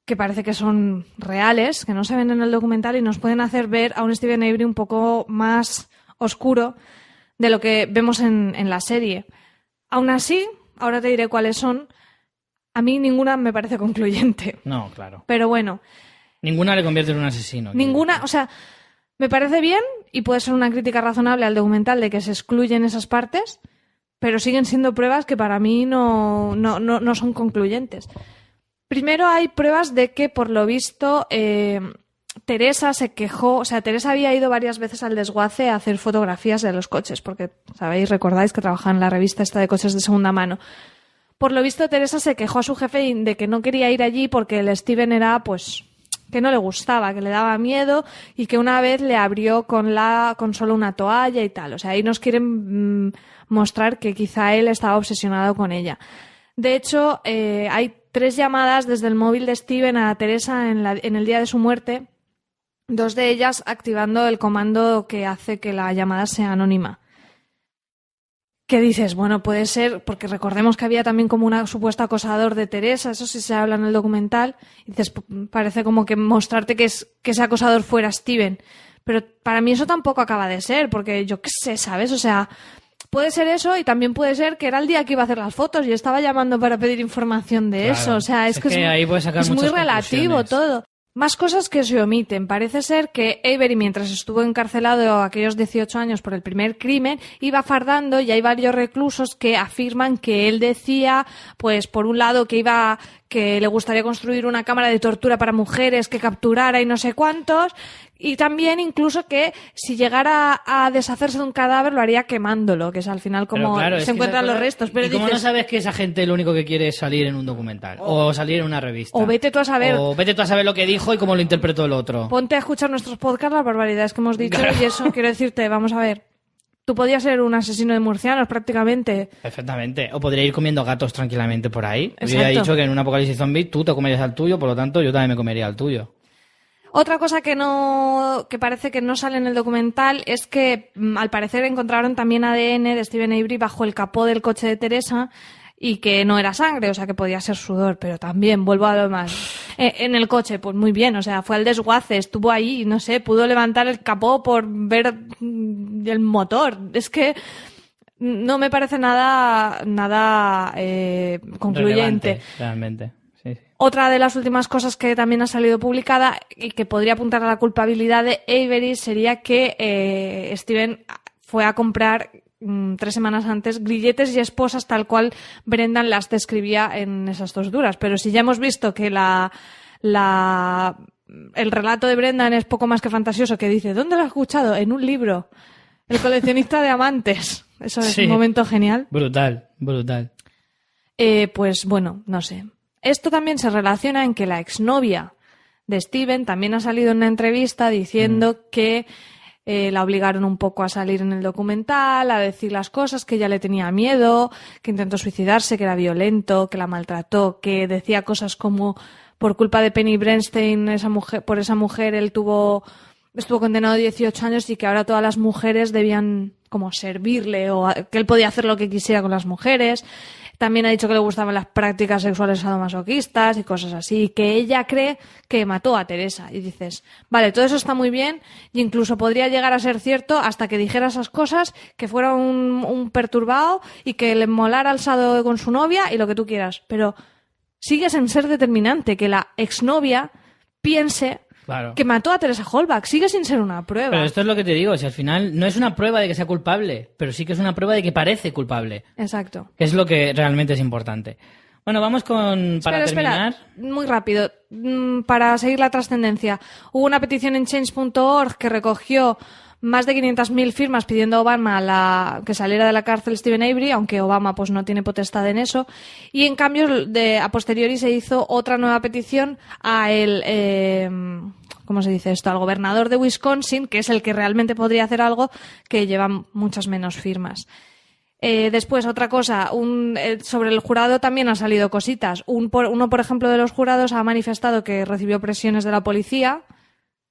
que parece que son reales, que no se ven en el documental y nos pueden hacer ver a un Steven Avery un poco más oscuro de lo que vemos en la serie. Aún así, ahora te diré cuáles son, a mí ninguna me parece concluyente. No, claro. Pero bueno. Ninguna le convierte en un asesino. Ninguna, o sea, me parece bien y puede ser una crítica razonable al documental de que se excluyen esas partes, pero siguen siendo pruebas que para mí no son concluyentes. Primero hay pruebas de que, por lo visto, Teresa se quejó, o sea, Teresa había ido varias veces al desguace a hacer fotografías de los coches, porque, sabéis, recordáis que trabajaba en la revista esta de coches de segunda mano. Por lo visto, Teresa se quejó a su jefe de que no quería ir allí porque el Steven era, pues, que no le gustaba, que le daba miedo y que una vez le abrió con solo una toalla y tal. O sea, ahí nos quieren mostrar que quizá él estaba obsesionado con ella. De hecho, hay 3 llamadas desde el móvil de Steven a Teresa en el día de su muerte, 2 de ellas activando el comando que hace que la llamada sea anónima. ¿Qué dices? Bueno, puede ser, porque recordemos que había también como un supuesto acosador de Teresa, eso sí se habla en el documental, y dices, parece como que mostrarte que ese acosador fuera Steven, pero para mí eso tampoco acaba de ser, porque yo qué sé, ¿sabes? O sea, puede ser eso y también puede ser que era el día que iba a hacer las fotos y estaba llamando para pedir información de eso, o sea, es que ahí puedes sacar es muy muchas relativo conclusiones. todo. Más cosas que se omiten. Parece ser que Avery, mientras estuvo encarcelado a aquellos 18 años por el primer crimen, iba fardando y hay varios reclusos que afirman que él decía, pues por un lado que le gustaría construir una cámara de tortura para mujeres que capturara y no sé cuántos, y también incluso que si llegara a deshacerse de un cadáver lo haría quemándolo, que es al final como claro, se encuentran los restos. Pero ¿y cómo dices, no sabes que esa gente lo único que quiere es salir en un documental? O salir en una revista. o vete tú a saber. O vete tú a saber lo que dijo y cómo lo interpretó el otro. Ponte a escuchar nuestros podcasts, las barbaridades que hemos dicho, y eso quiero decirte, vamos a ver. Tú podías ser un asesino de murcianos prácticamente. Perfectamente. O podría ir comiendo gatos tranquilamente por ahí. Exacto. Yo ya he dicho que en un apocalipsis zombie tú te comerías al tuyo, por lo tanto yo también me comería al tuyo. Otra cosa que parece que no sale en el documental es que al parecer encontraron también ADN de Steven Avery bajo el capó del coche de Teresa y que no era sangre, o sea que podía ser sudor, pero también, vuelvo a lo más. En el coche, pues muy bien, o sea, fue al desguace, estuvo ahí, no sé, pudo levantar el capó por ver el motor. Es que no me parece nada concluyente. Relevante, realmente. Sí. Otra de las últimas cosas que también ha salido publicada y que podría apuntar a la culpabilidad de Avery sería que Steven fue a comprar 3 semanas antes grilletes y esposas tal cual Brendan las describía en esas torturas. Pero si ya hemos visto que el relato de Brendan es poco más que fantasioso, que dice, ¿dónde lo has escuchado? En un libro. El coleccionista de amantes. Eso es un momento genial. Brutal, brutal. Pues bueno, no sé. Esto también se relaciona en que la exnovia de Steven también ha salido en una entrevista diciendo que la obligaron un poco a salir en el documental, a decir las cosas, que ella le tenía miedo, que intentó suicidarse, que era violento, que la maltrató, que decía cosas como por culpa de Penny Bernstein, por esa mujer él estuvo condenado a 18 años y que ahora todas las mujeres debían como servirle o que él podía hacer lo que quisiera con las mujeres. También ha dicho que le gustaban las prácticas sexuales sadomasoquistas y cosas así, y que ella cree que mató a Teresa. Y dices, vale, todo eso está muy bien y incluso podría llegar a ser cierto hasta que dijera esas cosas, que fuera un perturbado y que le molara el sado con su novia y lo que tú quieras. Pero sigue sin ser determinante que la exnovia piense que mató a Teresa Halbach. Sigue sin ser una prueba. Pero esto es lo que te digo, si al final no es una prueba de que sea culpable, pero sí que es una prueba de que parece culpable. Exacto. Es lo que realmente es importante. Bueno, vamos para terminar. Espera, muy rápido, para seguir la trascendencia. Hubo una petición en change.org que recogió más de 500.000 firmas pidiendo a Obama que saliera de la cárcel Steven Avery, aunque Obama pues no tiene potestad en eso. Y en cambio, a posteriori se hizo otra nueva petición a ¿cómo se dice esto? Al gobernador de Wisconsin, que es el que realmente podría hacer algo, que lleva muchas menos firmas. Después, otra cosa, sobre el jurado también han salido cositas. Uno, por ejemplo, de los jurados ha manifestado que recibió presiones de la policía.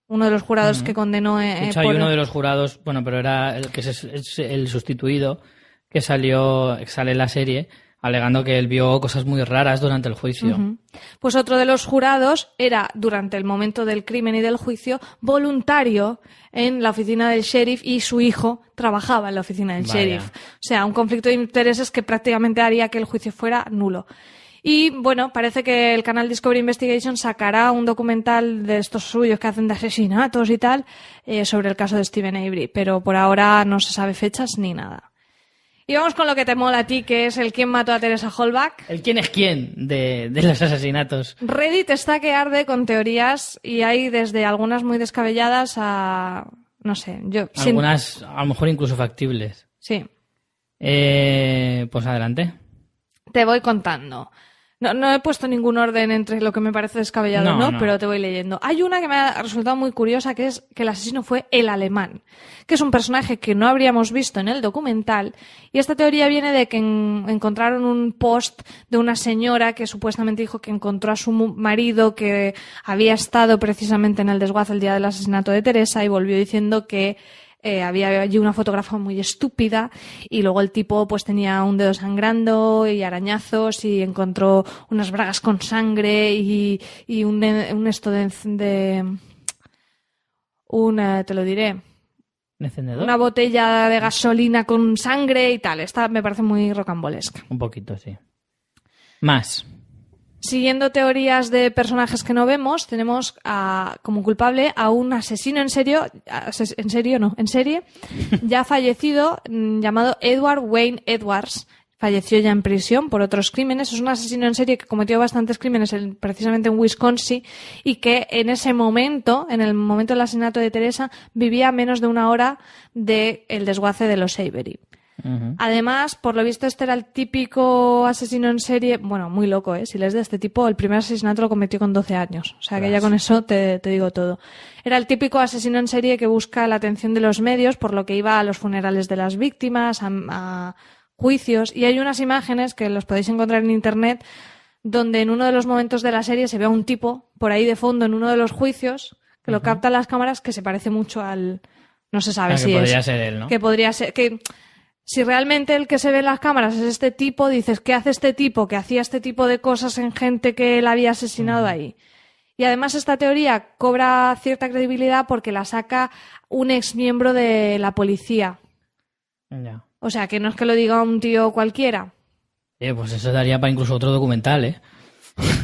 Uno de los jurados que condenó... De hecho, hay uno de los jurados, bueno, pero era el que es el sustituido, que sale en la serie, alegando que él vio cosas muy raras durante el juicio. Ujú. Pues otro de los jurados era, durante el momento del crimen y del juicio, voluntario en la oficina del sheriff y su hijo trabajaba en la oficina del Vaya. sheriff. O sea, un conflicto de intereses que prácticamente haría que el juicio fuera nulo. Y bueno, parece que el canal Discovery Investigation sacará un documental de estos suyos que hacen de asesinatos y tal sobre el caso de Stephen Avery, pero por ahora no se sabe fechas ni nada. Y vamos con lo que te mola a ti, que es el quién mató a Teresa Halbach. ¿El quién es quién de los asesinatos? Reddit está que arde con teorías y hay desde algunas muy descabelladas a... no sé, yo... Algunas a lo mejor incluso factibles. Sí, Pues adelante. te voy contando. No he puesto ningún orden entre lo que me parece descabellado No. pero te voy leyendo. Hay una que me ha resultado muy curiosa, que es que el asesino fue el alemán, que es un personaje que no habríamos visto en el documental. Y esta teoría viene de que encontraron un post de una señora que supuestamente dijo que encontró a su marido que había estado precisamente en el desguace el día del asesinato de Teresa y volvió diciendo que había allí una fotógrafa muy estúpida y luego el tipo pues tenía un dedo sangrando y arañazos y encontró unas bragas con sangre y un esto te lo diré, ¿Encendedor? una botella de gasolina con sangre y tal. Esta me parece muy rocambolesca. Un poquito, sí. Más. Siguiendo teorías de personajes que no vemos, tenemos como culpable a un asesino en serie, ya fallecido, llamado Edward Wayne Edwards. Falleció ya en prisión por otros crímenes. Es un asesino en serie que cometió bastantes crímenes precisamente en Wisconsin y que en ese momento, en el momento del asesinato de Teresa, vivía a menos de una hora del desguace de los Avery. Ujú. Además, por lo visto, este era el típico asesino en serie, bueno, muy loco, si lees de este tipo, el primer asesinato lo cometió con 12 años, o sea que ya con eso te digo todo. Era el típico asesino en serie que busca la atención de los medios, por lo que iba a los funerales de las víctimas, a juicios, y hay unas imágenes que los podéis encontrar en internet, donde en uno de los momentos de la serie se ve a un tipo por ahí de fondo en uno de los juicios, que lo captan las cámaras, que se parece mucho al... no se sabe si Que es... podría ser él, ¿no? Que podría ser... que si realmente el que se ve en las cámaras es este tipo, dices, ¿qué hace este tipo? Que hacía este tipo de cosas en gente que él había asesinado ahí. Y además esta teoría cobra cierta credibilidad porque la saca un ex miembro de la policía. Ya. O sea, que no es que lo diga un tío cualquiera. Pues eso daría para incluso otro documental, ¿eh?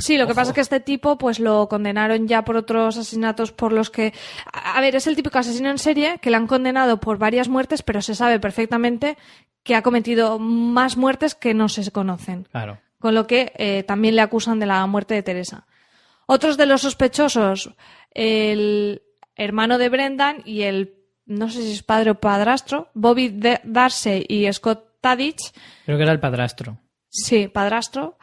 Sí, lo que pasa es que este tipo pues lo condenaron ya por otros asesinatos por los que... A ver, es el típico asesino en serie que le han condenado por varias muertes, pero se sabe perfectamente que ha cometido más muertes que no se conocen. Claro. Con lo que también le acusan de la muerte de Teresa. Otros de los sospechosos, el hermano de Brendan y el, no sé si es padre o padrastro, Bobby Darcy y Scott Tadich. Creo que era el padrastro. Sí, padrastro.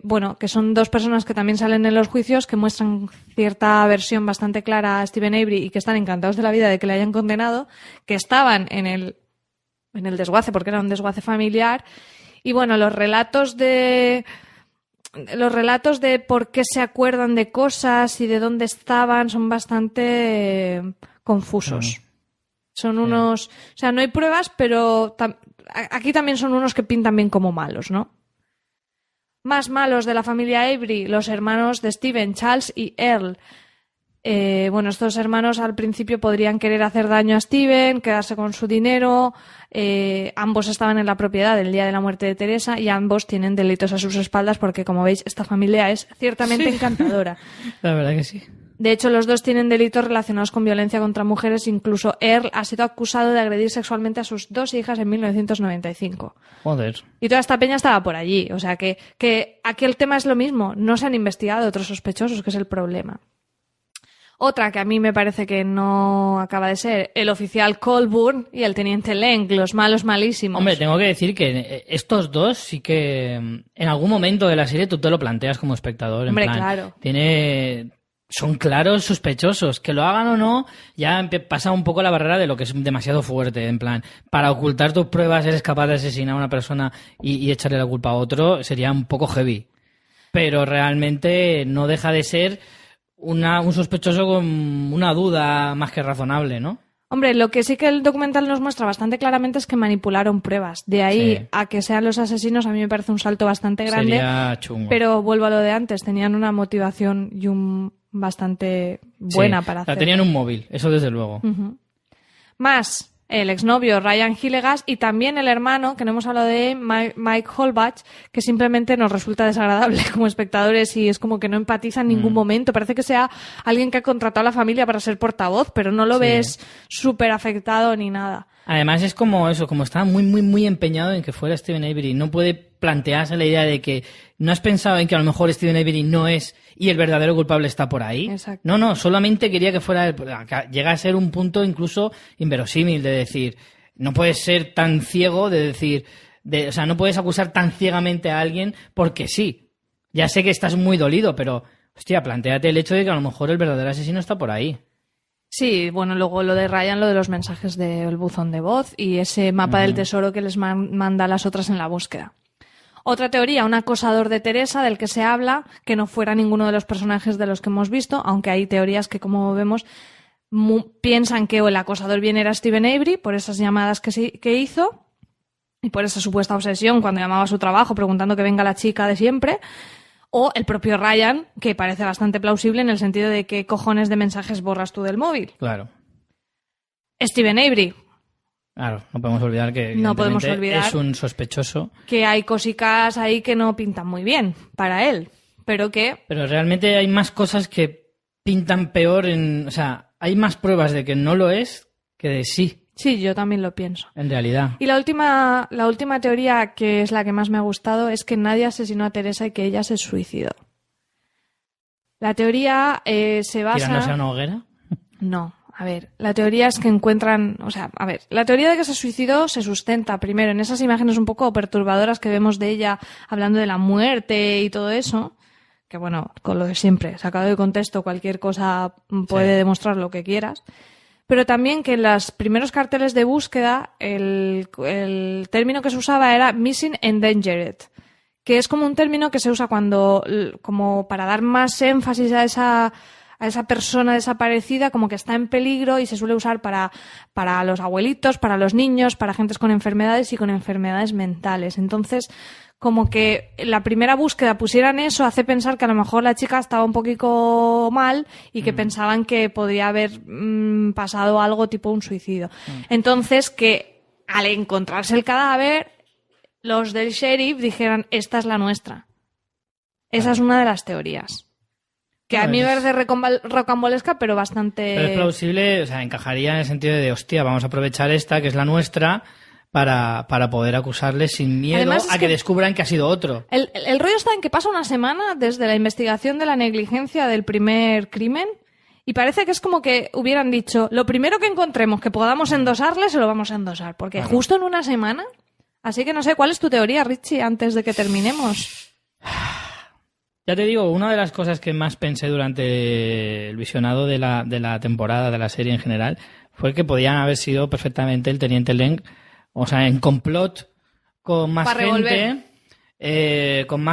Bueno, que son dos personas que también salen en los juicios, que muestran cierta aversión bastante clara a Stephen Avery y que están encantados de la vida de que le hayan condenado, que estaban en el desguace porque era un desguace familiar. Y bueno, los relatos de por qué se acuerdan de cosas y de dónde estaban son bastante confusos. Son unos... O sea, no hay pruebas, pero aquí también son unos que pintan bien como malos, ¿no? Más malos de la familia Avery, los hermanos de Stephen, Charles y Earl. Bueno, estos hermanos al principio podrían querer hacer daño a Stephen, quedarse con su dinero. Ambos estaban en la propiedad el día de la muerte de Teresa y ambos tienen delitos a sus espaldas porque, como veis, esta familia es ciertamente encantadora. La verdad que sí. De hecho, los dos tienen delitos relacionados con violencia contra mujeres. Incluso Earl ha sido acusado de agredir sexualmente a sus 2 hijas en 1995. Joder. Y toda esta peña estaba por allí. O sea que aquí el tema es lo mismo. No se han investigado otros sospechosos, que es el problema. Otra que a mí me parece que no acaba de ser, el oficial Colburn y el teniente Lenk, los malos malísimos. Hombre, tengo que decir que estos dos sí que en algún momento de la serie tú te lo planteas como espectador. Hombre, en plan, claro. Son claros sospechosos. Que lo hagan o no, ya pasa un poco la barrera de lo que es demasiado fuerte. En plan, para ocultar tus pruebas eres capaz de asesinar a una persona y echarle la culpa a otro, sería un poco heavy. Pero realmente no deja de ser un sospechoso con una duda más que razonable, ¿no? Hombre, lo que sí que el documental nos muestra bastante claramente es que manipularon pruebas. De ahí Sí. a que sean los asesinos, a mí me parece un salto bastante grande. Sería chungo. Pero vuelvo a lo de antes, tenían una motivación y bastante buena Sí. para O sea, hacerlo. tenían un móvil, eso desde luego. Ujú. Más el exnovio Ryan Hillegas y también el hermano, que no hemos hablado de él, Mike Holbach, que simplemente nos resulta desagradable como espectadores y es como que no empatiza en ningún momento. Parece que sea alguien que ha contratado a la familia para ser portavoz, pero no lo Sí. ves súper afectado ni nada. Además es como eso, como está muy, muy, muy empeñado en que fuera Steven Avery. No puede plantearse la idea de que no has pensado en que a lo mejor Steven Avery no es y el verdadero culpable está por ahí. Exacto. No, solamente quería que fuera él. Llega a ser un punto incluso inverosímil de decir, no puedes ser tan ciego de decir, o sea, no puedes acusar tan ciegamente a alguien porque sí. Ya sé que estás muy dolido, pero, hostia, plantéate el hecho de que a lo mejor el verdadero asesino está por ahí. Sí, bueno, luego lo de Ryan, lo de los mensajes del buzón de voz y ese mapa del tesoro que les manda a las otras en la búsqueda. Otra teoría, un acosador de Teresa del que se habla, que no fuera ninguno de los personajes de los que hemos visto, aunque hay teorías que, como vemos, piensan que el acosador bien era Steven Avery por esas llamadas que hizo y por esa supuesta obsesión cuando llamaba a su trabajo preguntando que venga la chica de siempre. O el propio Ryan, que parece bastante plausible en el sentido de qué cojones de mensajes borras tú del móvil. Claro. Steven Avery, Claro, no podemos olvidar que No podemos evidentemente olvidar. es un sospechoso. que hay cosicas ahí que no pintan muy bien para él, pero que Pero realmente hay más cosas que pintan peor o sea, hay más pruebas de que no lo es que de sí, sí, yo también lo pienso. en realidad. Y la última teoría, que es la que más me ha gustado, es que nadie asesinó a Teresa y que ella se suicidó. La teoría se basa... ¿Tirándose a una hoguera? No, a ver, la teoría es que encuentran... O sea, a ver, la teoría de que se suicidó se sustenta primero en esas imágenes un poco perturbadoras que vemos de ella hablando de la muerte y todo eso, que bueno, con lo de siempre, sacado de contexto, cualquier cosa puede Sí. demostrar lo que quieras. Pero también que en los primeros carteles de búsqueda el término que se usaba era Missing Endangered, que es como un término que se usa cuando, como para dar más énfasis a esa persona desaparecida, como que está en peligro, y se suele usar para los abuelitos, para los niños, para gentes con enfermedades y con enfermedades mentales. Entonces, como que la primera búsqueda pusieran eso hace pensar que a lo mejor la chica estaba un poquito mal y que pensaban que podría haber pasado algo tipo un suicidio. Entonces, que al encontrarse el cadáver, los del sheriff dijeran, esta es la nuestra. Esa es una de las teorías. Que a Bueno, mí me es- parece rocambolesca, pero bastante... Pero es plausible, o sea, encajaría en el sentido de, hostia, vamos a aprovechar esta, que es la nuestra, para poder acusarle sin miedo Además, es a que que- descubran que ha sido otro. El rollo está en que pasa una semana desde la investigación de la negligencia del primer crimen y parece que es como que hubieran dicho, lo primero que encontremos que podamos endosarle se lo vamos a endosar, porque Claro. justo en una semana. Así que no sé, ¿cuál es tu teoría, Richie, antes de que terminemos? Ya te digo, una de las cosas que más pensé durante el visionado de la temporada, de la serie en general, fue que podían haber sido perfectamente el Teniente Leng, o sea, en complot con más Pa' revolver.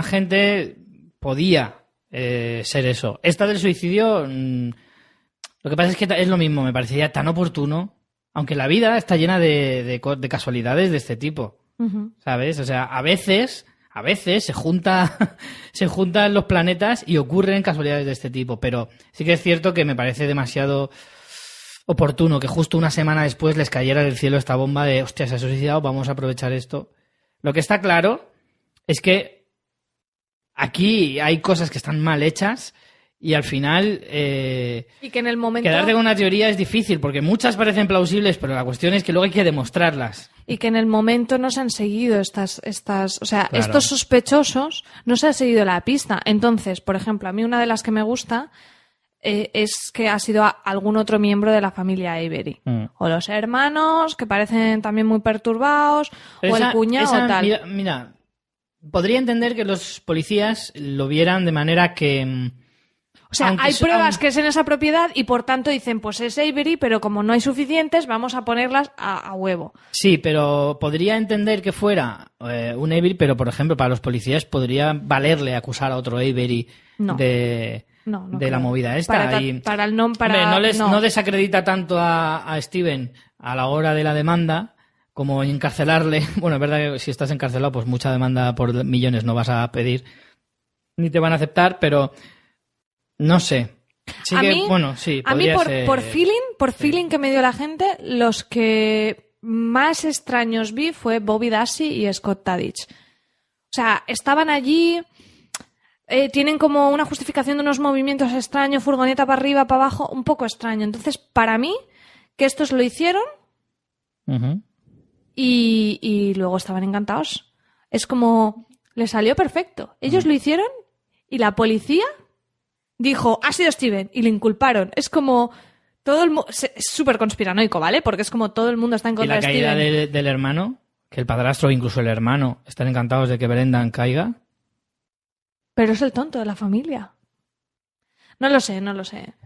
gente, podía ser eso. Esta del suicidio, lo que pasa es que es lo mismo, me parecería tan oportuno, aunque la vida está llena de casualidades de este tipo, Ujú. ¿sabes? O sea, a veces se juntan los planetas y ocurren casualidades de este tipo, pero sí que es cierto que me parece demasiado oportuno que justo una semana después les cayera del cielo esta bomba de, hostia, se ha suicidado, vamos a aprovechar esto. Lo que está claro es que aquí hay cosas que están mal hechas y al final Y que en el momento... quedarte con una teoría es difícil porque muchas parecen plausibles, pero la cuestión es que luego hay que demostrarlas. Y que en el momento no se han seguido estas, o sea, Claro. estos sospechosos no se ha seguido la pista. Entonces, por ejemplo, a mí una de las que me gusta es que ha sido algún otro miembro de la familia Avery. O los hermanos, que parecen también muy perturbados, Pero o el cuñado o tal. Mira, podría entender que los policías lo vieran de manera que... O sea, aunque hay so- pruebas aun- que es en esa propiedad y por tanto dicen, pues es Avery, pero como no hay suficientes, vamos a ponerlas a huevo. Sí, pero podría entender que fuera un Avery, pero por ejemplo para los policías podría valerle acusar a otro Avery No. de... No de creo. la movida esta. Hombre, no desacredita tanto a Steven a la hora de la demanda como encarcelarle. Bueno, es verdad que si estás encarcelado, pues mucha demanda por millones no vas a pedir ni te van a aceptar, pero no sé. Sí a que, mí, bueno, sí, a mí podría ser... por feeling que me dio la gente, los que más extraños vi fue Bobby Dassey y Scott Tadich. O sea, estaban allí, tienen como una justificación de unos movimientos extraños, furgoneta para arriba, para abajo, un poco extraño. Entonces, para mí, que estos lo hicieron Uh-huh. y luego estaban encantados. Es como, les salió perfecto. Ellos lo hicieron y la policía dijo, ha sido Steven, y le inculparon. Es como, todo el mundo, es súper conspiranoico, ¿vale? Porque es como todo el mundo está en Y contra la de caída Steven. del hermano, que el padrastro o incluso el hermano están encantados de que Brendan caiga. Pero es el tonto de la familia. No lo sé.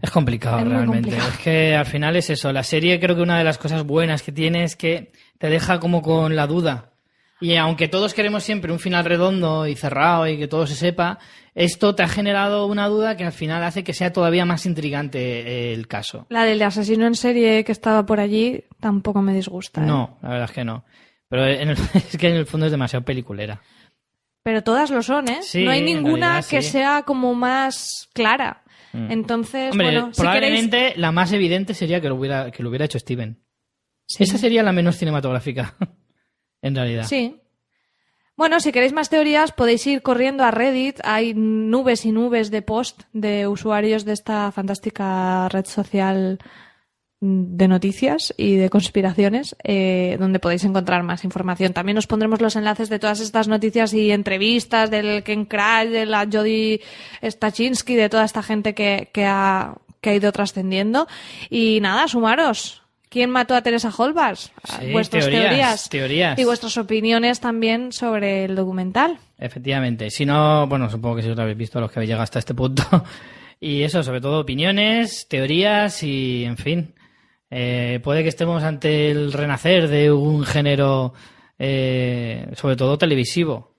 Es complicado, Es muy realmente. complicado. Es que al final es eso. La serie, creo que una de las cosas buenas que tiene es que te deja como con la duda. Y aunque todos queremos siempre un final redondo y cerrado y que todo se sepa, esto te ha generado una duda que al final hace que sea todavía más intrigante el caso. La del asesino en serie que estaba por allí tampoco me disgusta. ¿eh? No, la verdad es que no. Pero es que en el fondo es demasiado peliculera. Pero todas lo son, ¿eh? Sí, no hay en ninguna realidad, que sí. sea como más clara. Entonces, Hombre, bueno, si probablemente queréis... la más evidente sería que lo hubiera hecho Steven. Sí. Esa sería la menos cinematográfica, en realidad. Sí. Bueno, si queréis más teorías, podéis ir corriendo a Reddit. Hay nubes y nubes de post de usuarios de esta fantástica red social de noticias y de conspiraciones, donde podéis encontrar más información. También os pondremos los enlaces de todas estas noticias y entrevistas del Ken Crash, de la Jodie Stachinsky, de toda esta gente que ha ido trascendiendo. Y nada, sumaros. ¿Quién mató a Teresa Holbas? Sí, Vuestras teorías. y vuestras opiniones también sobre el documental. Efectivamente. Si no, bueno, supongo que si os lo habéis visto los que habéis llegado hasta este punto. Y eso, sobre todo opiniones, teorías y, en fin, puede que estemos ante el renacer de un género, sobre todo televisivo.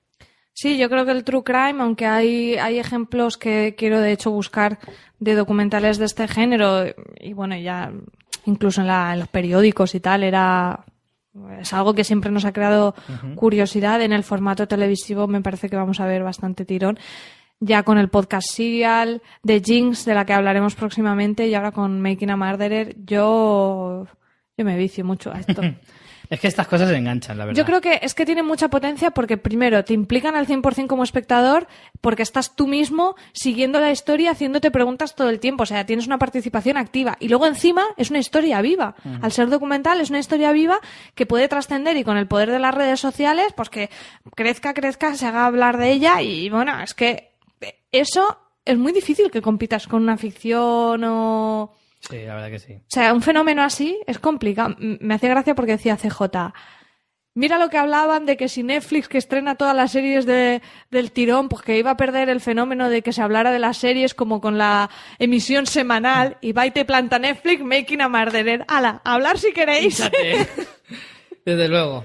Sí, yo creo que el true crime, aunque hay ejemplos que quiero de hecho buscar de documentales de este género, y bueno, ya incluso en los periódicos y tal, es algo que siempre nos ha creado curiosidad. En el formato televisivo me parece que vamos a ver bastante tirón. Ya con el podcast Serial, de Jinx, de la que hablaremos próximamente, y ahora con Making a Murderer, yo me vicio mucho a esto. Es que estas cosas se enganchan, la verdad. Yo creo que es que tiene mucha potencia porque, primero, te implican al 100% como espectador, porque estás tú mismo siguiendo la historia, haciéndote preguntas todo el tiempo. O sea, tienes una participación activa. Y luego, encima, es una historia viva. Al ser documental, es una historia viva que puede trascender, y con el poder de las redes sociales, pues que crezca, se haga hablar de ella. Y bueno, es que eso es muy difícil que compitas con una ficción o... Sí, la verdad que sí. O sea, un fenómeno así es complicado. Me hacía gracia porque decía CJ, mira lo que hablaban de que si Netflix, que estrena todas las series del tirón, pues que iba a perder el fenómeno de que se hablara de las series como con la emisión semanal, y va y te planta Netflix, Making a Murderer. ¡Hala! A hablar si queréis. Fíjate. Desde luego.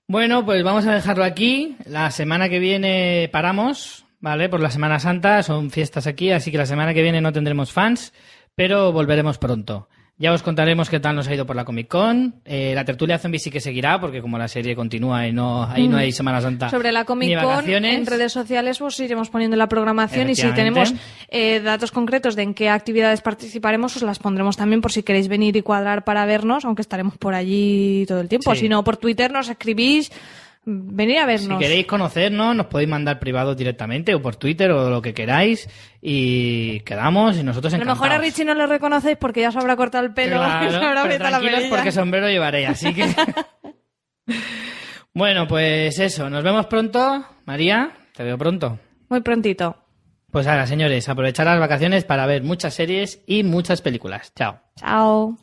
Bueno, pues vamos a dejarlo aquí. La semana que viene paramos, ¿vale? Por la Semana Santa, son fiestas aquí, así que la semana que viene no tendremos fans, pero volveremos pronto. Ya os contaremos qué tal nos ha ido por la Comic Con. La tertulia zombie sí que seguirá, porque como la serie continúa y ahí no hay Semana Santa Sobre la Comic ni Con, vacaciones. en redes sociales pues iremos poniendo la programación, y si tenemos datos concretos de en qué actividades participaremos, os las pondremos también por si queréis venir y cuadrar para vernos, aunque estaremos por allí todo el tiempo. Sí. Si no, por Twitter nos escribís, venir a vernos. Si queréis conocernos, nos podéis mandar privados directamente o por Twitter o lo que queráis, y quedamos y nosotros A lo encantados. mejor a Richie no lo reconocéis porque ya se habrá cortado el pelo Claro, y se habrá pero apretado la tranquilos perilla. porque sombrero llevaré, así que... Bueno, pues eso, nos vemos pronto. María, te veo pronto. Muy prontito. Pues ahora, señores, aprovechar las vacaciones para ver muchas series y muchas películas. Chao. Chao.